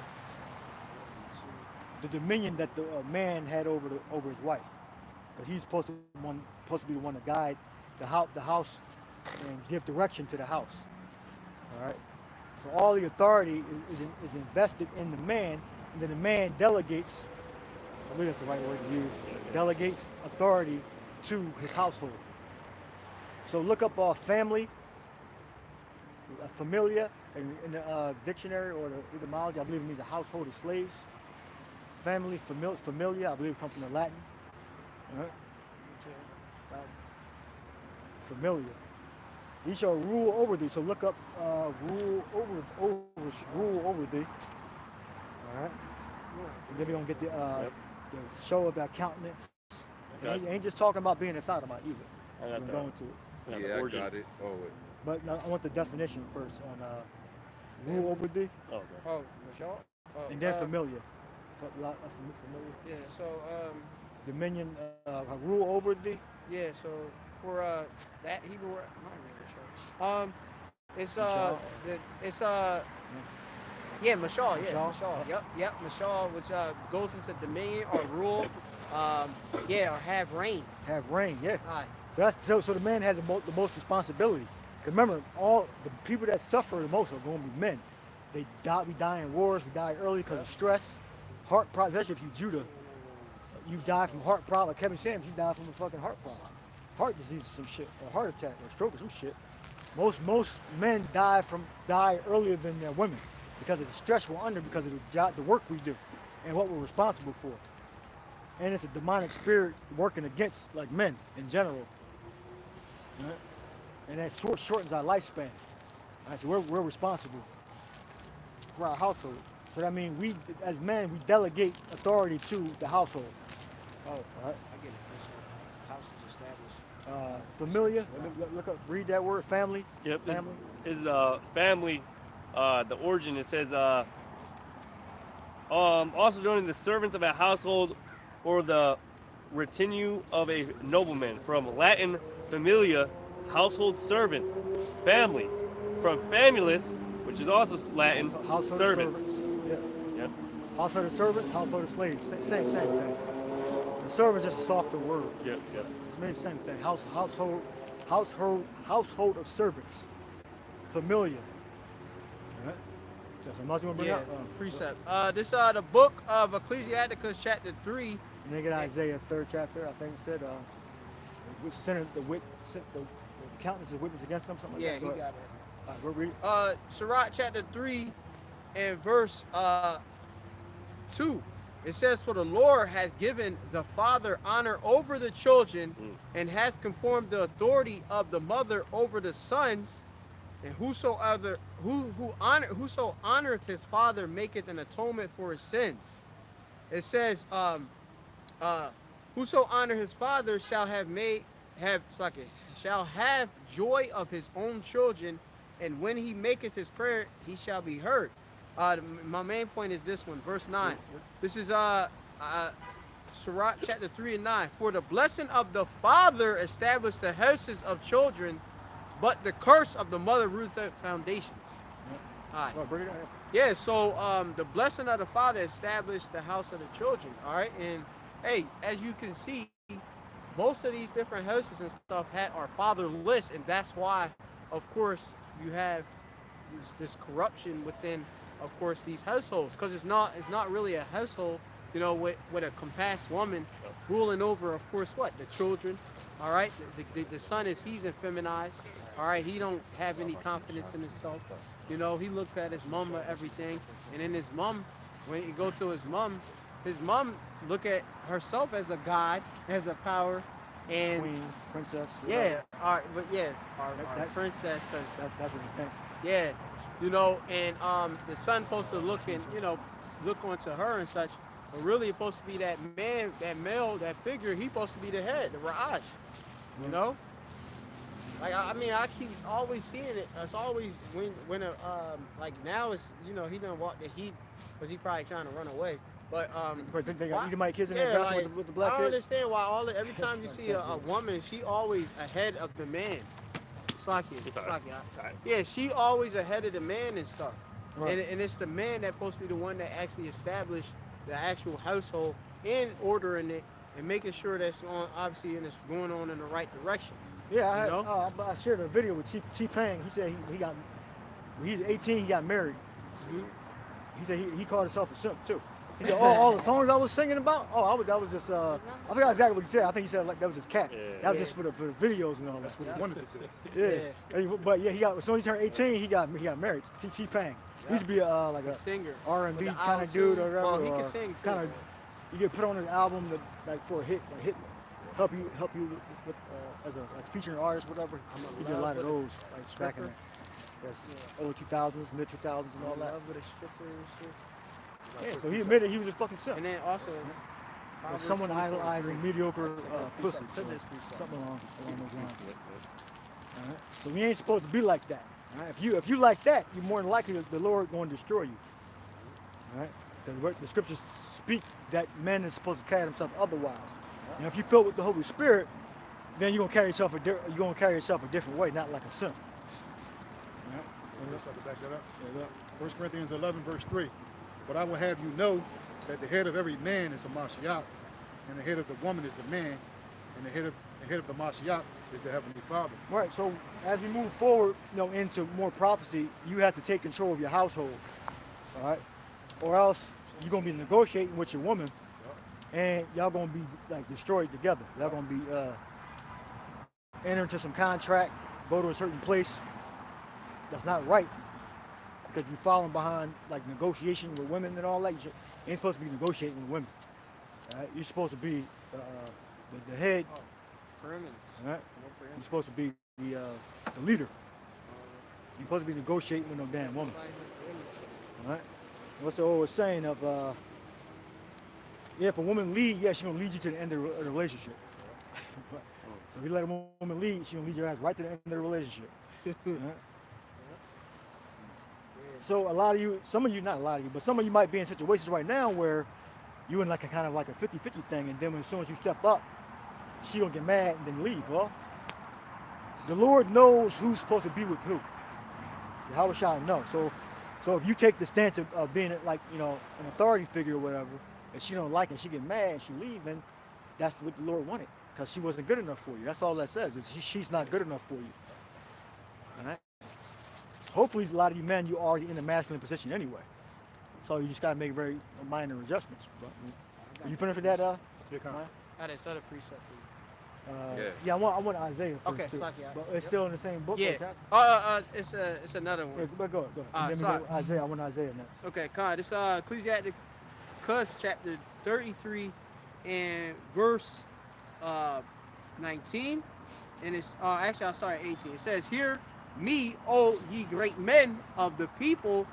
dominion that the man had over his wife, because he's supposed to be the one to guide the house and give direction to the house. All right. So all the authority is invested in the man, and then the man delegates. I believe that's the right word to use. Delegates authority to his household. So look up family, familia, in the dictionary or the etymology. I believe it means a household of slaves. Family, familia, I believe it comes from the Latin. All right. Familia. He shall rule over thee. So look up rule over thee. All right. And then we're gonna get the show of that countenance. And ain't just talking about being a sodomite either. I got We're that. going to it. Yeah, I got it. Oh, wait. But I want the definition first on rule over thee, Oh, okay. Oh, Michelle? Oh, and then familiar. Familiar. Yeah, so, Dominion, rule over thee. yeah, so for that Hebrew word, I'm not even sure. It's Mashal, yeah, Mashal? Mashal. Yep, Mashal, which goes into dominion or rule, or have reign. Have reign, yeah. Aye. So the man has the most responsibility. Because remember, all the people that suffer the most are going to be men. We die in wars, we die early because of stress, heart problem. Especially if you Judah, you die from heart problem. Like Kevin Sanders, he died from a fucking heart problem, heart disease or some shit, or heart attack or stroke or some shit. Most men die earlier than their women because of the stress we're under, because of the work we do, and what we're responsible for. And it's a demonic spirit working against like men in general. Right? And that shortens our lifespan. Right? So we're responsible for our household. So that means we, as men, we delegate authority to the household. Oh, All right. I get it. House is established. Familiar. Look up. Read that word. Family. Yep. Family. Is family. The origin. It says also joining the servants of a household or the retinue of a nobleman. From Latin familia, household servants. Family. From famulus, which is also Latin, Household servant. servants. Yeah. Yep. Household of servants. Household of slaves. Same thing. The servant is just a softer word. Yep. Yep. It's the same thing. Household of servants. Familiar. All right. So something else you want to bring Yeah, up? precept. This the book of Ecclesiasticus chapter 3 And they get Isaiah 3rd chapter, I think it said, which centered the countenance of witness against them, something like Yeah, that. he Go got ahead. it. All right, we'll read it. Sirach chapter 3 and verse 2. It says, "For the Lord hath given the father honor over the children, and hath conformed the authority of the mother over the sons. And whoso honoreth his father maketh an atonement for his sins." It says, "Whoso honor his father shall have joy of his own children, and when he maketh his prayer, he shall be heard." My main point is this one, verse 9. This is Sirach chapter 3 and 9. "For the blessing of the father established the houses of children, but the curse of the mother rooteth foundations." All right. Oh, bring it down. Yeah, so the blessing of the father established the house of the children. All right, and hey, as you can see, most of these different houses and stuff are fatherless, and that's why, of course, you have this corruption within, of course, these households, because it's not really a household, you know, with a compassed woman ruling over, of course, what, the children. All right, the son he's effeminized. All right, he don't have any confidence in himself. You know, he looks at his mom or everything, and then his mom, when you go to his mom look at herself as a god, as a power, and Queen, princess. yeah, our princess, cause That's what you think. yeah, you know, and the son's supposed to look onto her and such, but really it's supposed to be that man, that male, that figure. He's supposed to be the head, the Raj. You know, like I mean, I keep always seeing it. It's always when like now it's, you know, he done walk the heat because he probably trying to run away. But They got either my kids in yeah, there like, with the black I don't kids. understand why every time you see a woman, she always ahead of the man. It's like yeah, she always ahead of the man and stuff. Right. And it's the man that's supposed to be the one that actually established the actual household and ordering it and making sure that's obviously and it's going on in the right direction. Yeah, you know? I shared a video with T-Pain. He said when he's 18, he got married. Mhm. He said he called himself a simp too. He said, all the songs I was singing about, that was just, I forgot exactly what he said. I think he said like that was his cat. Yeah. That was just for the videos and all that. That's what he wanted to do. Yeah. But yeah, as soon as he turned 18, he got married. T-Pain. He used to be like a singer, R&B with the kind of dude or whatever. Well, he can sing too. Kind of, you get put on an album like for a hit, help you with as a featuring artist, whatever. He did a lot of those like back in the early 2000s, mid 2000s, and all that. With a stripper and shit. Yeah, so he admitted he was a fucking simp. And then also, Someone idolizing mediocre pussy, Something something along those lines. All right? So we ain't supposed to be like that. All right? If you like that, you're more than likely the Lord going to destroy you. All right? Because the scriptures speak that man is supposed to carry himself otherwise. And if you filled with the Holy Spirit, then you're gonna carry yourself a different way, not like a simp. All right? Let's have to back that up. 1 Corinthians 11, verse 3. But I will have you know that the head of every man is a Mashiach, and the head of the woman is the man, and the head of the Mashiach is the Heavenly Father. Right, so as we move forward, into more prophecy, you have to take control of your household, all right? Or else you're gonna be negotiating with your woman, and y'all gonna be like destroyed together. Y'all gonna be enter into some contract, go to a certain place that's not right, because you're falling behind like negotiation with women and all that. You ain't supposed to be negotiating with women. All right? You're supposed to be the head. perimeters. All right? You're supposed to be the leader. You're supposed to be negotiating with no damn woman. All right? What's the old saying of, if a woman lead, she's gonna lead you to the end of the relationship. So if you let a woman lead, she's gonna lead your ass right to the end of the relationship. All right? So some of you, not a lot of you, but some of you might be in situations right now where you in like a kind of like a 50-50 thing, and then as soon as you step up, she gonna get mad and then leave. Well, the Lord knows who's supposed to be with who. How shall I know? So if you take the stance of being like, an authority figure or whatever, and she don't like it, she get mad, and she leave, and that's what the Lord wanted, because she wasn't good enough for you. That's all that says, is she's not good enough for you. All right? Hopefully, a lot of you men, you already in the masculine position anyway. So you just gotta make very minor adjustments. But, are you finished with that, Yeah, come on. I didn't set a preset for you. Yeah, I want Isaiah first Okay, too. Slack, yeah. But it's still in the same book. Yeah. Like It's another one. yeah, but go. Ah, And then sorry. we go Isaiah. I want Isaiah next. Okay, Con. This Ecclesiastes chapter 33 and verse 19. And it's actually I'll start at 18. It says, "Hear me, O ye great men of the people,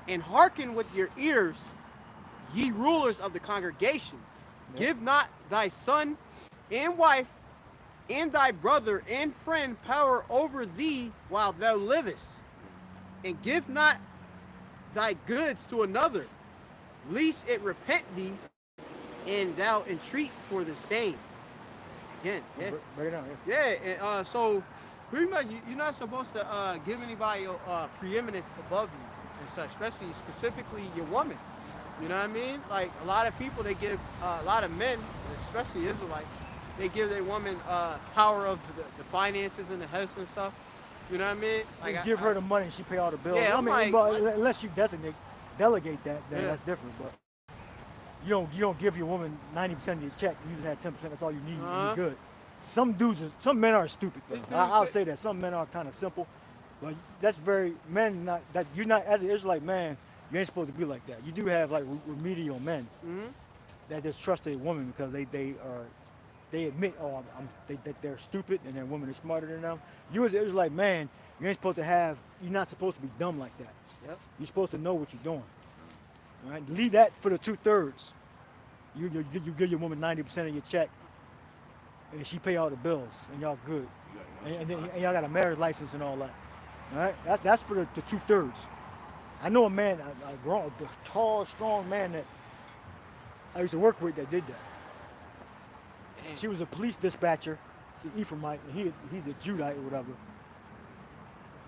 and hearken with your ears, ye rulers of the congregation. Give not thy son and wife and thy brother and friend power over thee while thou livest, and give not thy goods to another, lest it repent thee, and thou entreat for the same." Again, yeah. Break it down. Yeah, and so pretty much you're not supposed to give anybody preeminence above you and such, especially specifically your woman. You know what I mean? Like a lot of people, they give a lot of men, especially Israelites, they give their woman power of the finances and the house and stuff. You know what I mean? Like give her the money and she pay all the bills. Yeah, I I'm mean, like, but unless you delegate that, then Yeah. that's different. But you don't give your woman 90% of your check. You just have 10%. That's all you need. Uh-huh. You're good. Some men are stupid. Though. This dude I'll said- say that some men are kind of simple, but that's very men. Not that you're not as an Israelite man. You ain't supposed to be like that. You do have like remedial men Mhm. that just trust a woman because they admit that they're stupid and their women are smarter than them. You as an Israelite man, you ain't supposed to have. You're not supposed to be dumb like that. Yep. You're supposed to know what you're doing. All right? Leave that for the 2/3. You give your woman 90% of your check, and she pay all the bills, and y'all good. And y'all got a marriage license and all that. All right? That's for the 2/3. I know a man, a tall, strong man that I used to work with that did that. Damn. She was a police dispatcher. She's Ephraimite, and he's a Judite or whatever.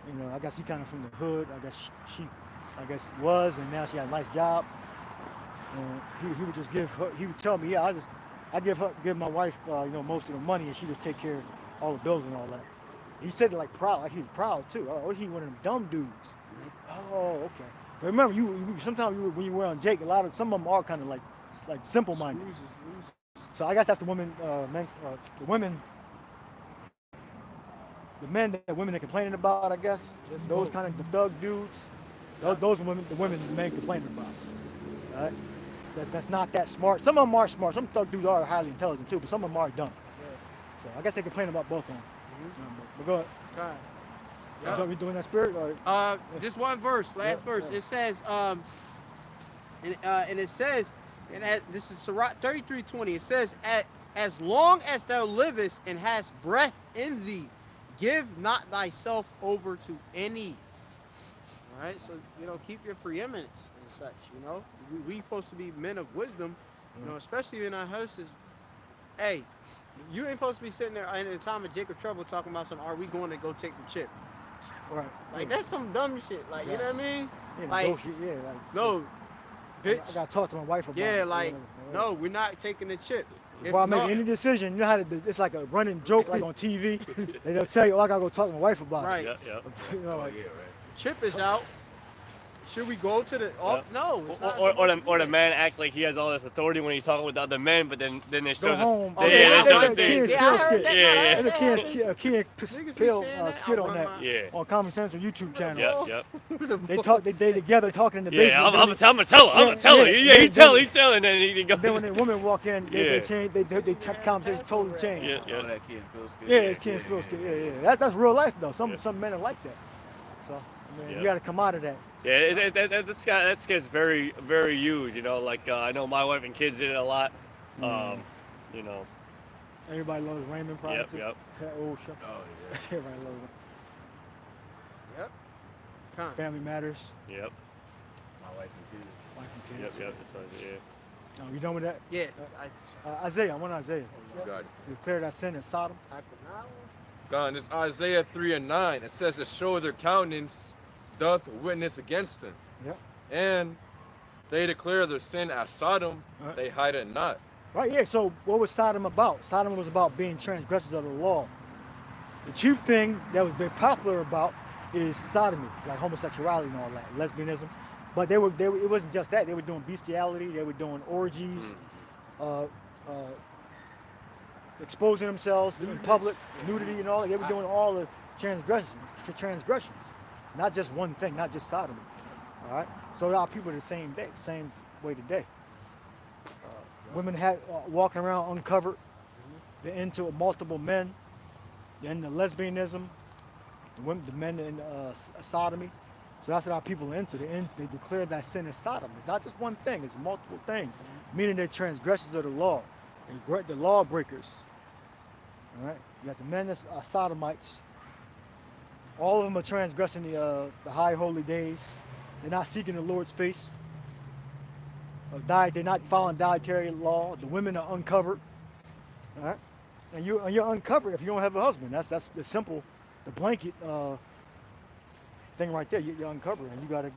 You know, I guess he kind of from the hood. I guess she was, and now she had a nice job. And he would just give her. He would tell me, yeah, I give my wife, most of the money, and she just take care of all the bills and all that. He said it like proud, like he was proud too. Oh, he one of them dumb dudes. Oh, okay. But remember, sometimes when you were on Jake, some of them are kind of like simple-minded. So I guess that's the women, the men that women are complaining about. I guess those kind of the thug dudes. Those women, the men complaining about. All right? That's not that smart. Some of them are smart. Some thug dudes are highly intelligent too, but some of them are dumb. So I guess they complain about both of them. But go ahead. Okay. Are we doing that spirit? Or? Just one verse, last verse. Yeah. It says, and it says, this is Sirach 33:20. It says, as long as thou livest and hast breath in thee, give not thyself over to any. All right, so keep your preeminence and such. We supposed to be men of wisdom. Especially in our houses. Hey, you ain't supposed to be sitting there in the time of Jacob trouble talking about are we going to go take the chip? Right. Like that's some dumb shit. Like you know what I mean? Yeah, Like no, bitch. I gotta talk to my wife about it. Yeah, like no, we're not taking the chip. Before I make any decision, you know how to do, it's like a running joke, like on TV. They'll tell you, I gotta go talk to my wife about Right. it. Yeah. Chip is out. Should we go to the? Oh no. It's not Or the man acts like he has all this authority when he's talking with the other men, but then they show Go home. us. Yeah, they show us Key the. and Yeah, I Peele heard skit. that. Yeah, There's a Key and Niggas be Peele saying that. skit I'll on run that my- Yeah. on Common Sense YouTube channel. Yep. They talk. They together talking in the basement. Yeah, I'm Then gonna tell her. I'm gonna tell her. yeah, Yeah, he then- tell, and then he goes. Then when the women walk in, they Yeah. change. They conversation totally change. Yeah. All that Key and Peele skit. Yeah, it's Key and Peele skit. Yeah. That's real life though. Some men are like that. So you got to come out of that. Yeah, that sket's very, very used. Like I know my wife and kids did it a lot. Everybody loves Raymond probably Yep, too. yep. That old show. Oh yeah. Everybody loves it. Yep. Con. Family Matters. Yep. My wife and kids. Wife and kids. Yep. That's what I yeah. You done with that? Yeah. Isaiah, I want Isaiah. God. Declare that sin in Sodom. God, it's Isaiah 3:9. It says, to show their countenance doth witness against them. Yep. And they declare their sin as Sodom, Right. they hide it not. Right, yeah, so what was Sodom about? Sodom was about being transgressors of the law. The chief thing that was very popular about is sodomy, like homosexuality and all that, lesbianism. But it wasn't just that. They were doing bestiality, they were doing orgies, exposing themselves in public, nudity and all that. They were doing all the transgressions, not just one thing, not just sodomy. All right. So our people are the same way today. Women had walking around uncovered. They're into multiple men. They're into lesbianism. The men in sodomy. So that's what our people are into. They declare that sin is sodomy. It's not just one thing. It's multiple things. Meaning they're transgressors of the law. The lawbreakers. All right. You got the men that are sodomites. All of them are transgressing the high holy days. They're not seeking the Lord's face. They're not following dietary law. The women are uncovered. All right. And you're uncovered if you don't have a husband. That's the simple, the blanket thing right there. You're uncovered, and you gotta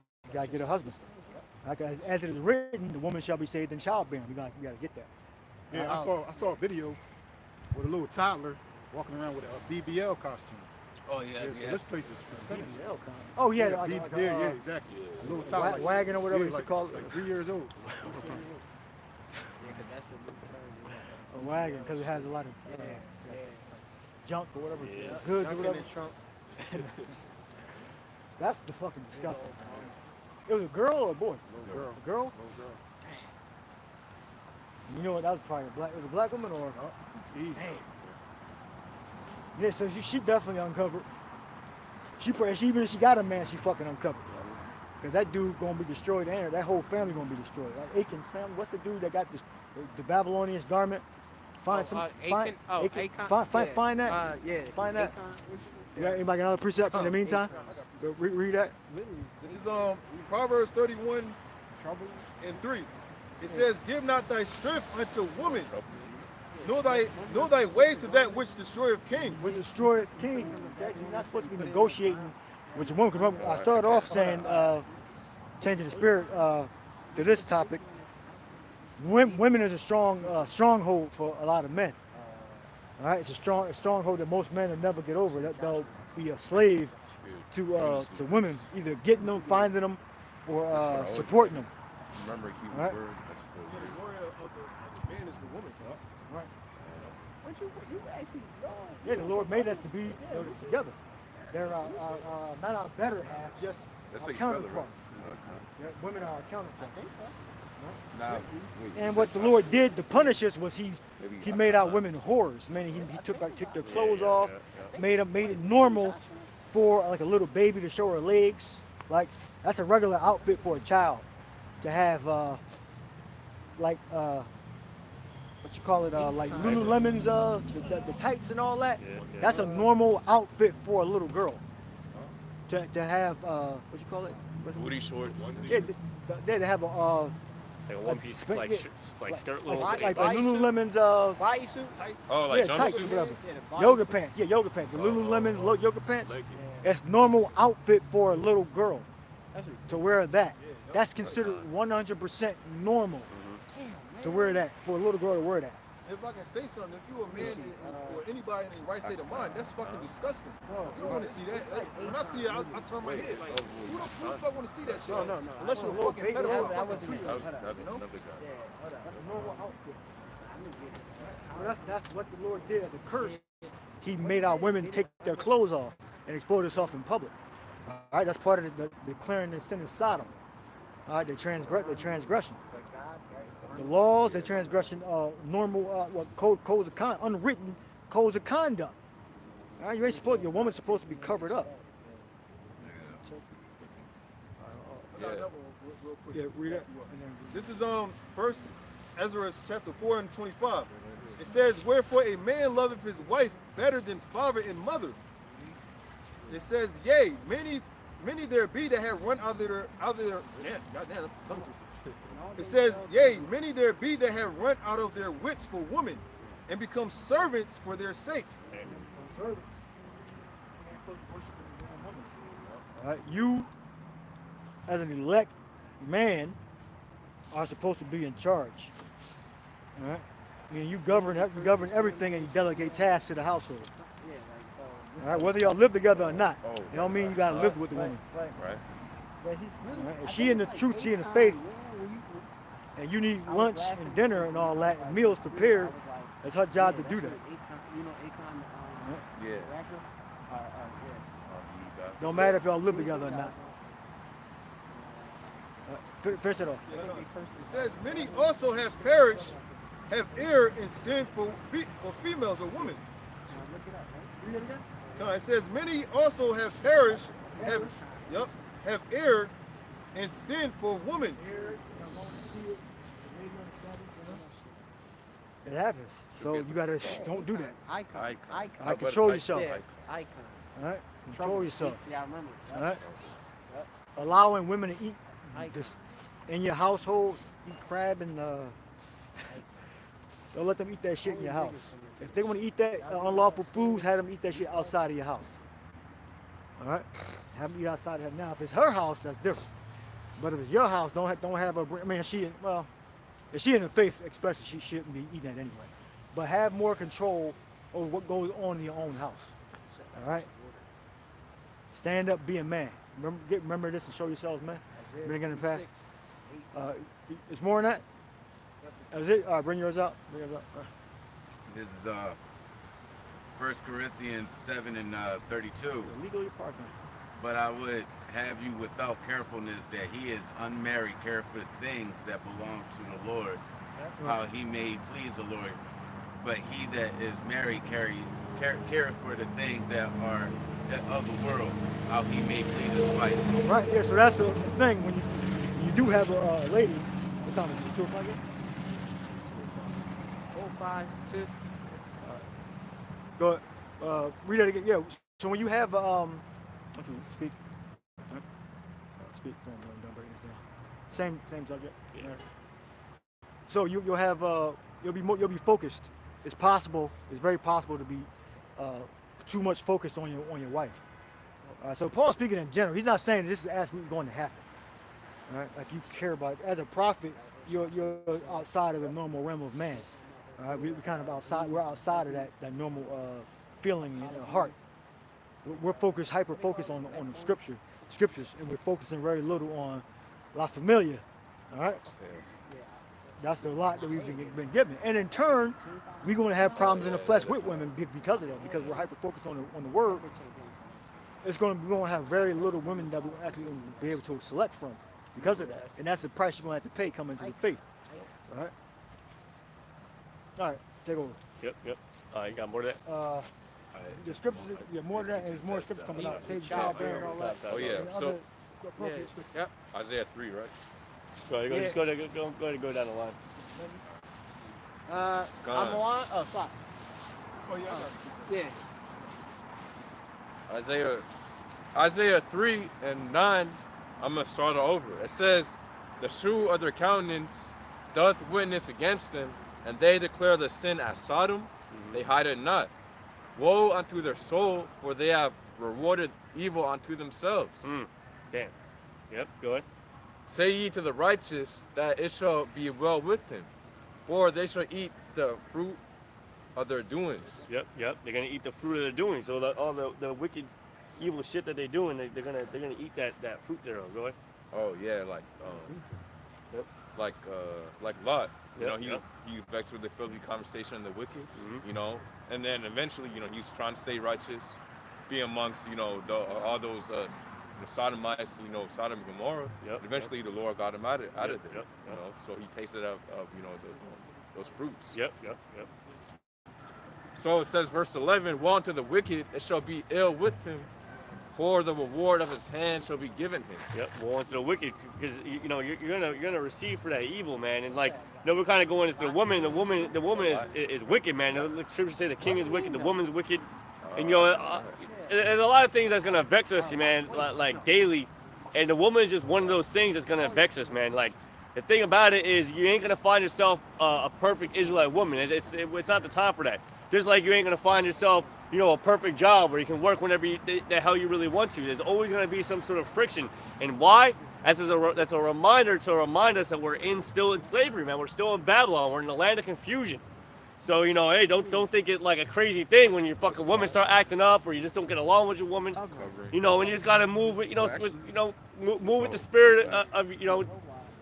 get a husband. Like, as it is written, the woman shall be saved in childbearing. You gotta get that. Yeah, I saw a video with a little toddler walking around with a BBL costume. Oh yeah. So this place is finished. Oh yeah, Yeah, exactly. A little toddler, wagon or whatever yeah, you should call it. like 3 years old. Yeah, because that's the new term. A wagon, because it has a lot of junk or whatever, goods or Dunking whatever. in trunk. That's the fucking disgusting. It was a girl or a boy? Girl. A girl? You know what? That was probably a black. It was a black woman or? Easy. Yeah, so she definitely uncovered. Even if she got a man, she fucking uncovered. Cause that dude gonna be destroyed, and that whole family gonna be destroyed. Like Achan's family. What's the dude that got the Babylonian garment? Find that. Find that. Find that. You got anybody got another precept in the meantime? Read that. This is Proverbs 31 and 3. It says, "Give not thy strength unto woman, nor thy ways to that which destroyeth kings." Which destroyeth kings. You're not supposed to be negotiating with your woman. I started off saying, changing the spirit to this topic. Women is a stronghold for a lot of men. All right, it's a stronghold that most men will never get over. That they'll be a slave to women, either getting them, finding them, or supporting them. Remember, keep Right. word. Yeah, the word of the man is the woman. Right. What you actually know? Yeah, the Lord made us to be together. They're not our better half, just That's our like counterpart. brother, Yeah, women are our counterpart. I think so. Nah, And what the Lord did to punish us was He made our women whores. Meaning He took their clothes off, made it normal for like a little baby to show her legs. Like that's a regular outfit for a child to have, what you call it, like Lululemon's, the tights and all that. That's a normal outfit for a little girl. To have, what you call it? Booty shorts. Yeah, they have a Like a one piece, like skirt, little. like thing. Lululemon's, Bodysuit tights. Oh, like tights or jumpsuit. whatever. Yeah, the body- Yoga pants, yoga pants. The Lululemon's yoga pants. It's normal outfit for a little girl to wear that. That's considered 100% normal to wear that, for a little girl to wear that. If I can say something, if you're a man or anybody in the right state of mind, that's fucking disgusting. You don't want to see that. Like, when I see it, I turn my head. Like, who the fuck want to see that shit? No. Unless you're a fucking baby, pedophile. that wasn't fucking me. tweet. That's You know? another guy. That's a normal outfit. So that's what the Lord did as a curse. He made our women take their clothes off and expose themselves in public. All right, that's part of the declaring the sin of Sodom. All right, the transgression. The laws, the transgression, normal, codes of conduct, unwritten codes of conduct. All right, your woman's supposed to be covered up. I got another one real quick. Yeah, read it. This is First Ezra chapter 4 and 25. It says, "Wherefore a man loveth his wife better than father and mother." It says, "Yea, many there be that have run out of their goddamn, that's a tongue twister. It says, "Yea, many there be that have run out of their wits for women, and become servants for their sakes." Servants. All right, you, as an elect man, are supposed to be in charge. All right, I mean, you govern everything, and you delegate tasks to the household. Yeah, like so. All right, whether y'all live together or not, Oh, it don't mean you gotta live with the woman. Right? But he's really. All right? If she in the truth, she in the faith, and you need lunch and dinner and all that, and meals prepared, it's her job to do that. Yeah. Don't matter if y'all live together or not. Finish it off. It says, many also have perished, have erred in sin for females or women. No, it says, many also have perished, have erred in sin for women. It happens. So you gotta don't do that. Icon. All right, control yourself. Yeah, icon. All right, control yourself. Yeah, I remember. All right. Allowing women to eat this in your household, eat crab and don't let them eat that shit in your house. If they want to eat that unlawful foods, have them eat that shit outside of your house. All right, have them eat outside of her. Now, if it's her house, that's different. But if it's your house, don't have her. I mean, if she in the faith, especially, she shouldn't be eating that anyway. But have more control over what goes on in your own house. All right. Stand up, be a man. Remember this and show yourselves, man. Been again in the past. It's more than that. That's it. All right, bring yours out. Bring yours out. All right. This is 1 Corinthians 7 and 32. Legally parking. But I would have you without carefulness that he is unmarried, care for things that belong to the Lord, how he may please the Lord. But he that is married care for the things that are of the world, how he may please his wife. Right, yeah, so that's the thing. When you do have a lady, what time is it? 2 o'clock yet? 05, 2. Go ahead. Read that again. Yeah, so when you have, okay, speak. Right. Speak, don't break this down. Same subject. Yeah. Right. So you'll have, you'll be focused. It's possible, it's very possible to be too much focused on your wife. So Paul's speaking in general. He's not saying this is absolutely going to happen. All right? Like you care about it. As a prophet, you're outside of the normal realm of man. All right? We're kind of outside. We're outside of that normal feeling in the heart. We're hyper focused on the scriptures, and we're focusing very little on La Familia. All right. That's the lot that we've been given, and in turn, we're going to have problems in the flesh with women because of that. Because we're hyper focused on the word, we're going to have very little women that we're actually going to be able to select from because of that, and that's the price you're going to have to pay coming to the faith. All right. All right. Take over. Yep. You got more of that? The scriptures, yeah, more than that, and there's more scriptures coming out. Save childbearing and all that. Oh yeah. So yeah. Isaiah 3, right? So just go down the line. I'm on. Oh, stop. Oh, yeah. Yeah. Isaiah 3 and 9, I'm going to start over. It says, the shew of their countenance doth witness against them, and they declare the sin as Sodom, they hide it not. Woe unto their soul, for they have rewarded evil unto themselves. Damn. Yep, go ahead. Say ye to the righteous that it shall be well with him, for they shall eat the fruit of their doings. Yep. They're gonna eat the fruit of their doing. So all the wicked, evil shit that they're doing, they're gonna eat that fruit thereof. Go ahead. Oh yeah, like Lot. You know, he vexed with the filthy conversation and the wicked. You know, and then eventually, you know, he's trying to stay righteous, be amongst, you know, all those Sodomites, you know, Sodom and Gomorrah. Eventually, the Lord got him out of there. You know, so he tasted of you know those fruits. Yep. So it says, verse 11: Woe unto the wicked, it shall be ill with him, for the reward of his hand shall be given him. Yep. Woe unto the wicked, because you know you're gonna receive for that evil, man. And like, you know, we're kind of going into the woman. The woman is wicked, man. The scriptures say the king is wicked, the woman's wicked, and you know. There's a lot of things that's gonna vex us, man, like daily, and the woman is just one of those things that's gonna vex us, man. Like, the thing about it is, you ain't gonna find yourself a perfect Israelite woman. It's not the time for that. Just like you ain't gonna find yourself, you know, a perfect job where you can work whenever the hell you really want to. There's always gonna be some sort of friction, and why? That's a reminder to remind us that we're still in slavery, man. We're still in Babylon. We're in the land of confusion. So, you know, hey, don't think it like a crazy thing when your fucking women start acting up, or you just don't get along with your woman. You know, and you just gotta move with, move with the spirit of you know,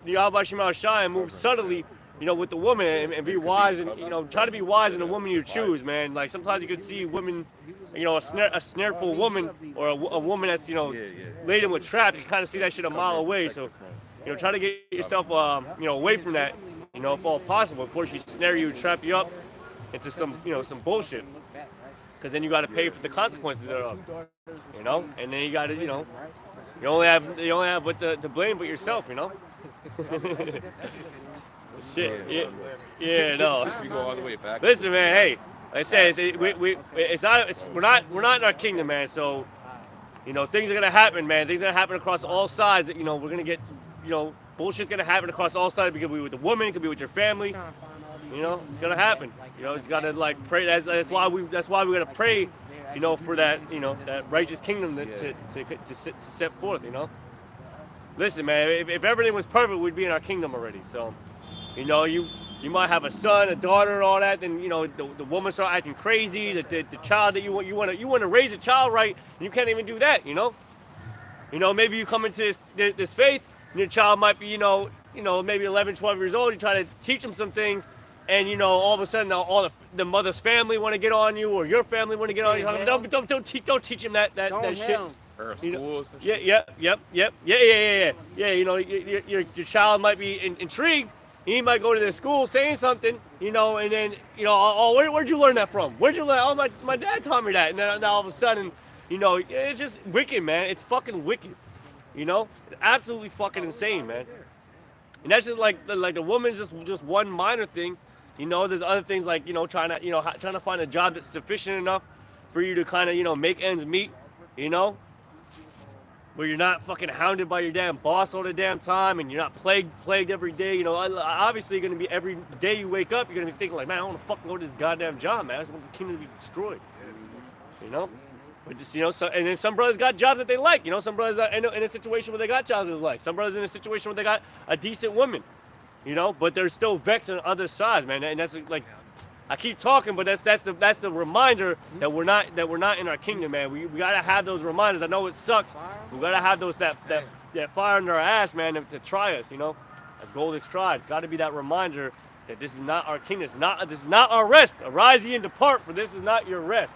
the Yahweh Shema Shai, and move subtly, you know, with the woman, and be wise, and, you know, try to be wise in the woman you choose, man. Like, sometimes you could see women a snareful woman or a woman that's laden with traps, you kind of see that shit a mile away. So try to get yourself away from that, if all possible, before she snare you, trap you up into some bullshit. Because then you got to pay for the consequences thereof, and then you got to you only have what to blame but yourself, Shit, yeah, no. You go all the way back. Listen, man, hey, like I said, we're not in our kingdom, man. So, things are gonna happen, man. Things are gonna happen across all sides. We're gonna get, bullshit's gonna happen across all sides. It could be with the woman, it could be with your family. It's gonna happen. It's gotta pray. That's why we gotta pray, for that, that righteous kingdom to set forth. Listen, man, if everything was perfect, we'd be in our kingdom already. So. You might have a son, a daughter, and all that. Then the woman start acting crazy. The child that you want to raise a child right, and you can't even do that. Maybe you come into this faith, and your child might be maybe 11, 12 years old. You try to teach them some things, and all of a sudden all the mother's family want to get on you, or your family want to get on you. Don't teach them that shit. Or schools. Yeah. Your child might be intrigued. He might go to the school saying something, and then, where'd you learn that from? Where'd you learn? Oh, my dad taught me that. And then all of a sudden, it's just wicked, man. It's fucking wicked. It's absolutely fucking insane, man. And that's just like the woman's just one minor thing. There's other things like, trying to find a job that's sufficient enough for you to kind of, make ends meet, where you're not fucking hounded by your damn boss all the damn time, and you're not plagued every day. Obviously you're gonna be, every day you wake up, you're gonna be thinking like, man, I want to fucking go to this goddamn job, man. I just want the kingdom to be destroyed. But just, so, and then some brothers got jobs that they like. Some brothers are in a situation where they got jobs that they like. Some brothers in a situation where they got a decent woman. But they're still vexed on other sides, man. And that's like, I keep talking, but that's the reminder that we're not in our kingdom, man. We gotta have those reminders. I know it sucks. We gotta have that fire under our ass, man, to try us. A goal is tried. It's got to be that reminder that this is not our kingdom. This is not our rest. Arise ye and depart, for this is not your rest.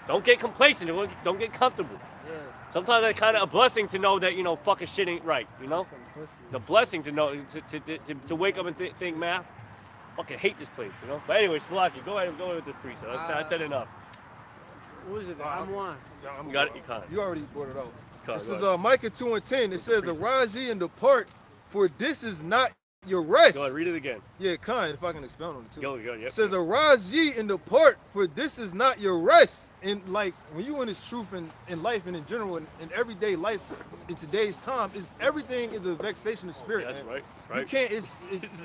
Don't get complacent. Don't get comfortable. Yeah. Sometimes it's kind of a blessing to know that fucking shit ain't right. It's a blessing to know to wake up and think, man, I fucking hate this place. But anyway, Salaki, go ahead with this precept. I said enough. What is it? I'm one. You got it. You can't. You already brought it out. This is Right. Micah 2:10. It says, "Arise ye and depart, for this is not your rest." Go ahead, read it again. Yeah, kind. If I can expound on it too. Go. Yep. It says, "Arise ye and depart, for this is not your rest." And like when you in this truth in life and in general and in everyday life in today's time, everything is a vexation of spirit. That's man. right. Right. You can't. It's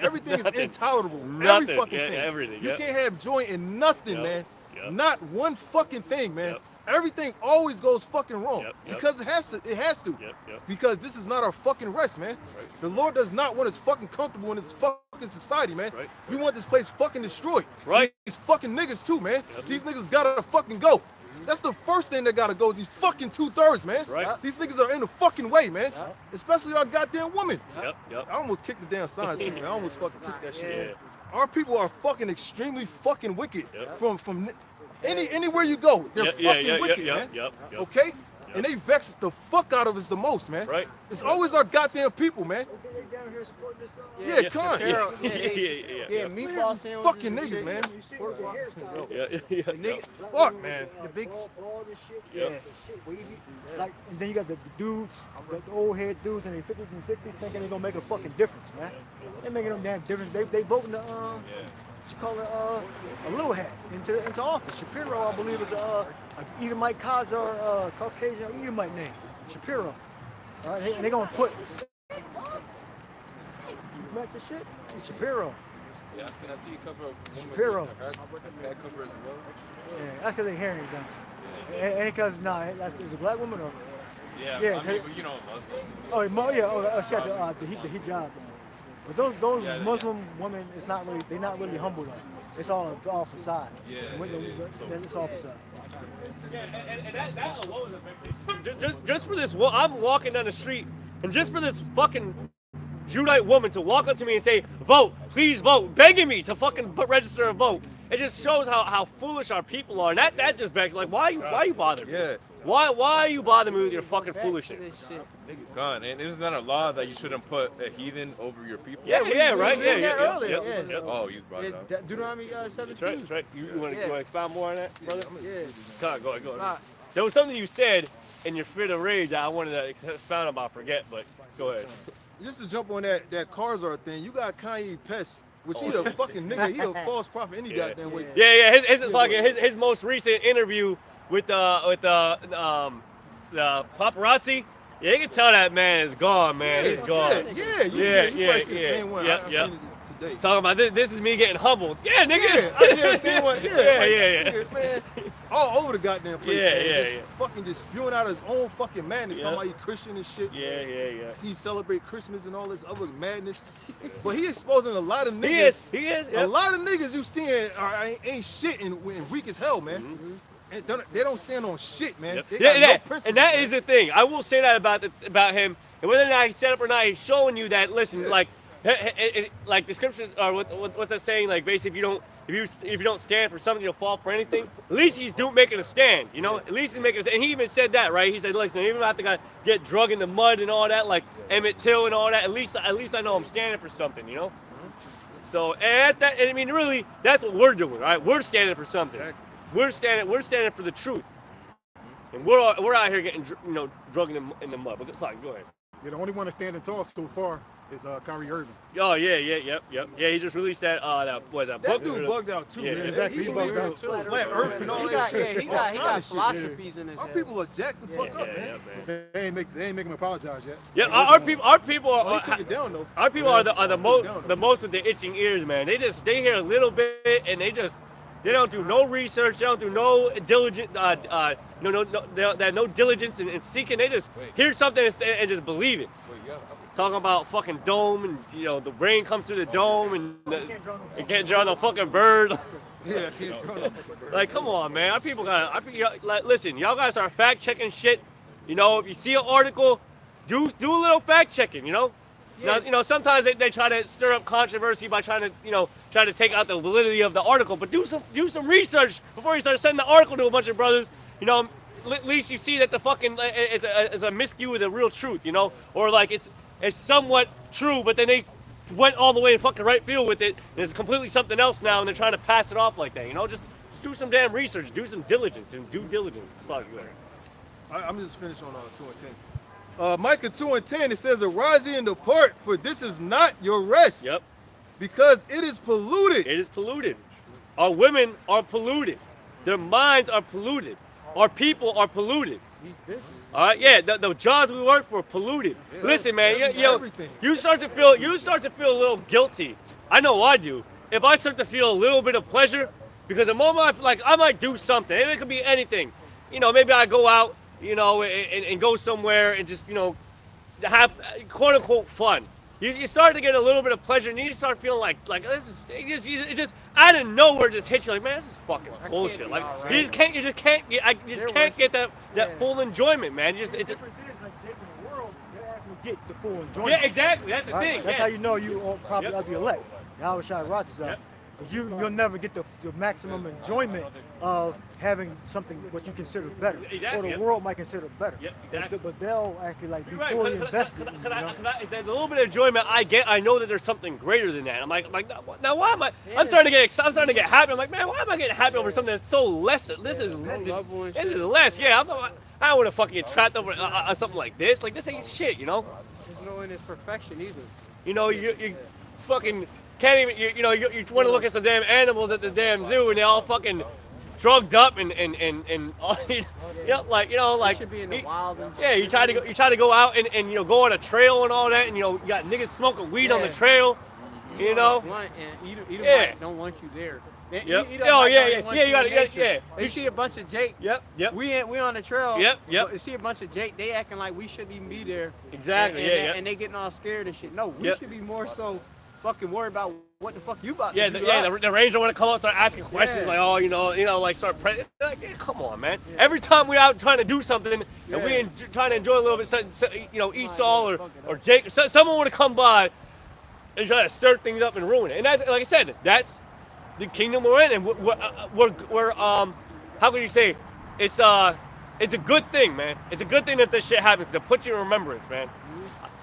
everything is intolerable. Nothing. Every fucking thing. Everything. You can't have joy in nothing, man. Yep. Not one fucking thing, man. Yep. Everything always goes fucking wrong Yep. because it has to. It has to. Yep. Because this is not our fucking rest, man. Right. The Lord does not want us fucking comfortable in this fucking society, man. Right. We want this place fucking destroyed. Right. These fucking niggas too, man. Yep. These niggas gotta fucking go. That's the first thing that gotta go is these fucking 2/3, man. Right. These niggas are in the fucking way, man. Yep. Especially our goddamn women. Yep. I almost kicked the damn sign too, man. I almost fucking kicked that shit. Yeah. Our people are fucking extremely fucking wicked. Yep. From anywhere you go, they're fucking wicked, man. Yep. Okay? And they vex the fuck out of us the most, man. Right. It's always our goddamn people, man. Yeah, Yes, con. Carol, Yeah. meatball sandwiches. Fucking and niggas, shit. man. Yeah. Niggas, Fuck, man. the big. All this shit. Yep. Like, and then you got the dudes, the old head dudes in their 50s and 60s thinking they're gonna make a fucking difference, man. They're making no damn difference. They voting the what you call it, a little hat into office. Shapiro, I believe, is a Edomite Caucasian Edomite name. Shapiro. All right, and they're gonna put. You smack the shit? Shapiro. Yeah, I see a couple of women Shapiro. with hair cover as well. Yeah, that's because they hair ain't done. And because is a black woman or? Yeah, Yeah, I mean, you know, Muslim. She got the hijab. But those Yeah, Muslim women, they're not really humble though. It's all facade. Yeah, It's all facade. Yeah, and that alone is a vexation. Just for this, I'm walking down the street, and just for this fucking Judite woman to walk up to me and say, "Vote, please vote," begging me to fucking register a vote, it just shows how foolish our people are. And that just begs like, why are you bothering me? Yeah. Why are you bothering me with your fucking foolishness? God, and isn't that a law that you shouldn't put a heathen over your people? Yeah, right. We read that earlier. Yeah. Oh, you brought it up. Deuteronomy 17. That's right. You want to expound more on that, brother? Yeah. Go ahead. There was something you said in your fit of rage that I wanted to expound about, forget, but go ahead. Just to jump on that Karzar thing, you got Kanye Pest, which he a fucking nigga. He a false prophet any goddamn way. Yeah. His most recent interview with the paparazzi. Yeah, you can tell that man is gone, man. He's gone. Yeah. Same one. Yep. I seen it today. Talking about this is me getting humbled. Yeah, nigga. Yeah, I hear the same one. Yeah. Man, all over the goddamn place. Yeah. Fucking just spewing out his own fucking madness. Talking about he Christian and shit. Yeah. He celebrate Christmas and all this other madness. But he exposing a lot of niggas. He is. A lot of niggas you seeing ain't shit and weak as hell, man. And they don't stand on shit, man. They got no principles, and that man. is the thing. I will say that about him. And whether or not he set up or not, he's showing you that. Listen, like the scriptures are what's that saying? Like basically, if you don't stand for something, you'll fall for anything. At least he's making a stand. You know, at least he's making a stand. And he even said that, right? He said, listen, even if I have to get drug in the mud and all that, like Emmett Till and all that, at least I know I'm standing for something. You know. So and that's that. And I mean, really, that's what we're doing, right? We're standing for something. Exactly. We're standing for the truth, and we're out here getting drug in the mud. But it's like, go ahead. Yeah, the only one that's standing tall so far is Kyrie Irving. Oh yep. Yeah, he just released that book. That dude bugged out too, man. Exactly. He bugged out too. Flat Earth and all that shit. He got philosophies in his Our head. people are jacked the fuck up, man. They ain't make him apologize yet. Yeah, our people are. He took it down though. Our people are the most with the itching ears, man. They hear a little bit and they don't do no research. They don't do no diligent. No diligence in seeking. They just hear something and just believe it. Talking about fucking dome and the rain comes through the dome and you can't draw no fucking bird. Yeah, Like, come on, man. Our people listen. Y'all guys are fact checking shit. If you see an article, do a little fact checking. Now, sometimes they try to stir up controversy by trying to take out the validity of the article. But do some research before you start sending the article to a bunch of brothers. At least you see that the fucking it's a miscue with the real truth. Or like it's somewhat true, but then they went all the way in fucking right field with it, and it's completely something else now, and they're trying to pass it off like that. Just do some damn research, do some diligence, and due diligence. Sorry, go ahead. I'm just finished on 2 and 10. Micah 2 and 10, it says, "Arise ye and depart, for this is not your rest, Yep. because it is polluted." It is polluted. Our women are polluted. Their minds are polluted. Our people are polluted. All right, yeah, the jobs we work for are polluted. Yeah, listen, man, everything. you start to feel a little guilty. I know I do. If I start to feel a little bit of pleasure, because the moment I might do something, it could be anything. Maybe I go out, and go somewhere and just, have quote unquote fun. You start to get a little bit of pleasure, and you start feeling like this is it just out of nowhere just hits you like, man, this is fucking bullshit. Like you just can't get that full enjoyment, man. The difference is like taking the world, they actually get the full enjoyment. Yeah, exactly. That's the thing. That's yeah. how you know you are probably of the elect. Now Shai Rogers up. You'll never get the maximum enjoyment of having something what you consider better, Exactly, or the world might consider better. Yep, exactly. But they'll actually like be You're right, fully invested. the little bit of enjoyment I get, I know that there's something greater than that. I'm like now why am I? I'm starting to get happy. I'm like, man, why am I getting happy over something that's so less? This is less. Yeah, I don't want to fucking get trapped over something like this. Like this ain't shit, There's no in its perfection either. You fucking can't even. You want to look at some damn animals at the damn zoo and they all fucking drugged up and all, like should be in the wild and yeah, you try to go out and go on a trail and all that, and you got niggas smoking weed on the trail, Blunt and Edomite don't want you there. Yep. Yeah. They see a bunch of Jake. Yep. We on the trail. Yep. They see a bunch of Jake. They acting like we shouldn't even be there. Exactly. And they getting all scared and shit. No, we should be more so fucking worried about what the fuck you about to do. The ranger want to come up and start asking questions like, like start like, yeah, come on, man. Every time we're out trying to do something and we trying to enjoy a little bit, Esau or Jake, someone want to come by and try to stir things up and ruin it. And that, like I said, that's the kingdom we're in, and we're how can you say, it's a good thing, man. It's a good thing that this shit happens. That puts you in remembrance, man.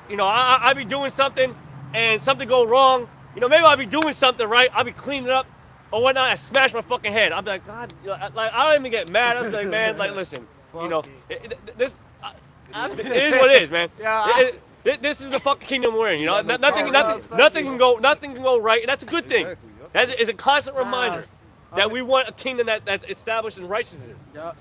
You know, I be doing something and something go wrong. You know, maybe I'll be doing something right. I'll be cleaning up or whatnot. I smash my fucking head. I'll be like, God, you know, like I don't even get mad. I was like, man, like listen, you know, this it is what it is, man. Yeah, This is the fucking kingdom we're in. You know, nothing can go right, and that's a good thing. That is a constant reminder that we want a kingdom that's established in righteousness. yeah.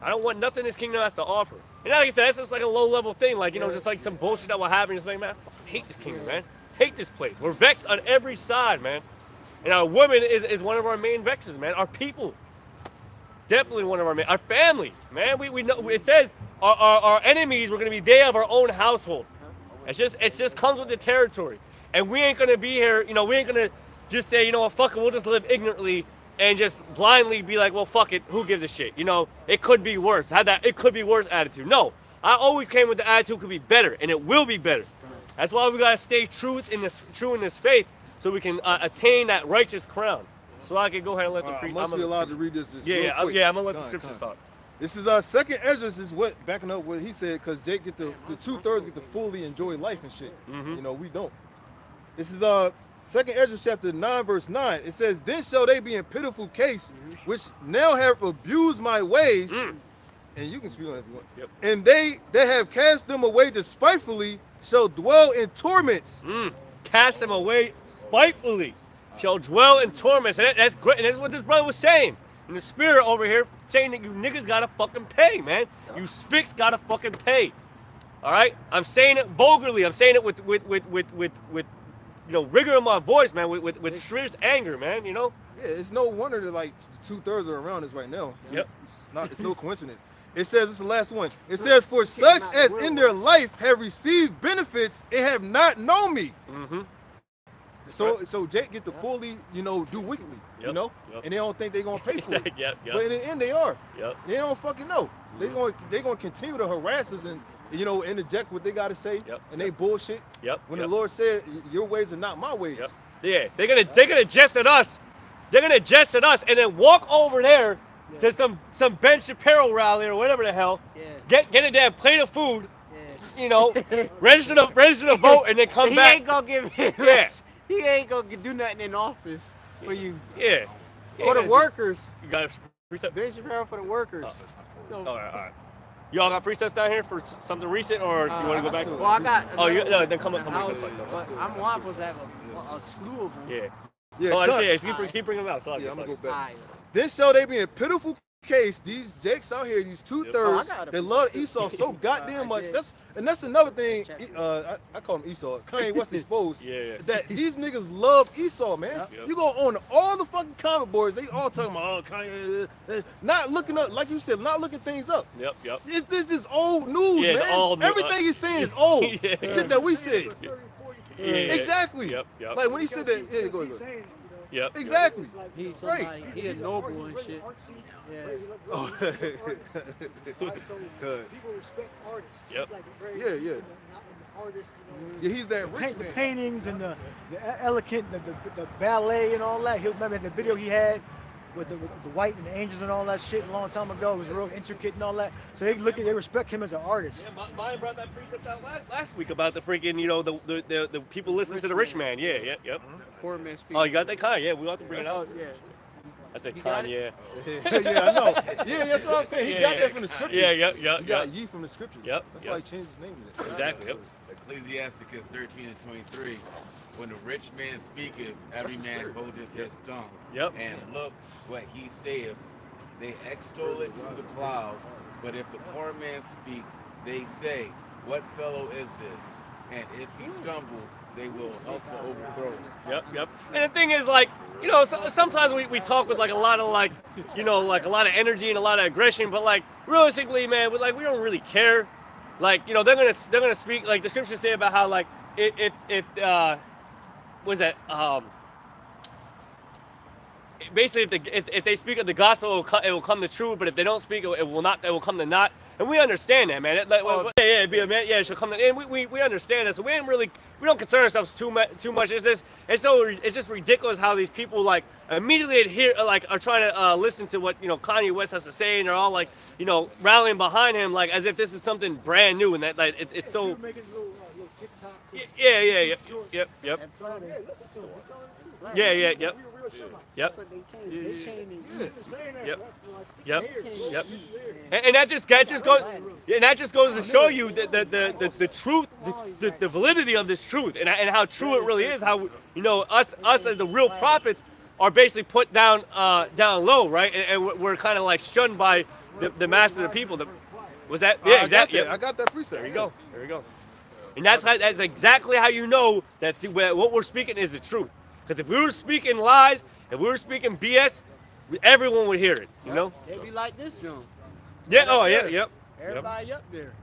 I don't want nothing this kingdom has to offer. And like I said, that's just like a low-level thing, like, you know, just like some bullshit that will happen. Just like, man, I fucking hate this kingdom, man. Hate this place. We're vexed on every side, man. And our women is one of our main vexes, man. Our people, definitely one of our main. Our family, man. We know it says our enemies were gonna be they of our own household. It just comes with the territory, and we ain't gonna be here. You know, we ain't gonna just say, you know what, fuck it, we'll just live ignorantly and just blindly be like, well, fuck it, who gives a shit? You know, it could be worse. Had that it could be worse attitude. No, I always came with the attitude could be better, and it will be better. That's why we gotta stay true in this faith, so we can attain that righteous crown. So I can go ahead and let the priest. Must be allowed to read this. Yeah, quick. I'm gonna let the scriptures talk. This is our second Ezra. Is what backing up what he said, because Jake get the 2/3 get to fully enjoy life and shit. You know, we don't. This is second Ezra chapter 9 verse 9. It says, "Then shall they be in pitiful case, which now have abused my ways." And you can speak on it if you want. Yep. "And they that have cast them away despitefully shall dwell in torments." Cast them away spitefully, shall dwell in torments. And that's great. And that's what this brother was saying. And the spirit over here saying that you niggas gotta fucking pay, man. You spicks gotta fucking pay. All right. I'm saying it vulgarly. I'm saying it with you know, rigor in my voice, man. With fierce anger, man. You know. Yeah, it's no wonder that like 2/3 are around us right now. Yep. It's no coincidence. It says, this is the last one. It says, "For such as in their life have received benefits and have not known me." So Jake get to fully, you know, do wickedly, you know, and they don't think they're gonna pay for it. But in the end, they are. They don't fucking know. They gonna continue to harass us and, you know, interject what they gotta say, and they bullshit. When the Lord said, "Your ways are not my ways." Yeah, they're gonna jest at us. They're gonna jest at us, and then walk over there to some Ben Shapiro rally or whatever the hell. Get a damn plate of food. You know, register the vote, and then come back. He ain't gonna give him. He ain't gonna do nothing in office for you. For the workers. You got a precept? Ben Shapiro for the workers. All right. Y'all got presets down here for something recent, or you want to go back? Well, I got. No, then come on. But I'm liable to have a slew of them. Keep bringing them out. So I'm gonna go back. Right. Then shall they be in pitiful case, these Jakes out here, these 2/3 that love Esau so goddamn much. That's another thing. I call him Esau. Kanye West exposed. That these niggas love Esau, man. You go on all the fucking comment boards, they all talking about Kanye, not looking up, like you said, not looking things up. This is old news, man. Old news. Everything he's saying is old. Shit that we said. Exactly. Like when he said that, go ahead. Exactly. He's somebody. He is noble and shit. People respect artists. Yeah, he's that rich The man. paintings and the elegant, the ballet and all that. He'll remember the video he had with the white and the angels and all that shit a long time ago. It was real intricate and all that. So they respect him as an artist. Yeah, mine brought that precept out last week about the freaking, you know, the people listening to the rich man. Poor man speak. Oh, you got that kind? Yeah, we have to bring it out. Yeah. I said Kanye. I know. Yeah, that's what I'm saying. He got that from the scriptures. He got ye from the scriptures. That's why he changed his name to that. Exactly. Ecclesiasticus 13:23. When the rich man speaketh, every man holdeth his tongue. And look what he saith. They extol it to the clouds. But if the poor man speak, they say, "What fellow is this?" And if he stumble, they will help to overthrow him. And the thing is, like, you know, sometimes we talk with like a lot of like, you know, like a lot of energy and a lot of aggression, but like realistically, man, we don't really care. Like, you know, they're gonna speak, like the scriptures say about how like if was that basically if they speak of the gospel, it will come to truth, but if they don't speak, it will come to naught. and we understand that, man. It she'll come. And we understand that, so we don't concern ourselves too much. It's just ridiculous how these people like immediately adhere, like are trying to listen to what Kanye West has to say, and they're all like rallying behind him, like as if this is something brand new, and that like it's so. Yep. Yep. And that just goes to show you the truth, the validity of this truth, and how true it really is. How us as the real prophets are basically put down low, right? And we're kind of like shunned by the mass of the people. Was that? Yeah, exactly. I got that precept. There you go. And that's exactly how you know that what we're speaking is the truth. Because if we were speaking lies, if we were speaking BS, everyone would hear it. They be like this, John. Yeah. Oh, yeah. Yep. Everybody up there.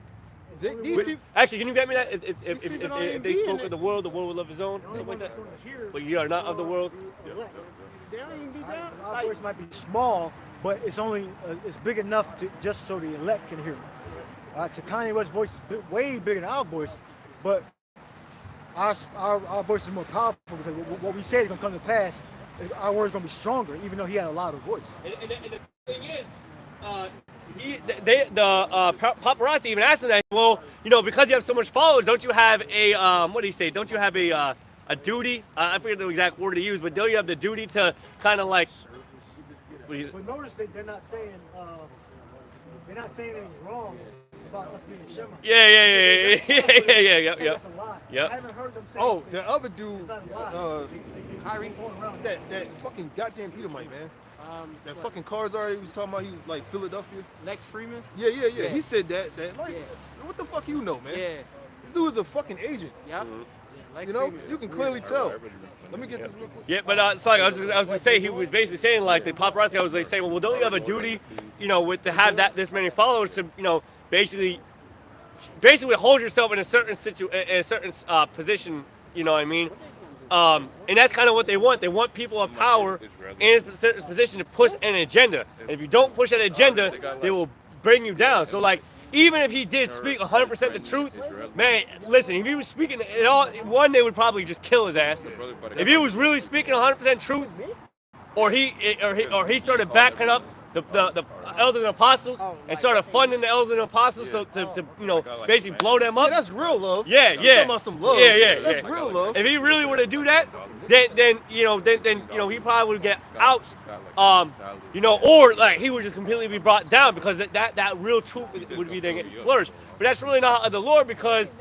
These people, actually, can you get me that? If they spoke of the world would love his own, something like that. But you are not of the world. They don't even be down. Our voice might be small, but it's only it's big enough to just so the elect can hear it. To Kanye West's voice is way bigger than our voice, but our voice is more powerful because what we say is going to come to pass. Our word's going to be stronger, even though he had a louder voice. And the thing is, paparazzi even asked him that. Well, because you have so much followers, don't you have a what do you say? Don't you have a duty? I forget the exact word he used, but don't you have the duty to kind of like? But notice they're not saying anything wrong about us being Shema. Yeah. That's a lie. Yep. I haven't heard them say. oh, the other dude, it's not a lie. Kyrie? that fucking goddamn Edomite, man. That fucking Karzar he was talking about, he was like Philadelphia. Lex Freeman? Yeah. He said that like, what the fuck you know, man? Yeah. This dude is a fucking agent. Yep. Lex You know, Freeman. you can clearly tell. Let me get this real quick. Yeah, but it's like I was gonna say, he was basically saying like the paparazzi. I was like saying, well, don't you have a duty, with to have this many followers to, basically hold yourself in a certain position. You know what I mean? And that's kind of what they want. They want people of power in a certain position to push an agenda. And if you don't push that agenda, they will bring you down. So like, even if he did speak 100% the truth, man, listen, if he was speaking it all, they would probably just kill his ass. If he was really speaking 100% truth, or he started backing up the elders and apostles and started funding the elders and apostles to basically blow them up. Yeah, that's real love. Yeah. I'm talking about some love. Yeah. That's real love. If he really were to do that, then he probably would get out. Or like he would just completely be brought down because that real truth would be then flourished. But that's really not of the Lord, because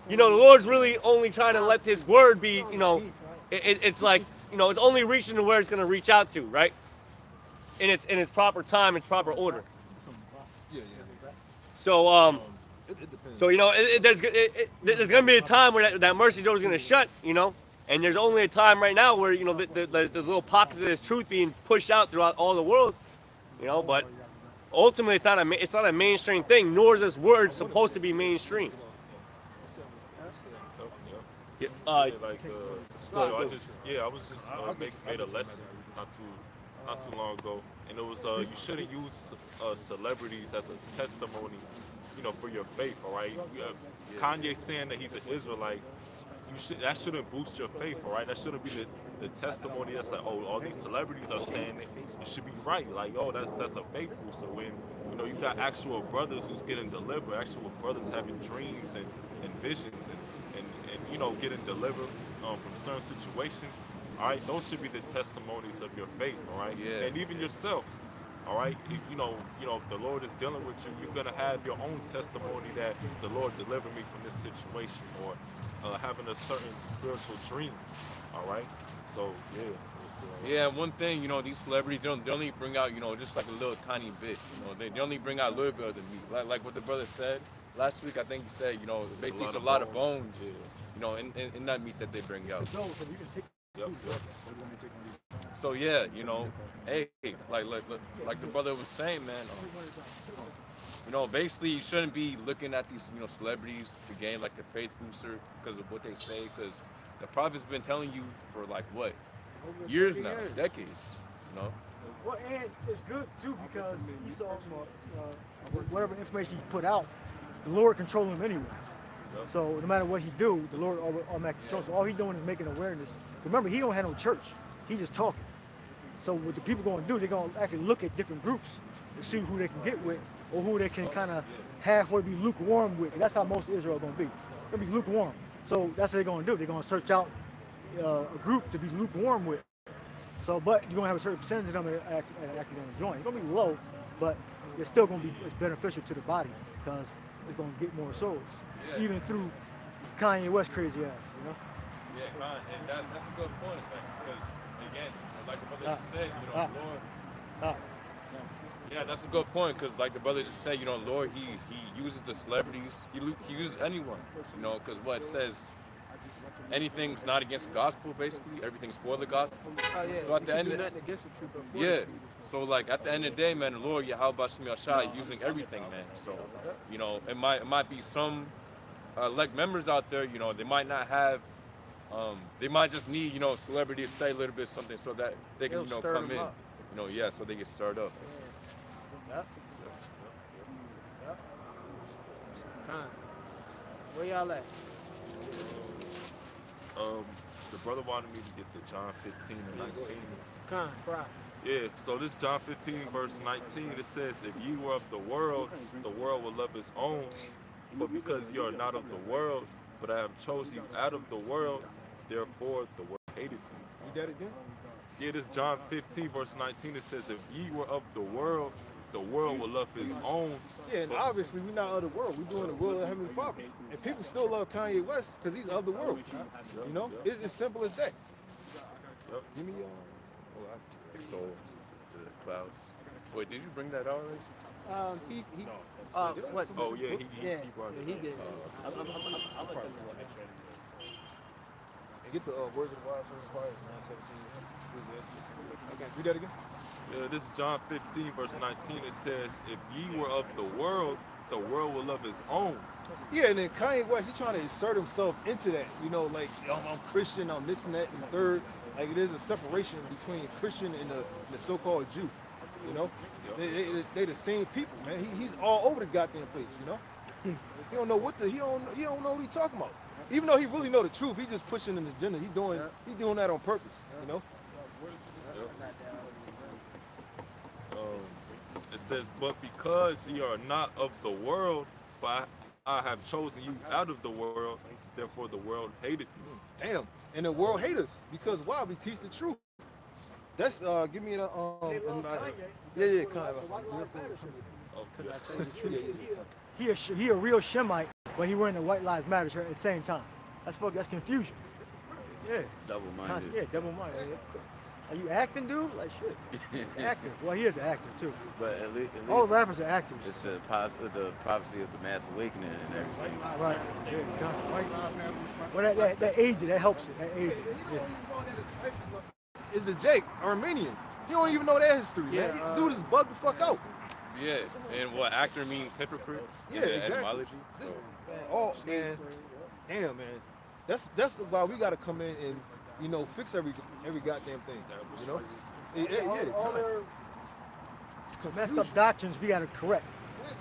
the Lord's really only trying to let His word be. It's like it's only reaching to where it's going to reach out to, right? In its proper time, its proper order. So there's going to be a time where that mercy door is going to shut, and there's only a time right now where there's little pockets of this truth being pushed out throughout all the world, But ultimately, it's not a mainstream thing. Nor is this word supposed to be mainstream. I was just made a lesson not too long ago, and it was you shouldn't use celebrities as a testimony, for your faith. All right, Kanye saying that he's an Israelite, that shouldn't boost your faith. All right, that shouldn't be the testimony that's like, oh, all these celebrities are saying it should be right. Like, oh, that's a faith booster. When you got actual brothers who's getting delivered, actual brothers having dreams and visions and getting delivered from certain situations. All right, those should be the testimonies of your faith. All right, and even yourself. All right, if the Lord is dealing with you, you're gonna have your own testimony that the Lord delivered me from this situation, or having a certain spiritual dream. All right, so Yeah, one thing, these celebrities, they only bring out, just like a little tiny bit. They only bring out a little bit of the meat. Like what the brother said last week, I think he said, they take a lot of bones, in that meat that they bring out. So yeah, hey, like the brother was saying, man, basically you shouldn't be looking at these, celebrities to gain like the faith booster because of what they say, because the prophet's been telling you for like what? Years now, decades, Well, and it's good too because Esau, whatever information he put out, the Lord controls him anyway. So no matter what he do, the Lord automatically controls. So all he's doing is making awareness. Remember, he don't have no church. He just talking. So what the people going to do, they're going to actually look at different groups to see who they can get with or who they can kind of halfway be lukewarm with. And that's how most of Israel going to be. They're going to be lukewarm. So that's what they're going to do. They're going to search out a group to be lukewarm with. So, but you're going to have a certain percentage of them that are actually going to join. It's going to be low, but it's still going to be beneficial to the body because it's going to get more souls, even through Kanye West crazy ass, you know? Yeah, and that's a good point, man, because again, like the brother just said, you know, Lord. Yeah, that's a good point, because like the brother just said, you know, Lord, he uses the celebrities, he uses anyone, you know, because what it says, anything's not against the gospel, basically. Everything's for the gospel. Oh yeah. So at the end, against the truth, but for yeah. the truth. So like at the end of the day, man, the Lord Yakalba Page using everything, man. So you know, it might be some elect members out there. You know, they might not have. They might just need, you know, celebrity to say a little bit something so that they can, you know, come in. Up. You know, yeah, so they get stirred up. Yep. Time. Where y'all at? The brother wanted me to get the John 15 and 19. Right. Yeah, so this John 15 verse 19, it says, if ye were of the world will love its own. But because you are not of the world, but I have chosen you out of the world, therefore the world hated you. Read that again? Yeah, this John 15 verse 19, it says, if ye were of the world will love his own. Yeah, and obviously we're not of the world. We're doing the will of Heavenly Father. And people still love Kanye West because he's of the world. You know? It's as simple as that. Yep. Give me Extol the clouds. Wait, did you bring that out already? What? Oh yeah, he brought it. He did. get the words of the wise from the choir, 9:17. Okay, read that again. This is John 15, verse 19. It says, if ye were of the world will love his own. Yeah, and then Kanye West, he's trying to insert himself into that. You know, like, I'm Christian, I'm this and that and the third. Like, there's a separation between Christian and the so-called Jew. You know? Yep. They the same people, man. He's all over the goddamn place, you know? He don't know what he don't know what he's talking about. Even though he really know the truth, he just pushing an agenda. He doing that on purpose, you know? It says, but because ye are not of the world, but I have chosen you out of the world, therefore the world hated you. Damn. And the world hate us because why? We teach the truth. That's give me the yeah, kind of. He a real Shemite, but he wearing the White Lives Matter shirt at the same time. That's confusion. Yeah. Double-minded. Yeah, double-minded. Yeah. Are you acting, dude? Like shit. Actor. Well, he is an actor too. But at least all rappers are actors. It's the prophecy of the mass awakening and everything. Right. Yeah, well, that aids it. That helps it. That aids it. Yeah. Is a Jake, Armenian. He don't even know that history, man. Dude is bugged the fuck out. Yeah, and what actor means hypocrite? Yeah, in the exactly. etymology. So. Man. Damn, man. That's why we gotta come in and fix every goddamn thing. You know? All their messed up doctrines we gotta correct.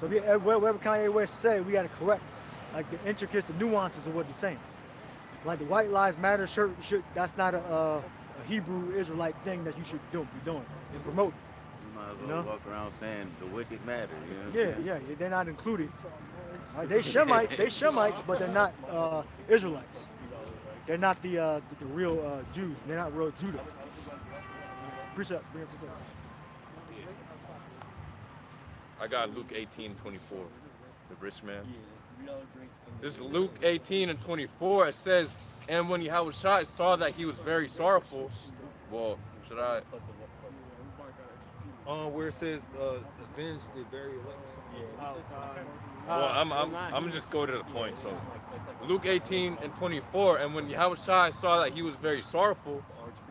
So whatever Kanye West say, we gotta correct. Like the intricacies, the nuances of what he's saying. Like the White Lives Matter shirt, that's not a Hebrew Israelite thing that you should be doing and promote. You might as well walk around saying the wicked matter. You know? Yeah, they're not included. They Shemites, but they're not Israelites. They're not the real Jews. They're not real Judah. Precept. I got Luke 18:24, the rich man. This is Luke 18:24. It says, and when Yahushua saw that he was very sorrowful, well, should I? Where it says avenge the very elect. Well, I'm just go to the point. So, Luke 18:24, and when Yahushua saw that he was very sorrowful,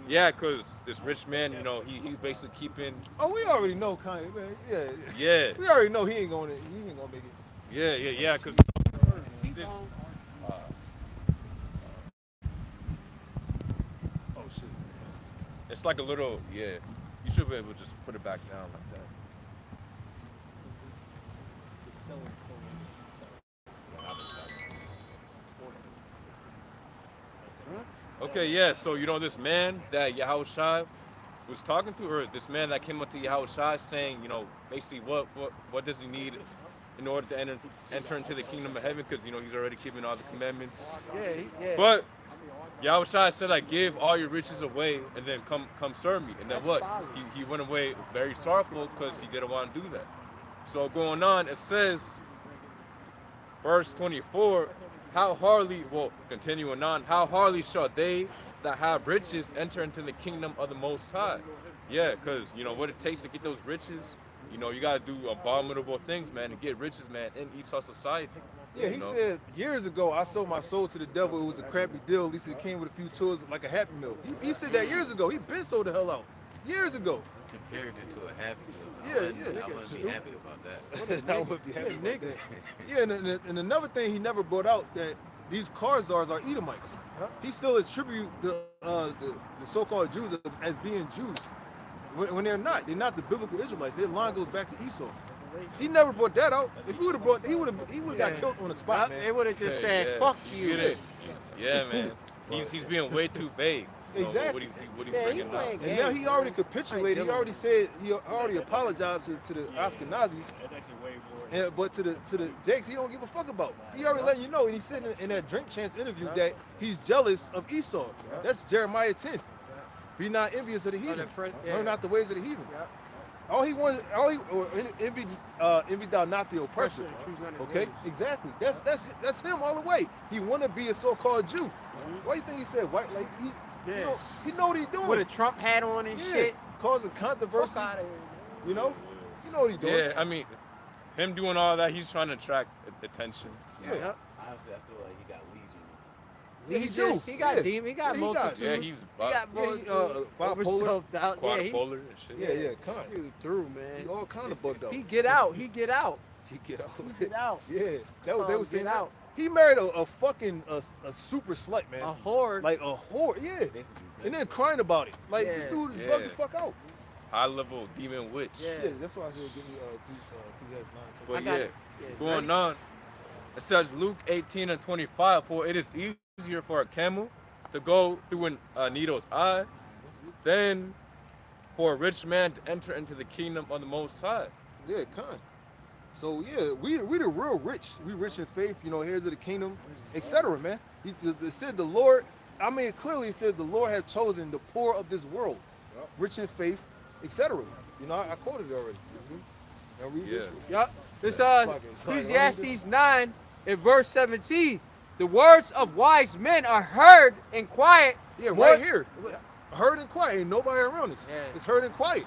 yeah, because this rich man, he basically keeping. Oh, we already know Kanye, man. Yeah. We already know he ain't gonna make it. Yeah, because this. Oh shit. It's like a little, yeah. You should be able to just put it back down like that. Okay, yeah, so you know this man that Yahushua was talking to, or this man that came up to Yahushua saying, you know, basically what does he need in order to enter into the kingdom of heaven? Because, you know, he's already keeping all the commandments. Yeah. But Yahushua said, like, give all your riches away and then come serve me. And then what? He went away very sorrowful because he didn't want to do that. So going on, it says, verse 24, continuing on, how hardly shall they that have riches enter into the kingdom of the Most High? Yeah, because, you know, what it takes to get those riches, you know, you got to do abominable things, man, to get riches, man, in Esau society. Yeah, he said, years ago, I sold my soul to the devil. It was a crappy deal. At least it came with a few tools like a Happy Meal. He said that years ago. He been sold the hell out. Years ago. Compared it to a Happy Meal. Yeah. I wouldn't be happy about that. I would be happy about that. Yeah, and another thing he never brought out, that these Khazars are Edomites. He still attribute the so-called Jews as being Jews when they're not. They're not the biblical Israelites. Their line goes back to Esau. He never brought that out. If he would have brought, he would have got killed on the spot, man. They would have just said, "Fuck you." Yeah, man. He's being way too vague. Exactly. What he's bringing out. And now he already capitulated. He already said he already apologized to the Ashkenazis. But to the Jakes, he don't give a fuck about. He already letting you know, and he said in that Drink Chance interview that he's jealous of Esau. That's Jeremiah 10. Be not envious of the heathen. Learn not the ways of the heathen. Envy thou not the oppressor. Okay, exactly. That's him all the way. He want to be a so-called Jew. Why do you think he said white? Like he know what he's doing. With a Trump hat on and shit, causing controversy. You know what he's doing. Yeah, I mean, him doing all that, he's trying to attract attention. Yeah. Honestly, I feel like he got legion. He got demon. He got multitudes. Yeah, he's bipolar. Quadripolar and shit. Yeah. Dude, through, man. He all kind of bugged out. He get out. Yeah, they were saying out. He married a fucking a super slut, man. A whore. Like a whore, yeah. And then crying about it. Like this dude is bugged the fuck out. High level demon witch. Yeah, that's why I said give me But going on. It says Luke 18:25, for it is easier for a camel to go through a needle's eye than for a rich man to enter into the kingdom of the Most High. Yeah, kind. So yeah, we the real rich. We rich in faith, you know, heirs of the kingdom, etc. Man. He said the Lord. I mean, clearly it says the Lord had chosen the poor of this world, rich in faith, etc. You know, I quoted it already. Now read this. Yup. This Ecclesiastes 9 in verse 17. The words of wise men are heard in quiet. Yeah, right here. Heard and quiet. Ain't nobody around us. Yeah. It's heard and quiet.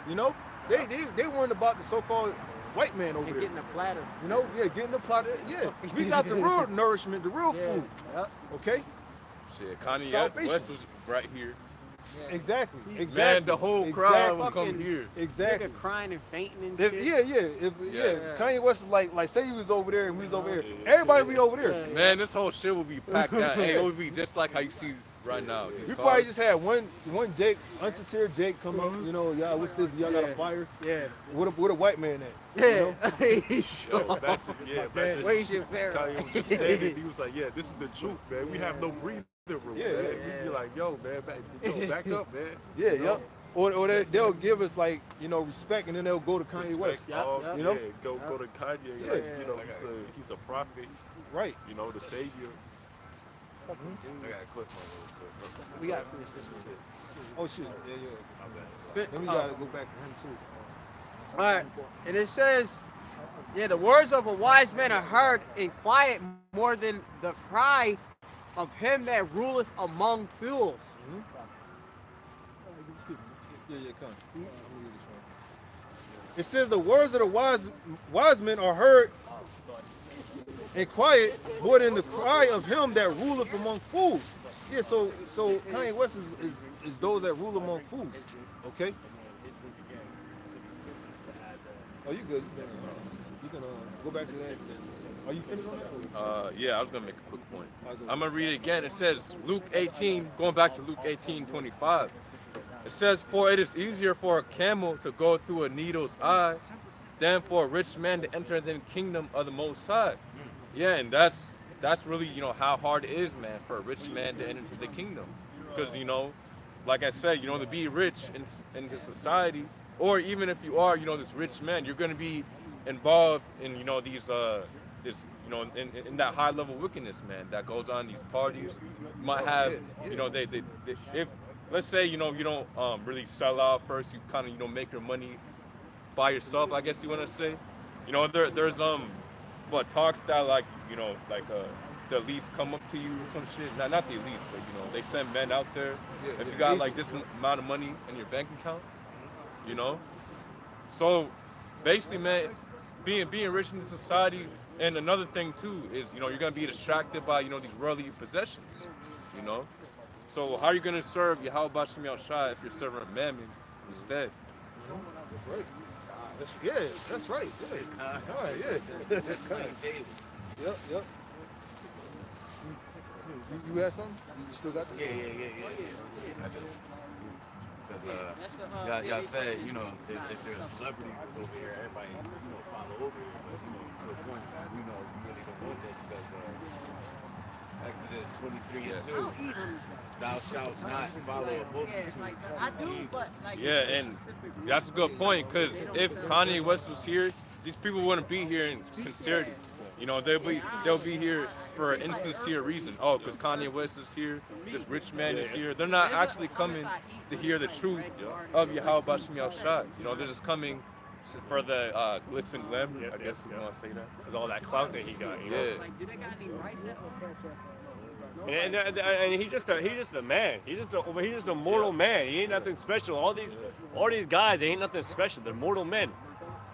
You know, they weren't about the so-called white man over there. Getting a platter. You know, getting the platter. Yeah, we got the real nourishment, the real food. Yep. Okay. Shit, Kanye West was right here. Yeah. Exactly. Man, the whole crowd would come here. Exactly. Nigga crying and fainting and shit. Kanye West is like say he was over there and we was over here. Everybody be over there. Man, this whole shit would be packed out. It would be just like how you see right now. We probably just had one Jake, unsincere Jake come up, you know, y'all, what's this? Y'all got a fire? Yeah. What a white man at? Yeah. Kanye was just standing, he was like, yeah, this is the truth, man. We have no breathing room, man. We'd be like, yo, man, back up, man. Yeah, yeah. Or they'll give us like, you know, respect, and then they'll go to Kanye West. You know, go to Kanye. Yeah. Like, you know, he's a prophet. Right. You know, the savior. I got a clip on this. We got to finish this one. Oh shit. Yeah. Then we gotta go back to him too. All right, and it says, the words of a wise man are heard in quiet more than the cry of him that ruleth among fools. Come. It says the words of the wise men are heard in quiet more than the cry of him that ruleth among fools. Yeah, so Kanye West is those that rule among fools. Okay? Oh, you good. You can go back to that. Are you finished on that? Yeah, I was gonna make a quick point. I'm gonna read it again. It says Luke 18, going back to Luke 18:25. It says, for it is easier for a camel to go through a needle's eye than for a rich man to enter the kingdom of the Most High. Yeah, and that's really, you know, how hard it is, man, for a rich man to enter the kingdom. Because, you know, like I said, you know, to be rich in this society, or even if you are, you know, this rich man, you're going to be involved in, you know, these, this, you know, in that high level wickedness, man, that goes on in these parties. You might have, you know, they if, let's say, you know, you don't really sell out first, you kind of, you know, make your money by yourself, I guess you want to say. You know, there's talks that, like, you know, like the elites come up to you or some shit. Not the elites, but, you know, they send men out there. If you got like this amount of money in your bank account, you know. So basically, man, being rich in the society, and another thing too is, you know, you're gonna be distracted by, you know, these worldly possessions, you know. So how are you gonna serve Yakalba Shai if you're serving Mammon instead? That's right. That's right. Yeah. All right, yeah. Yep. You had something? You still got the Yeah. I do. Because y'all said, you know, if there's a celebrity over here, everybody, you know, follow over here. But, you know, to a point, you know, you really don't want that because Exodus 23:2, thou shalt not follow a multitude. I do, but like Yeah, and that's a good point, because if Kanye West was here, these people wouldn't be here in sincerity. You know, they'll be here for an insincere reason. Oh, because Kanye West is here, this rich man is here. They're not actually coming to hear the truth of Yakalba Shai. You know, they're just coming for the glitz and glam, I guess you want to say that. Because all that clout that he got, you know? Yeah. Like, do they got any rice at? And he's just a man. He's just a mortal man. He ain't nothing special. All these guys, they ain't nothing special. They're mortal men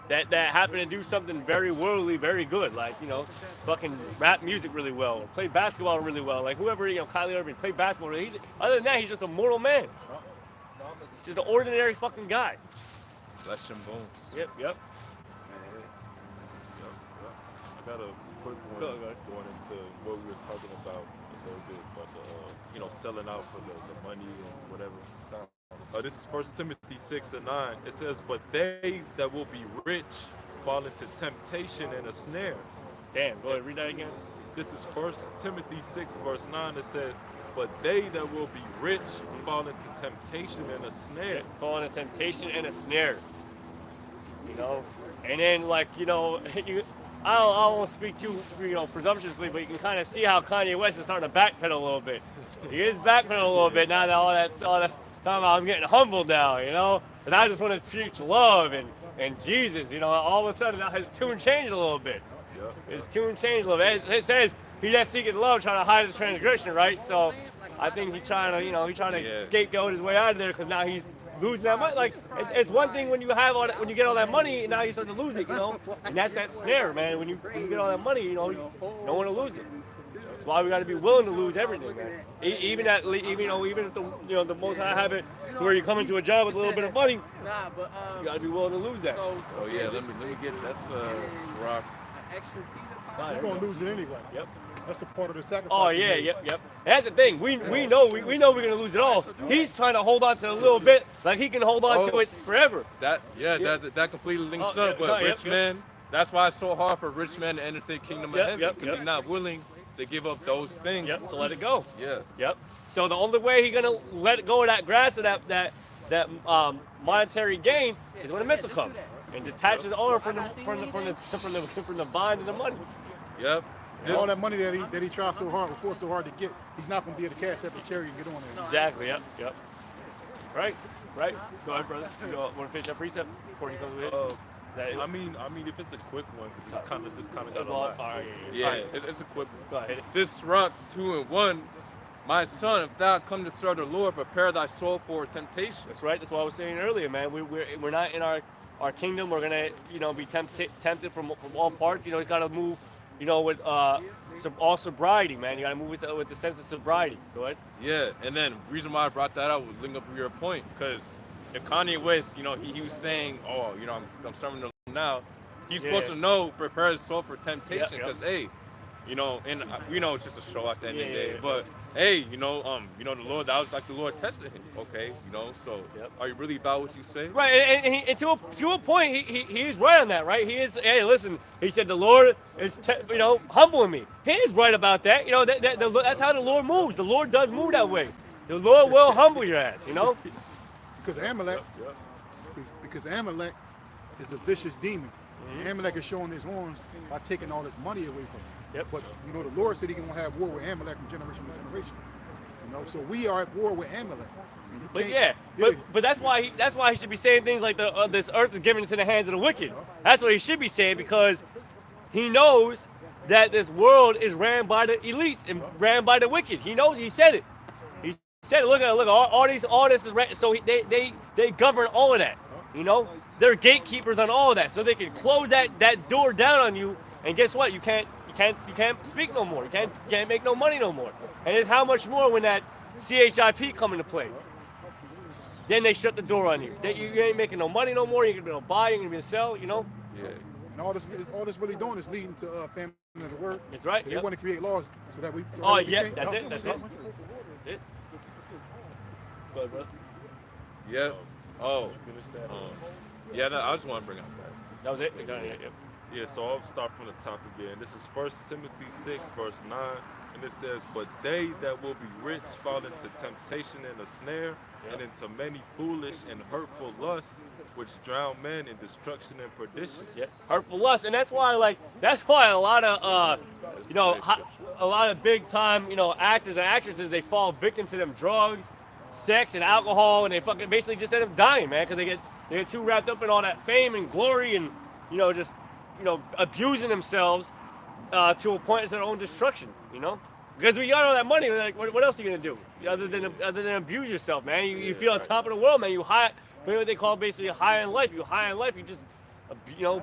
that happen to do something very worldly, very good. Like, you know, fucking rap music really well, or play basketball really well. Like whoever, you know, Kylie Irving played basketball. Other than that, he's just a mortal man. He's just an ordinary fucking guy. Flesh and bones. Yep. I got a quick one going into what we were talking about a little bit, but you know, selling out for the money and whatever. This is 1 Timothy 6:9. It says, "But they that will be rich fall into temptation and a snare." Damn, go ahead, read that again. This is 1 Timothy 6:9. It says, "But they that will be rich fall into temptation and a snare." Fall into temptation and a snare. You know, and then, like, you know, I won't speak too, you know, presumptuously, but you can kind of see how Kanye West is starting to backpedal a little bit. He is backpedaling a little bit now that all that talking about I'm getting humble now, you know, and I just want to preach love and Jesus, you know. All of a sudden, now his tune changed a little bit. His tune changed a little bit. It says he that seeketh love trying to hide his transgression, right? So I think he's trying to, you know, scapegoat his way out of there because now he's losing that money. Like, it's one thing when you have all that, when you get all that money, and now you start to lose it, you know. And that's that snare, man. When you get all that money, you know, you don't want to lose it. That's why we got to be willing to lose everything, man. Even if the Most High have it where you come into a job with a little bit of money, you got to be willing to lose that. Oh yeah, let me get that's rock. You're gonna lose it anyway. Yep. That's the part of the sacrifice. Oh yeah, yep. That's the thing. We know we're gonna lose it all. He's trying to hold on to a little bit, like he can hold on to it forever. That completely links up. But rich man, that's why it's so hard for rich men to enter the kingdom of heaven, because they're not willing to give up those things. Yep. To let it go. Yeah. Yep. So the only way he's gonna let go of that grass of that monetary gain is when the missile comes and detach his arm from the vine to the money. Yep. All that money that he tried so hard, fought so hard to get, he's not going to be able to cash that cherry and get on there. Exactly. Yep. Right. Go ahead, brother. You want to finish that precept before you come with it? I mean, if it's a quick one, because this kind of got a lot. It's a quick one. Go ahead. This rock 2-in-1. My son, if thou come to serve the Lord, prepare thy soul for temptation. That's right. That's what I was saying earlier, man. We're not in our kingdom. We're gonna, you know, be tempted from all parts. You know, he's got to move, you know, with all sobriety, man. You got to move with the sense of sobriety. Go ahead. Yeah, and then the reason why I brought that up was link up with your point, because if Kanye West, you know, he was saying, oh, you know, I'm serving the Lord now. He's supposed to know, prepare his soul for temptation, because hey, You know, and we know it's just a show at the end of the day. But hey, you know, the Lord, that was like the Lord tested him. Okay, you know, so are you really about what you say? Right, and to a point, he is right on that, right? He is. Hey, listen, he said the Lord is, humbling me. He is right about that. You know, that's how the Lord moves. The Lord does move that way. The Lord will humble your ass. You know. Because Amalek is a vicious demon. Amalek is showing his horns by taking all this money away from him. But you know, the Lord said he can have war with Amalek from generation to generation. You know, so we are at war with Amalek. But that's why he should be saying things like this earth is given into the hands of the wicked. That's what he should be saying, because he knows that this world is ran by the elites and ran by the wicked. He knows. He said it. He said, look, all this is ran. So they govern all of that. You know, they're gatekeepers on all of that, so they can close that door down on you. And guess what? You can't speak no more. You can't make no money no more. And it's how much more when that CHIP come into play. Then they shut the door on you. You ain't making no money no more. You're gonna be able to buy. You're gonna be able to sell. You know. Yeah. And all this really doing is leading to famine of the word. That's right. They want to create laws so that we. That's it. That's it. Go ahead, bro. Yeah. Oh. Yeah. I just want to bring up that. That was it. Yeah, so I'll start from the top again. This is 1 Timothy 6, verse 9, and it says, "But they that will be rich fall into temptation and a snare, and into many foolish and hurtful lusts, which drown men in destruction and perdition." Yeah, hurtful lusts, and that's why a lot of a lot of big time actors and actresses, they fall victim to them drugs, sex, and alcohol, and they fucking basically just end up dying, man, because they get too wrapped up in all that fame and glory and just abusing themselves to a point of their own destruction, because we got all that money. Like, what else are you gonna do other than abuse yourself, man? You feel on top of the world, man. You high, what they call basically high in life. You high in life. You just,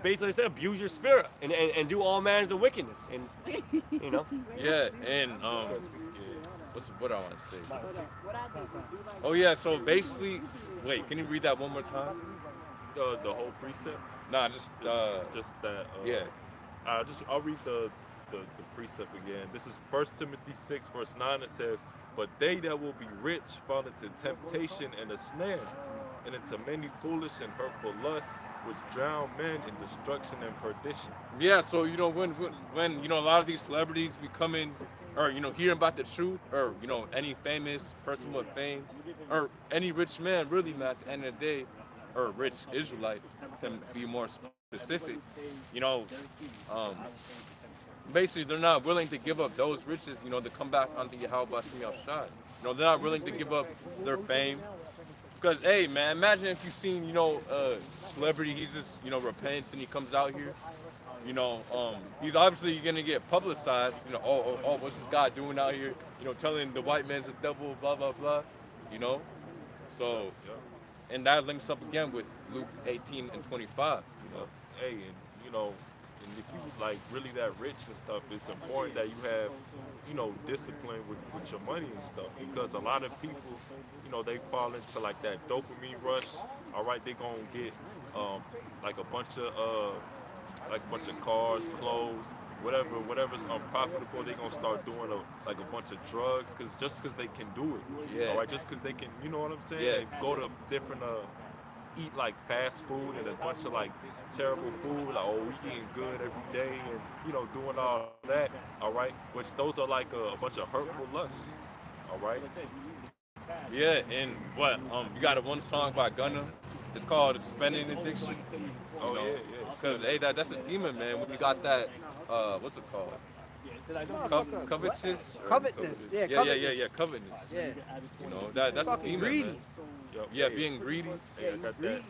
basically say abuse your spirit and do all manners of wickedness, and Yeah, and what I want to say? Oh yeah, so basically, wait, can you read that one more time? The whole precept. Nah, just that. Yeah. I'll read the precept again. This is 1 Timothy 6, verse 9. It says, "But they that will be rich fall into temptation and a snare, and into many foolish and hurtful lusts, which drown men in destruction and perdition." Yeah, so when a lot of these celebrities becoming, or hearing about the truth, or any famous person with fame, or any rich man, really, man, at the end of the day, or a rich Israelite, to be more specific, basically they're not willing to give up those riches, to come back onto Yakalba Page. They're not willing to give up their fame. Because, hey, man, imagine if you've seen, a celebrity, he's just, repents and he comes out here, he's obviously going to get publicized, what's this guy doing out here, telling the white man's a devil, blah, blah, blah, So, and that links up again with Luke 18 and 25, Hey, and and if you like really that rich and stuff, it's important that you have, discipline with your money and stuff, because a lot of people, they fall into like that dopamine rush. All right, they gonna get like a bunch of cars, clothes, whatever's unprofitable. They gonna start doing a bunch of drugs, because they can do it. Yeah. All right, just because they can, you know what I'm saying? Yeah. They go to different eat like fast food and a bunch of like terrible food, like, oh, we eating good every day, and doing all that, all right, which those are like a bunch of hurtful lusts, all right. Yeah, and you got one song by Gunna, it's called Spending Addiction. Because hey, that's a demon, man. When you got that, what's it called? Covetousness. Covetousness. Yeah. Covetousness. Yeah. That's a demon, greedy. man. Yeah, being greedy. Hey, I got that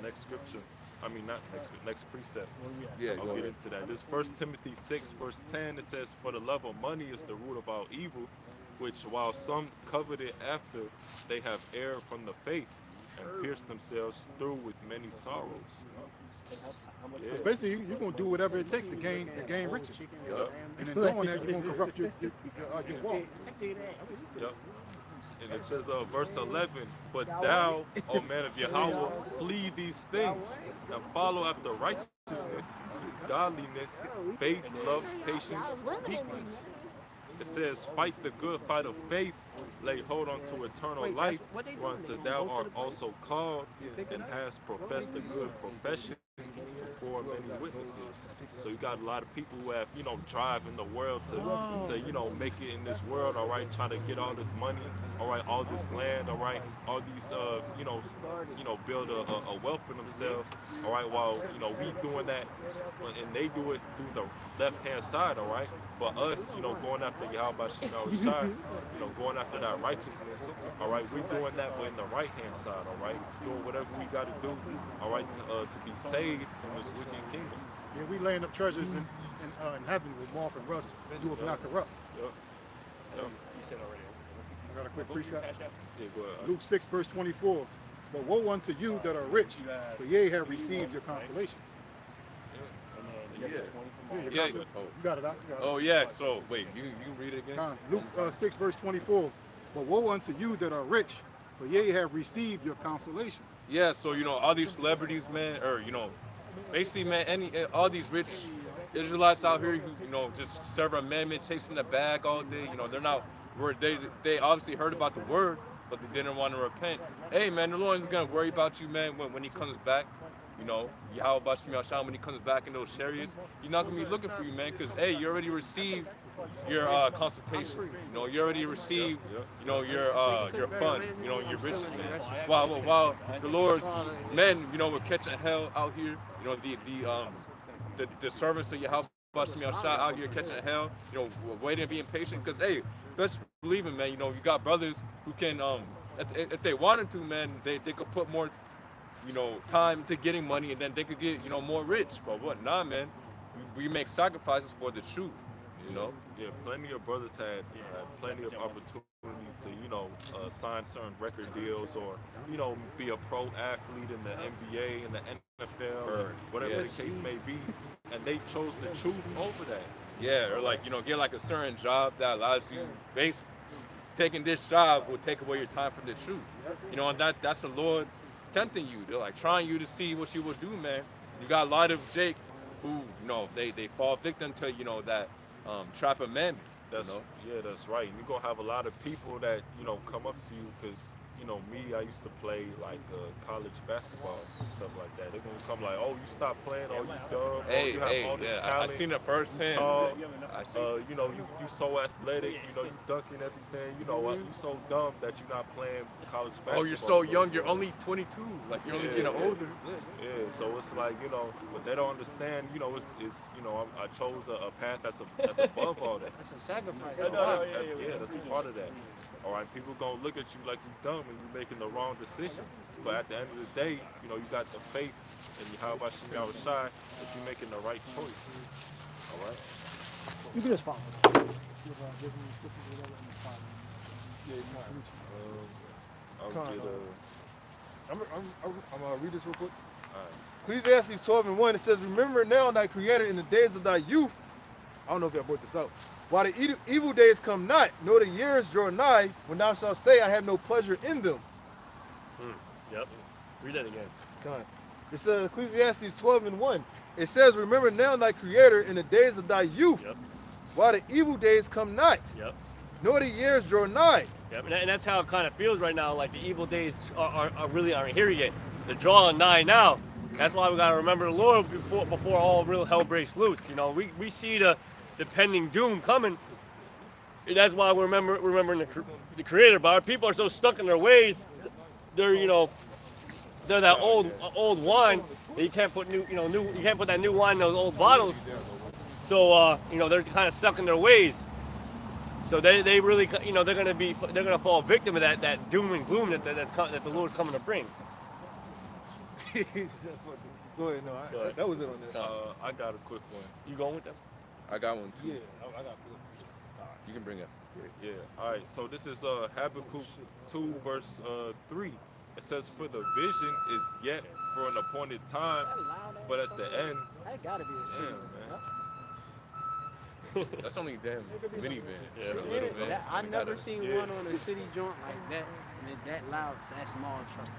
next scripture. I mean, not next precept. Yeah, I'll get into that. This 1 Timothy 6, verse 10, it says, "For the love of money is the root of all evil, which while some coveted after, they have erred from the faith, and pierced themselves through with many sorrows." Yeah. It's basically, you're going to do whatever it takes to gain riches. Yep. And in doing that, you're going to corrupt your walk. Yep. And it says, verse 11, but thou, O man of Yahweh, flee these things and follow after righteousness, godliness, faith, love, patience, meekness. It says, fight the good fight of faith, lay hold on to eternal life, whereunto thou art also called, and hast professed a good profession before many witnesses. So you got a lot of people who have, drive in the world to make it in this world, all right, trying to get all this money, all right, all this land, all right, all these, build a wealth for themselves, all right, while, we doing that, and they do it through the left-hand side, all right, but us, going after Yakalba Page, going after that righteousness, all right, we're doing that, but in the right-hand side, all right, doing whatever we got to do, all right, to be saved from this wicked kingdom. Yeah, we laying up treasures in heaven with moth and rust, do if not corrupt. You said already. I got a quick precept. Yeah, go ahead. Luke 6, verse 24. But woe unto you that are rich, for ye have received your consolation. Yeah. You got it out. Oh yeah. So wait, you read it again. Luke 6, verse 24. But woe unto you that are rich, for ye have received your consolation. Yeah. So all these celebrities, man, or basically, man, all these rich Israelites out here who just serve a mammon, chasing the bag all day. They're not. They obviously heard about the word, but they didn't want to repent. Hey, man, the Lord is gonna worry about you, man, when He comes back. Yakalba Page, when He comes back in those chariots, He's not gonna be looking for you, man, because hey, you already received your consultation. You already received, your fund, your riches, man. While the Lord's men, were catching hell out here. The servants of Yakalba Page out here catching hell. Waiting and being patient, because hey, best believe it, man. You got brothers who can, if they wanted to, man, they could put more, time to getting money, and then they could get, more rich. But what? Nah, man. We make sacrifices for the truth. Yeah, plenty of brothers had plenty of opportunities to, sign certain record deals or, be a pro athlete in the NBA, in the NFL, or whatever the case may be. And they chose the truth over that. Yeah, or get like a certain job that allows you, basically, taking this job will take away your time from the truth. And that's the Lord tempting you. They're like trying you to see what you will do, man. You got a lot of Jake who, they fall victim to, that trap of mammon. Yeah, that's right. And you're going to have a lot of people that, come up to you because, me, I used to play like college basketball and stuff like that. They're going to come like, oh, you stopped playing, oh, you dumb, you have all this talent. I seen it firsthand. You so athletic, you dunking everything, you so dumb that you're not playing college basketball. Oh, you're so young, you're only 22, like you're only getting older. Yeah, so it's like, what they don't understand, it's I chose a path that's above all that. That's a sacrifice. That's a part of that. All right, people gonna look at you like you dumb and you're making the wrong decision. But at the end of the day, you got the faith and Yakalba Page that you're making the right choice. All right. You can just follow. I'm gonna read this real quick. Ecclesiastes 12:1, it says, remember now thy creator in the days of thy youth. I don't know if I brought this out. While the evil days come not, nor the years draw nigh, when thou shalt say, I have no pleasure in them. Yep. Read that again. God. It's Ecclesiastes 12:1. It says, remember now thy creator in the days of thy youth. Yep. While the evil days come not, yep, nor the years draw nigh. Yep. And that's how it kind of feels right now, like the evil days really aren't here yet. They're drawing nigh now. That's why we got to remember the Lord before all real hell breaks loose. We see the pending doom coming. And that's why we're remembering the Creator. But our people are so stuck in their ways. They're they're that old wine that you can't put you can't put that new wine in those old bottles. So they're kind of stuck in their ways. So they really they're gonna fall victim of that doom and gloom that the Lord's coming to bring. Go ahead, no, that was it on there. I got a quick one. You going with them? I got one too. Yeah, I got one. You can bring it. Yeah. All right. So this is Habakkuk 2 verse 3. It says, "For the vision is yet for an appointed time, but at the end." That gotta be a sin. That's only a damn minivan. Yeah. Or a little van. I We never got a- seen one on a city joint like that, and that loud, that small truck.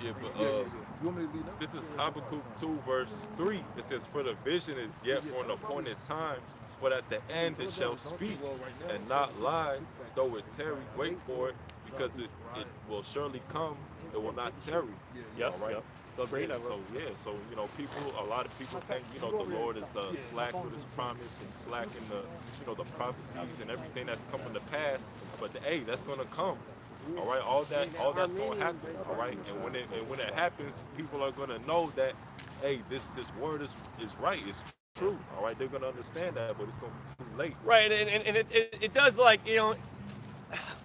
Yeah, but You want me to lead now? this is Habakkuk 2 verse 3. It says, "For the vision is yet for an appointed time, but at the end it shall speak and not lie. Though it tarry, wait for it, because it will surely come. It will not tarry." Yep, All right. yep. So bring that, bro. So you know, a lot of people think, you know, the Lord is slack with His promise and slack in the, you know, the prophecies and everything that's coming to pass. But hey, that's gonna come. All right, all that's gonna happen. All right, and when it happens, people are gonna know that, hey, this word is right. It's true. All right, they're gonna understand that, but it's gonna be too late. Right, and it does, like, you know,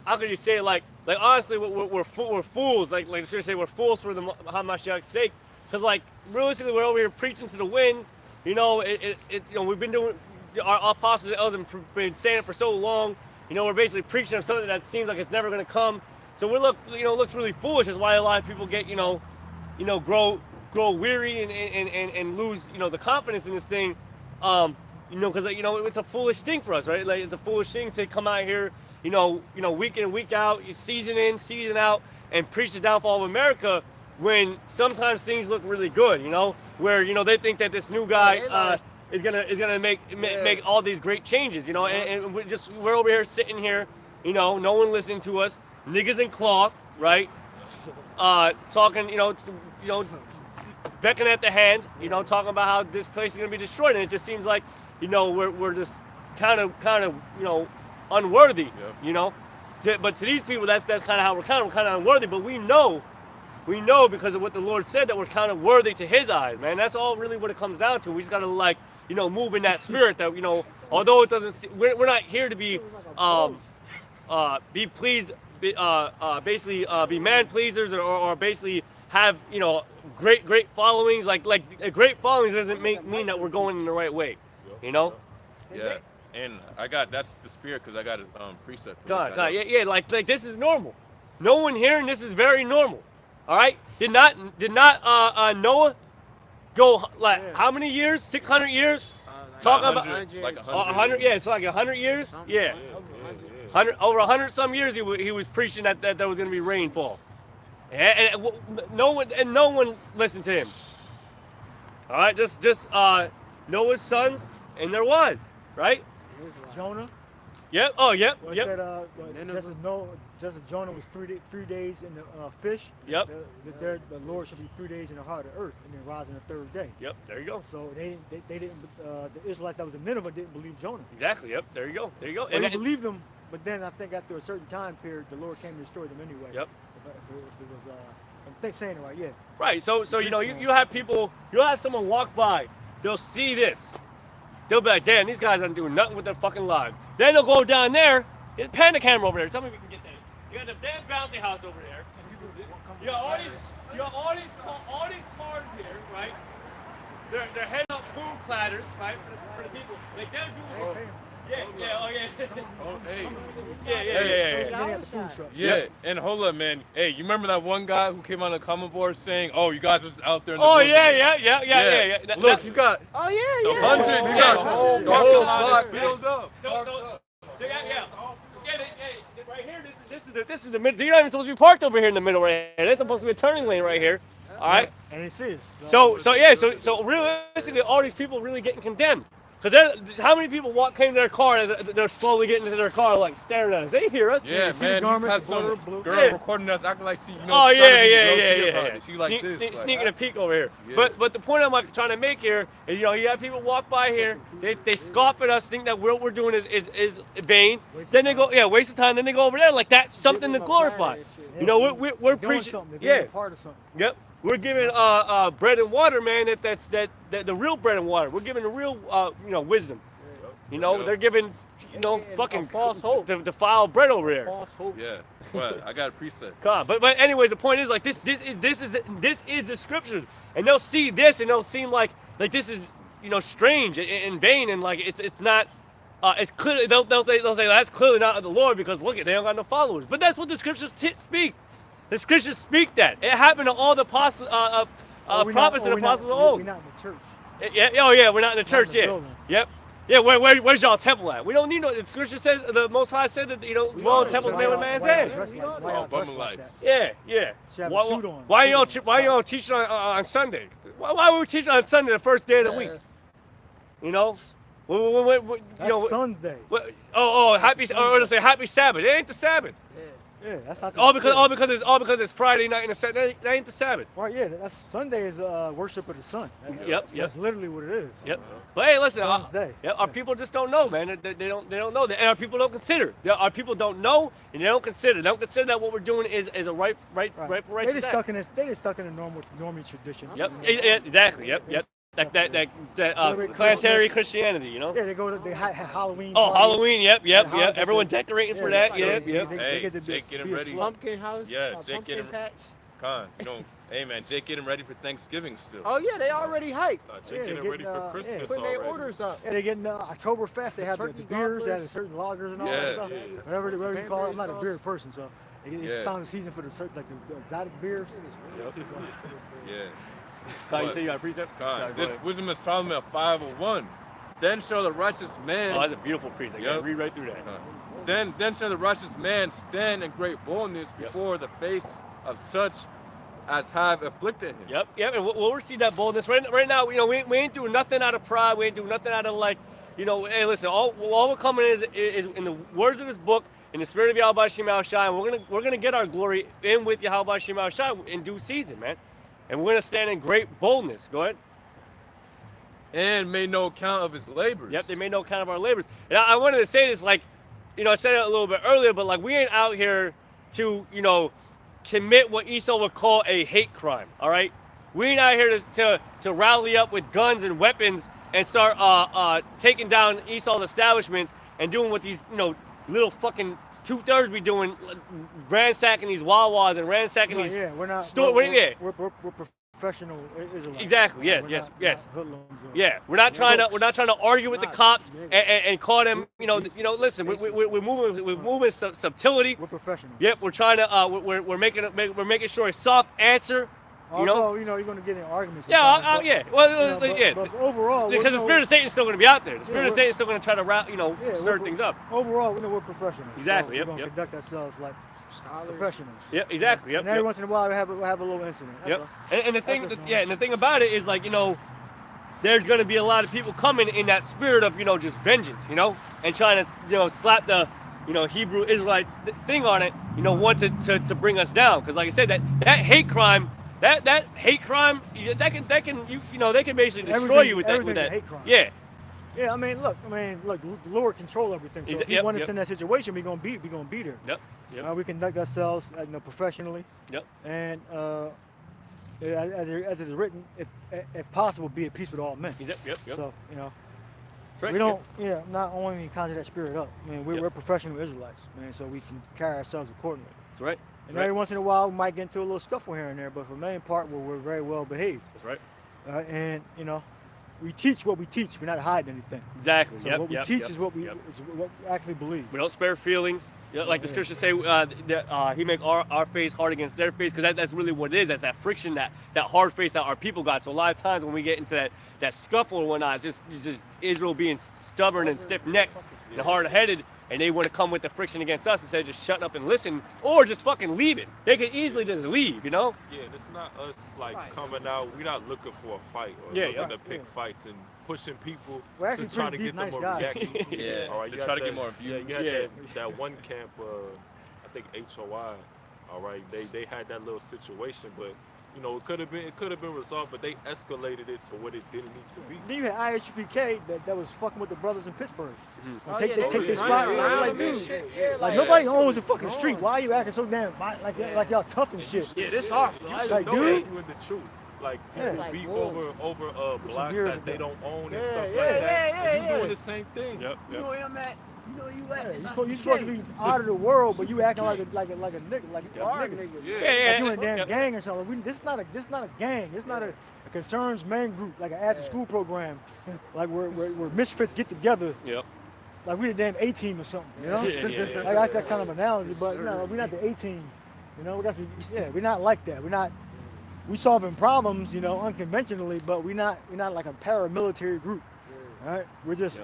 how could you say, like honestly, we're fools. Like the scripture say, we're fools for the Hamashiach's sake, because like realistically, we're over here preaching to the wind. You know, you know, we've been doing, our apostles and elders have been saying it for so long. You know, we're basically preaching of something that seems like it's never going to come. So we look, you know, it looks really foolish. That's why a lot of people get, you know, grow weary and lose, you know, the confidence in this thing. You know, because, you know, it's a foolish thing for us, right? Like, it's a foolish thing to come out here, you know, week in, week out, season in, season out, and preach the downfall of America when sometimes things look really good, you know, where, you know, they think that this new guy is gonna make all these great changes, you know, and we're over here sitting here, you know, no one listening to us, niggas in cloth, right? Talking, you know, beckoning at the hand, you know, talking about how this place is gonna be destroyed, and it just seems like, you know, we're just kind of, you know, unworthy, you know. But to these people, that's kind of how we're kind of unworthy. But we know because of what the Lord said that we're kind of worthy to His eyes, man. That's all really what it comes down to. We just gotta, like, you know, move in that spirit that, you know, although it doesn't, we're not here to be pleased, basically be man pleasers or basically have, you know, great followings. Like great followings doesn't mean that we're going in the right way, you know. Yeah, and that's the spirit, because I got a precept. God, yeah, like this is normal. No one hearing this is very normal. All right, did not Noah go like how many years? 600 years. Talking about like 100. Yeah, it's like 100 years. Yeah, 100 over 100 some years he was preaching that there was gonna be rainfall, and no one listened to him. All right, just Noah's sons, and there was, right? Jonah. Yep. Oh, yep. Well, it Yep. said, just as Jonah was 3 days in the fish. Yep. The Lord shall be 3 days in the heart of the earth, and then rise on the third day. Yep. There you go. So they didn't. The Israelites that was in Nineveh didn't believe Jonah. Exactly. Yep. There you go. Well, they believed them, but then I think after a certain time period, the Lord came to destroy them anyway. Yep. If it was, I'm saying it right. Yeah. Right. So you know, you have people. You'll have someone walk by. They'll see this. They'll be like, damn, these guys aren't doing nothing with their fucking lives. Then they'll go down there, pan the camera over there. Tell me if we can get that. You got the damn bouncy house over there. You got all these cars here, right? They're heading up food platters, right, for the people. Like they're doing. Yeah, and hold up, man. Hey, you remember that one guy who came on the comment board saying, "Oh, you guys was out there in the yeah. Look, you got Oh the yeah. 100, you got the whole block filled up. Right here, this is the middle. You're not even supposed to be parked over here in the middle right here. That's supposed to be a turning lane right here. All right. And it is. So realistically, all these people really getting condemned. Because how many people came to their car and they're slowly getting into their car, like staring at us. They hear us. Yeah, man. You had some girl recording us, acting like she, you know. Oh yeah. She like this. Sneaking a peek over here. Yeah. But the point I'm like trying to make here is, you know, you have people walk by here, they scoff at us, think that what we're doing is vain. Then they go, waste of time. Then they go over there like that's something to glorify. You know, we're preaching. Yeah. Part of something. Yep. We're giving bread and water, man. That's the real bread and water. We're giving the real, you know, wisdom. You know, they're giving, you know, fucking false hope. The foul bread over there. False hope. Yeah, but I got a preset. God, but anyways, the point is like this is the scriptures, and they'll see this and they'll seem like this is, you know, strange and vain, and like it's not. It's clearly they'll say that's clearly not of the Lord because look, they don't got no followers. But that's what the scriptures speak. The scriptures speak that. It happened to all the apostles, prophets and apostles of old. We're not in the church. Yeah, oh yeah, we're not in the church yet. Building. Yep. Yeah, where's y'all temple at? We don't need no. The scripture says the Most High said that dwell in temples made with man's hands. Bummer lights. Yeah. Why you don't teach on Sunday? Why would we teach on Sunday, the first day of the week? You know. That's Sunday. Happy Sabbath. It ain't the Sabbath. Yeah, that's not all because it's Friday night and that ain't the Sabbath. Right, yeah, that's Sunday is worship of the sun. That's literally what it is. Yep. But hey, listen, our people just don't know, man. They don't know that, and our people don't consider. Our people don't know, and they don't consider. They don't consider that what we're doing is a right. They just stuck in the normie tradition. Yep. Exactly. Yep. That planetary Christianity, you know? Yeah, they have Halloween. Oh, Halloween, yep. Everyone decorating for that, yep. Hey, Jake getting ready. Pumpkin house. Yeah, Jake pumpkin patch. Hey man, Jake getting ready for Thanksgiving still. Oh yeah, they already hyped. Jake getting ready for Christmas putting already. their orders up. Yeah, they getting Oktoberfest. They have the beers, they have certain lagers and all that stuff. Whatever you call it. I'm not a beer person, so it's time of season for the exotic beers. Yeah. You say you got a precept? This Wisdom of Solomon 5:1. Then shall the righteous man. Oh, that's a beautiful precept. Yep. Read right through that. Then shall the righteous man stand in great boldness before the face of such as have afflicted him. Yep. And we'll receive that boldness right now. You know, we ain't doing nothing out of pride. We ain't doing nothing out of hey, listen. All we're coming is in the words of this book, in the spirit of Yahweh Shema Shai, and we're gonna get our glory in with Yahweh Shema Shai in due season, man. And we're going to stand in great boldness. Go ahead. And made no account of his labors. Yep, they made no account of our labors. And I wanted to say this, I said it a little bit earlier, but we ain't out here to, commit what Esau would call a hate crime, all right? We ain't out here to rally up with guns and weapons and start taking down Esau's establishments and doing what these, little fucking two-thirds be doing, ransacking these Wawas and ransacking these. Yeah, we're not. We're professional Israelites. Exactly. Yes. Yeah, we're not trying to argue with the cops and call them. Listen, we're moving subtlety. We're professional. Yep, we're trying to. We're making sure a soft answer. Although, you're going to get in arguments. Yeah. But overall, because the spirit of Satan's still going to be out there. The spirit of Satan's still going to try to, stir things up. Overall, we're professionals. Exactly. So we're going to conduct ourselves like professionals. Yep. Exactly. Yep. And every once in a while, we have a little incident. Yep. And the thing about it is there's going to be a lot of people coming in that spirit of just vengeance, and trying to slap the Hebrew Israelite thing on it, want to bring us down. Because like I said, that hate crime. That hate crime, they can basically destroy you with that. Hate crime. Yeah. Yeah, look, the Lord control everything. So if He wants us in that situation, we're gonna be there. Yep. We conduct ourselves, professionally. Yep. And as it is written, if possible, be at peace with all men. Yep. So right. we don't, not only conjure that spirit up. We're professional Israelites, man. So we can carry ourselves accordingly. That's right. And every once in a while, we might get into a little scuffle here and there, but for the main part, we're very well behaved. That's right. And we teach what we teach. We're not hiding anything. Exactly. So what we teach is what we actually believe. We don't spare feelings. Like the scriptures say, He make our face hard against their face, because that's really what it is. That's that friction, that hard face that our people got. So a lot of times when we get into that scuffle and whatnot, it's just Israel being stubborn and stiff-necked and hard-headed. And they want to come with the friction against us instead of just shutting up and listen, or just fucking leaving. They could easily just leave, Yeah, and it's not us coming out. We're not looking for a fight or looking to pick fights and pushing people to try to get them a reaction. All right, to try to get more views. Yeah, you had that one camp, I think HOI. All right, they had that little situation, but it could have been resolved, but they escalated it to what it didn't need to be. Then you had IHPK that was fucking with the brothers in Pittsburgh. Mm-hmm. Take their spot. Nobody owns the fucking street. Why are you acting so damn like y'all tough and shit? Yeah, this hard. Dude, you in the truth. People beef over blocks that they don't own and stuff like that. You doing the same thing. Yep. You know where I'm at. You know where you at. You're supposed to be out of the world, but you acting like a nigga, like a nigga. Yeah. Like you in a damn gang or something. This is not a gang. It's not a concerns man group, like an after school program. Like where misfits get together. Yep. Like we the damn A-team or something, Yeah. Like that's that kind of analogy, but we're not the A-team. We're not like that. We solving problems, unconventionally, but we're not like a paramilitary group. Right? We're just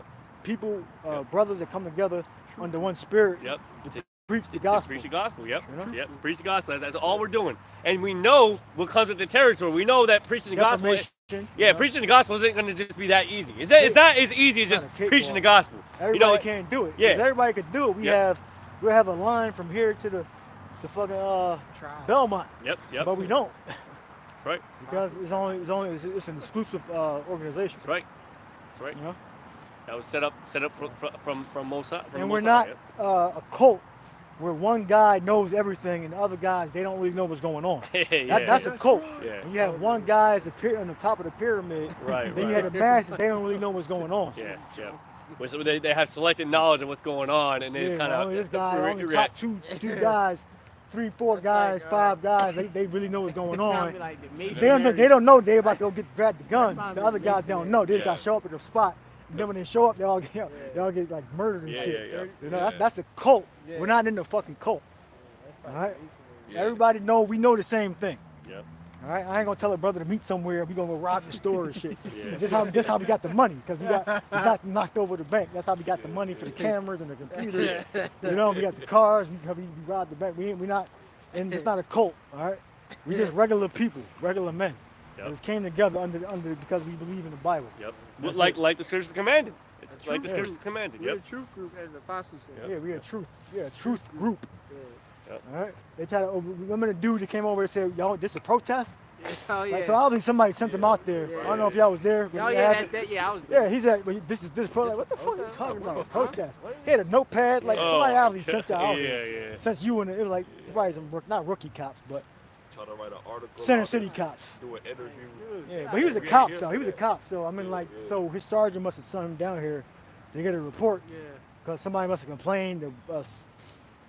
people, brothers that come together under one spirit. Yep. To preach the gospel. Preach the gospel. Yep. You know? Yep. Preach the gospel. That's all we're doing. And we know what comes with the territory. We know that preaching the gospel. Yeah, preaching the gospel isn't going to just be that easy. It's not as easy as just preaching the gospel. Everybody can't do it. Yeah. If everybody could do it, we have a line from here to the fucking Belmont. Yep. But we don't. That's right. Because it's an exclusive organization. That's right. That's right. You know? That was set up from Mossad. And we're not a cult where one guy knows everything and the other guys, they don't really know what's going on. That's a cult. Yeah. And you have one guy on the top of the pyramid. Right. Then you have the masses, they don't really know what's going on. Yeah. So they have selected knowledge of what's going on, and they kind of this guy only top two guys, 3, 4 guys, 5 guys. They really know what's going on. Like they don't know they about to go grab the guns. The other guys don't know. They just got to show up at the spot. And then when they show up, they all get like murdered and shit. Yeah. You know, that's a cult. Yeah. We're not in the fucking cult. All right. Yeah. Everybody we know the same thing. Yep. All right. I ain't gonna tell a brother to meet somewhere. We gonna go rob the store and shit. This how we got the money, because we got knocked over the bank. That's how we got the money for the cameras and the computers. You know, we got the cars. We robbed the bank. We not, and it's not a cult. All right. We just regular people, regular men. Yep. We came together under because we believe in the Bible. Yep. Like the scriptures commanded. It's like the scriptures commanded. We're a truth group, as the apostle said. Yep. Yeah, we're a truth. Yeah, a truth group. Yep. All right. They tried to. Remember the dude that came over and said, "Y'all, this is a protest." Oh yeah. Like, so obviously somebody sent him out there. I don't know if y'all was there. Oh yeah, I was there. Yeah, he said, well, "This protest." What the fuck are you talking about? Protest. He had a notepad. Like somebody obviously sent y'all out there. Yeah. Sent you in. It was like probably some not rookie cops, but Try to write an article. Center City cops. Do an interview. Yeah, but he was a cop though. He was a cop. So I mean, like, so his sergeant must have sent him down here to get a report. Yeah. Because somebody must have complained of us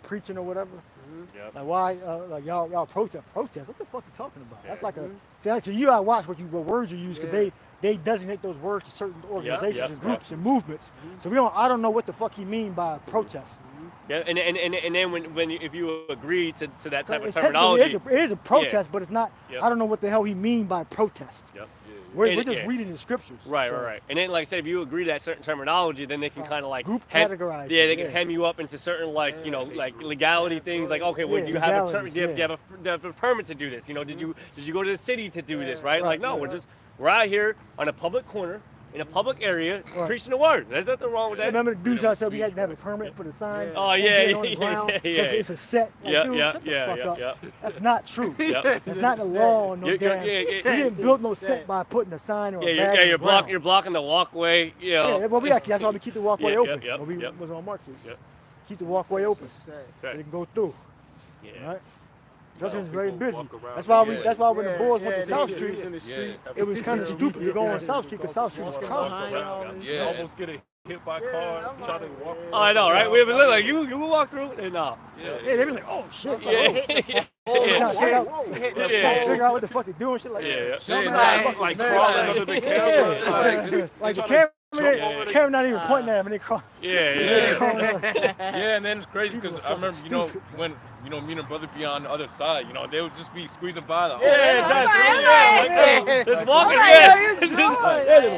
preaching or whatever. Yep. Like why? Like y'all protest? What the fuck you talking about? That's like a. See, actually, you gotta watch what words you use, because they designate those words to certain organizations and groups and movements. So I don't know what the fuck he mean by protest. Yeah, and then if you agree to that type of terminology, it is a protest, but it's not. I don't know what the hell he mean by protest. Yep. We're just reading the scriptures. Right. And then, like I said, if you agree to that certain terminology, then they can kind of like group categorize. Yeah, they can hem you up into certain like like legality things. Like, okay, well, do you have a do you have a permit to do this? Did you go to the city to do this? Right? Like, no, we're out here on a public corner, in a public area, preaching the word. There's nothing wrong with that. Remember the dudes out there, we had to have a permit for the sign? Oh, yeah. It's a set. Like, shut the fuck up. That's not true. That's not the law. You didn't build no set by putting a sign or a bag you're blocking the walkway. Yeah, well, that's why we keep the walkway open. We was on March. Keep the walkway open so they can go through. Yeah. Right? Justin's very busy. That's why when the boys went to South Street, it was kind of stupid to go on South Street, because South Street was crowded. Almost getting hit by cars, trying to walk. Oh, I know, right? We look like you walk through, and no. Yeah, they be like, oh shit. Figure out what the fuck they doing, shit like that. Like crawling under the camera. Like the camera not even pointing at him, and they crawl. Yeah, and then it's crazy because I remember, when me and brother be on the other side, they would just be squeezing by. Like, just walking. Just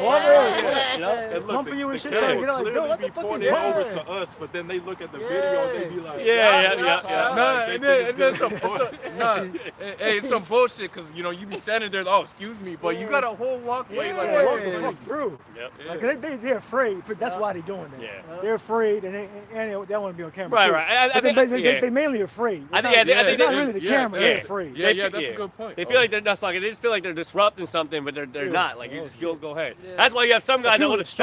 walking. Bumping you and shit, trying to get out. Clearly be pointing over to us, but then they look at the video and they be like, it's some bullshit because you be standing there. Oh, excuse me, but you got a whole walkway like through. Like they're afraid. That's why they're doing that. They're afraid, and they want to be on camera. Right. I think they mainly afraid. I think it's not really the camera. They're afraid. Yeah, that's a good point. They feel like they just feel like they're disrupting something, but they're not. Like, you just go ahead. That's why you have some guys that will just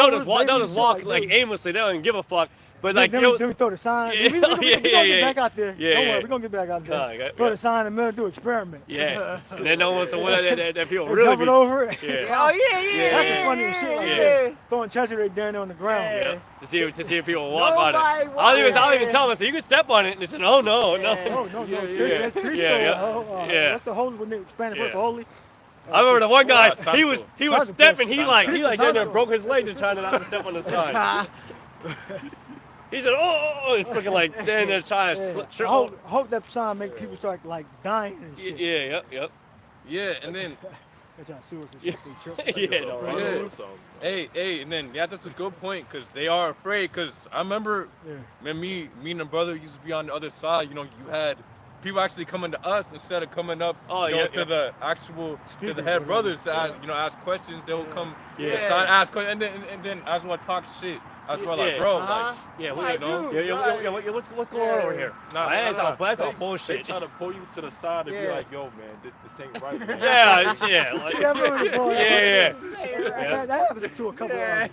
walk like aimlessly. They don't even give a fuck. But like, then we throw the sign. We're gonna get back out there. Don't worry, we're gonna get back out there. Throw the sign in the middle, do experiment. Yeah. And then no one's the one that people really jumping over it. Yeah. Oh yeah. That's the funniest shit. Like that. Throwing treasure right down there on the ground. Yeah. To see if people walk on it. I'll even tell them. So you can step on it, and they said, "Oh no." That's Cristo. That's the holy when they Spanish word for holy. I remember the one guy. He was stepping. He down there broke his leg just trying not to step on the sign. He said, "Oh!" It's freaking like standing there trying to. I hope that sign make people start like dying and shit. Yeah. Yeah, and then Yeah, no, right? Hey, and then that's a good point because they are afraid. Because I remember when me and the brother used to be on the other side. You know, you had people actually coming to us instead of coming up to the actual to the head brothers to ask questions. They will come ask questions, and then as well talk shit. That's why, like, bro, what's going on over here? That's all bullshit. They try to pull you to the side and be like, yo, man, this ain't right, man. That happens to a couple of guys.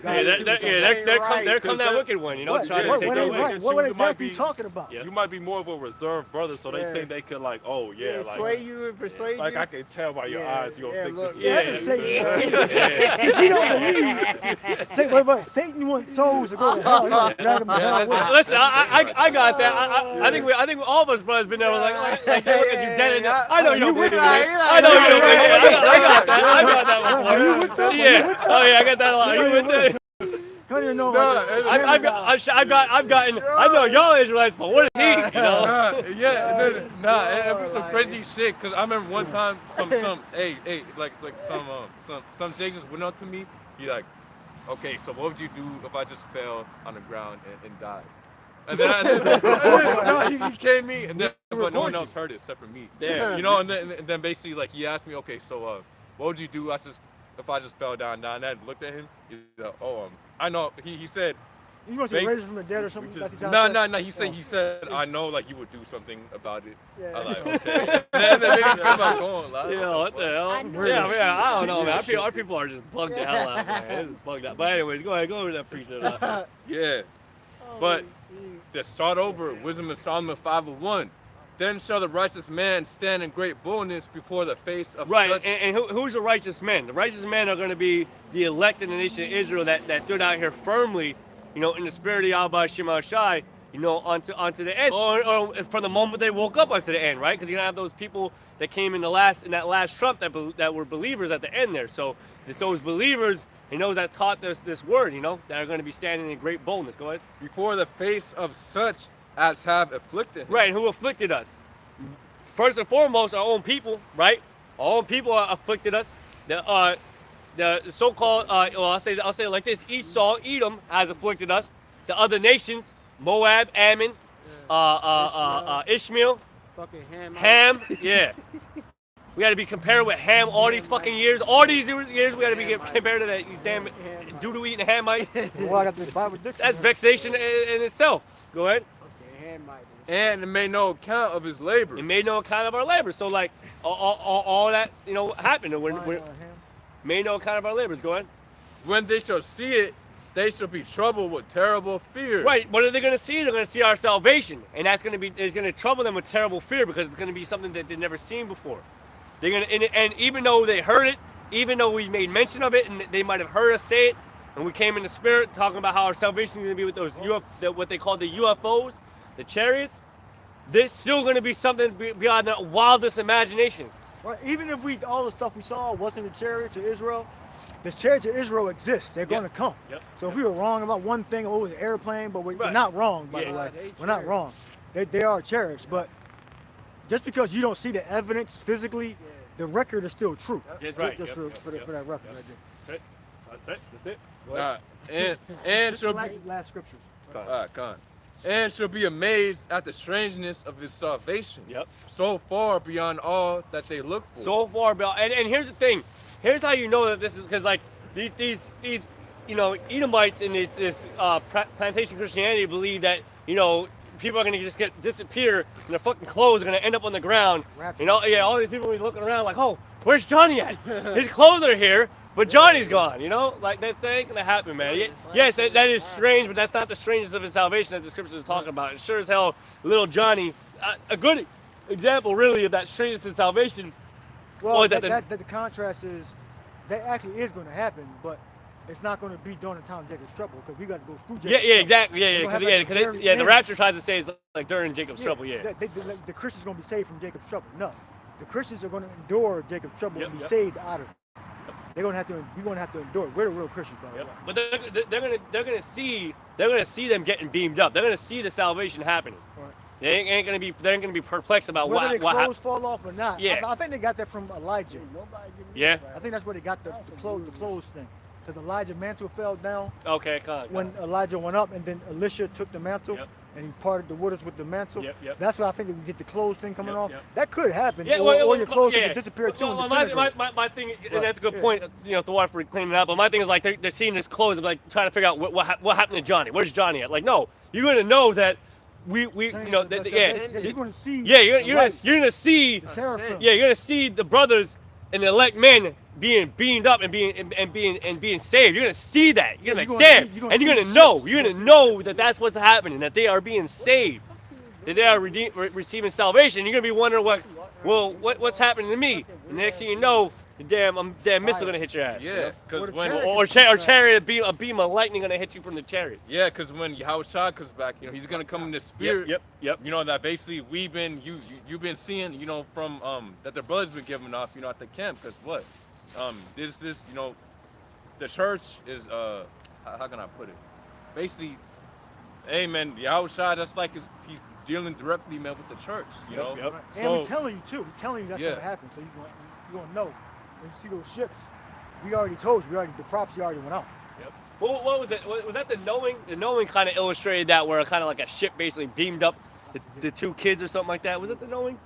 There comes that wicked one, trying to take it away. What exactly you talking about? You might be more of a reserved brother, so they think they could, like, sway you and persuade you. Like, I can tell by your eyes, you don't think this is If you don't believe, Satan wants souls to go to hell. Listen, I got that. I think all of us brothers been there. Like they look at you dead. I know you don't believe it. I know you don't believe it. I got that. I got that before. Yeah. Oh yeah, I got that a lot. Are you with it? I know y'all Israelites, but what is he? It was some crazy shit. Cause I remember one time some Jakes just went up to me. He like, okay, so what would you do if I just fell on the ground and died? And then he came me, and then but no one else heard it except for me. Damn. And then basically like he asked me, okay, so what would you do if I just fell down? And I looked at him. He's like, I know. He said. You want to raise from the dead or something? No. He said, I know, like you would do something about it. Yeah. I'm like, okay. And then they just come out going, like, what the hell? I don't know, man. Our people are just bugged the hell out, man. It's bugged out. But anyways, go over that precept. Yeah. But to start over, Wisdom of Solomon 5:1. Then shall the righteous man stand in great boldness before the face of such... And who's the righteous men? The righteous men are going to be the elect in the nation of Israel that stood out here firmly, in the spirit of Yahweh Shemashai, onto the end, or from the moment they woke up onto the end, right? Because you're gonna have those people that came in that last trump that were believers at the end there. So it's those believers, that taught this word, that are going to be standing in great boldness. Go ahead. Before the face of such as have afflicted him. Right, and who afflicted us? First and foremost, our own people, right? Our own people afflicted us. The so-called, I'll say it like this: Esau, Edom, has afflicted us. The other nations, Moab, Ammon, Ishmael, fucking Ham, yeah. We got to be compared with Ham all these fucking years. All these years, we got to be compared to these damn doo-doo-eating Hamites. That's vexation in itself. Go ahead. And it made no account of his labor. It made no account of our labor. So like all that happened. Made no account of our labors. Go ahead. When they shall see it, they shall be troubled with terrible fear. Right. What are they going to see? They're going to see our salvation, and it's going to trouble them with terrible fear because it's going to be something that they've never seen before. They're going to, and even though they heard it, even though we made mention of it, and they might have heard us say it, and we came in the spirit talking about how our salvation is going to be with those what they call the UFOs, the chariots. There's still going to be something beyond their wildest imaginations. Well, even if all the stuff we saw wasn't the chariots of Israel, the chariots of Israel exist. They're going to come. So if we were wrong about one thing, it was an airplane, but we're not wrong, by the way. We're not wrong. They are chariots, but just because you don't see the evidence physically, the record is still true. That's right. Just for that record right there. That's it. And shall be last scriptures. And shall be amazed at the strangeness of his salvation. Yep. So far beyond all that they look for. So far beyond, and here's the thing. Here's how you know that this is because like these Edomites in this plantation Christianity believe that people are gonna just disappear and their fucking clothes are gonna end up on the ground. All these people will be looking around like, oh, where's Johnny at? His clothes are here, but Johnny's gone. Like that ain't gonna happen, man. Yes, that is strange, but that's not the strangeness of his salvation that the scriptures are talking about. And sure as hell, little Johnny, a good example really of that strangeness of salvation. Well, the contrast is that actually is going to happen, but it's not going to be during the time of Jacob's trouble because we got to go through Jacob's trouble. Exactly. The rapture tries to say it's like during Jacob's trouble. The Christians are going to be saved from Jacob's trouble. No, the Christians are going to endure Jacob's trouble and be saved out of it. We're going to have to endure it. We're the real Christians, by the way. But they're going to see them getting beamed up. They're going to see the salvation happening. Right. They ain't gonna be perplexed about whether their what clothes happened. fall off or not. Yeah. I think they got that from Elijah. Yeah. I think that's where they got the clothes thing. Because Elijah's mantle fell down Okay, con. when Elijah went up, and then Elisha took the mantle. Yep. And he parted the waters with the mantle. Yep. That's why I think we get the clothes thing coming Yep, off. yep. That could happen. Yeah, or your clothes could disappear too. Well, and disintegrate. my thing, and that's a good point, Thor, for cleaning it up. But my thing is like they're seeing his clothes, and like trying to figure out what happened to Johnny. Where's Johnny at? Like, no, you're gonna know that you're gonna see. Yeah, you're gonna see. You're gonna see the brothers and the elect men being beamed up and being saved. You're gonna see that. You're gonna be like, damn, and you're gonna know. You're gonna know that that's what's happening. That they are being saved. That they are receiving salvation. You're gonna be wondering what's happening to me. And the next thing you know, the damn missile gonna hit your ass. Yeah, because when or chariot, a beam of lightning gonna hit you from the chariot. Yeah, because when Yahushua comes back, he's gonna come in the spirit. Yep. That basically you've been seeing, from that their brothers been giving off, at the camp. Because what, this the church is how can I put it? Basically, hey man, Yahushua, that's like he's dealing directly, man, with the church. Yep. And So we're telling you too. We're telling you that's gonna happen. So you gonna know. When you see those ships, we already told you. The prophecy already went out. Yep. What was it? Was that the knowing? The knowing kind of illustrated that, where kind of like a ship basically beamed up the two kids or something like that. Was it the knowing?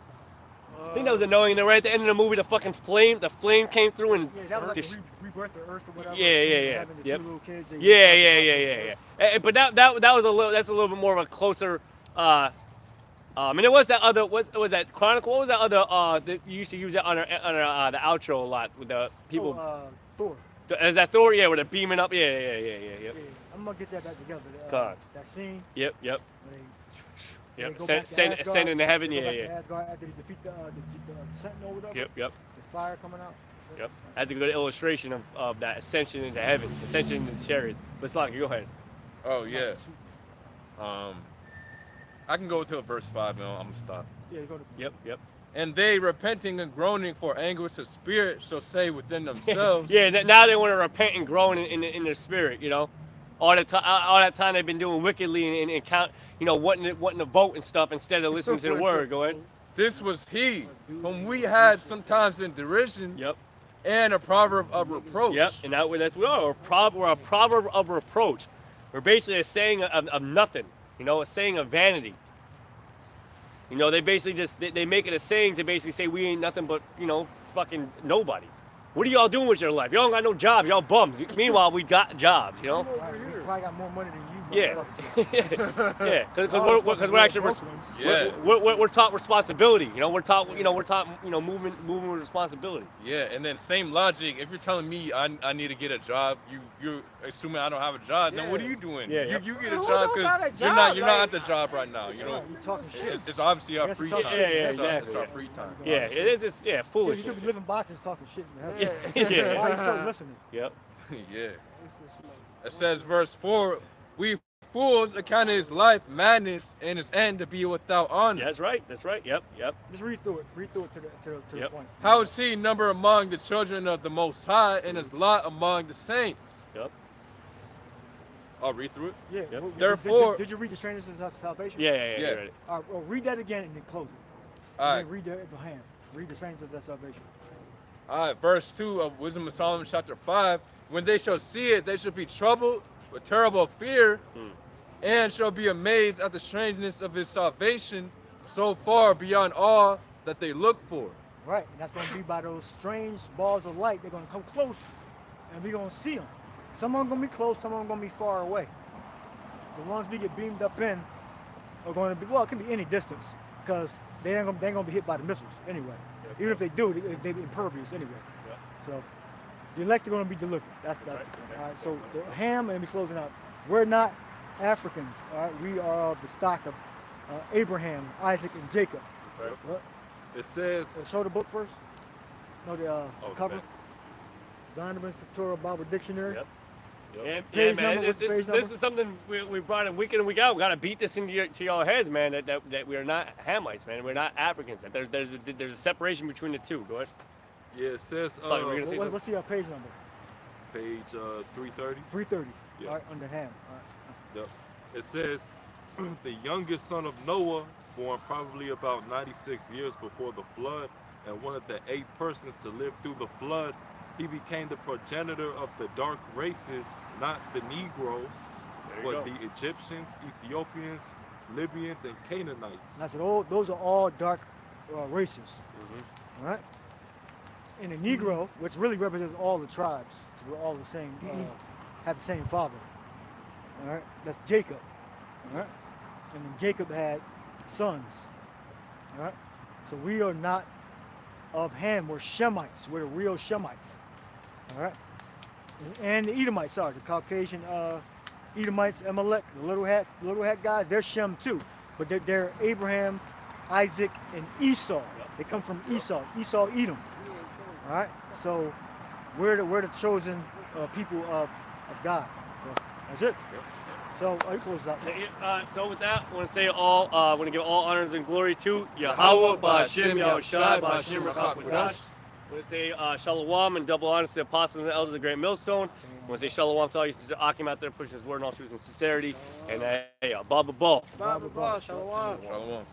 I think that was the knowing. And then right at the end of the movie, the flame came through and that was like the rebirth of Earth or whatever. Yeah. Having the two little kids, Yeah. But that was that's a little bit more of a closer. And it was that other. What was that Chronicle? What was that other? That you used to use that on the outro a lot with the people. Thor. Is that Thor? Yeah, where they're beaming up. Yeah. I'm gonna get that back together. God. That scene. Yep. Ascend Send into heaven. Yeah. Asgard after they defeat the Sentinel or whatever. Yep. The fire coming out. Yep. That's a good illustration of that ascension into heaven, ascension into the chariot. But Slocky, go ahead. Oh yeah. I can go to verse 5, man. I'm gonna stop. Yeah, go to. Yep. And they, repenting and groaning for anguish of spirit, shall say within themselves. Now they want to repent and groan in their spirit. All that time they've been doing wickedly and count, wanting to vote and stuff instead of listening to the word. Go ahead. This was he whom we had sometimes in derision. Yep. And a proverb of reproach. Yep. And we're a proverb of reproach. We're basically a saying of nothing. A saying of vanity. They basically just they make it a saying to basically say we ain't nothing but fucking nobodies. What are y'all doing with your life? Y'all don't got no jobs. Y'all bums. Meanwhile, we got jobs. We probably got more money than you. Yeah. Because we're actually we're taught responsibility. We're taught moving with responsibility. Yeah, and then same logic. If you're telling me I need to get a job, you're assuming I don't have a job. Then what are you doing? Yeah. You get a job because you're not at the job right now. You're talking shit. It's obviously our free time. Yeah, It's exactly. our free time. Yeah, it is just foolish. You could be living boxes talking shit. Yeah. Why are you still listening? Yep. Yeah. It says verse 4, we fools accounted his life madness and his end to be without honor. That's right. Yep. Just read through it to the point. How is he number among the children of the Most High and his lot among the saints? Yep. I'll read through it. Yeah. Yep. Therefore, did you read the strangers of salvation? Yeah. Yeah. All right, well, read that again and then close it. All right. Read the hand. Read the strangers of salvation. All right, verse 2 of Wisdom of Solomon chapter 5. When they shall see it, they shall be troubled with terrible fear and shall be amazed at the strangeness of his salvation so far beyond all that they look for. Right, and that's going to be by those strange balls of light. They're going to come close and we're going to see them. Some of them going to be close, some of them going to be far away. The ones we get beamed up in are going to be, well, it can be any distance because they ain't going to be hit by the missiles anyway. Even if they do, they're impervious anyway. So the elect are going to be delivered. That's right. All right, so the ham, and we're closing out. We're not Africans. All right, we are of the stock of Abraham, Isaac, and Jacob. Right. What? It says. Show the book first. No, the cover. Donovan's Pictorial Bible Dictionary. Yep. Yeah, man. This is something we brought in week in and week out. We got to beat this into y'all heads, man. That we are not Hamites, man. We're not Africans. That there's a separation between the two. Go ahead. Yeah, it says. What's the page number? Page 330. 330. Yeah. All right, under Ham. Yep. It says, the youngest son of Noah born probably about 96 years before the flood, and one of the 8 persons to live through the flood. He became the progenitor of the dark races, not the Negroes, but the Egyptians, Ethiopians, Libyans, and Canaanites. That's what those are all dark races. All right? And the Negro, which really represents all the tribes, we're all the same, have the same father. All right? That's Jacob. All right? And then Jacob had sons. All right? So we are not of Ham. We're Shemites. We're the real Shemites. All right? And the Edomites are the Caucasian Edomites, Amalek, the little hat guys. They're Shem too, but they're Abraham, Isaac, and Esau. They come from Esau, Edom. All right, so we're the chosen people of God. So that's it. So you close out. So with that, I want to say all. I want to give all honors and glory to Yahweh, Ba'Shem, Yahushai, Ba'Shem, Rakak, Wadash. I want to say shalom and double honors to the apostles and the elders of the Great Millstone. I want to say shalom to all you sister Akim out there pushing his word in all truth and sincerity. And hey, Baba Bo. Baba Bo, shalom. Shalom.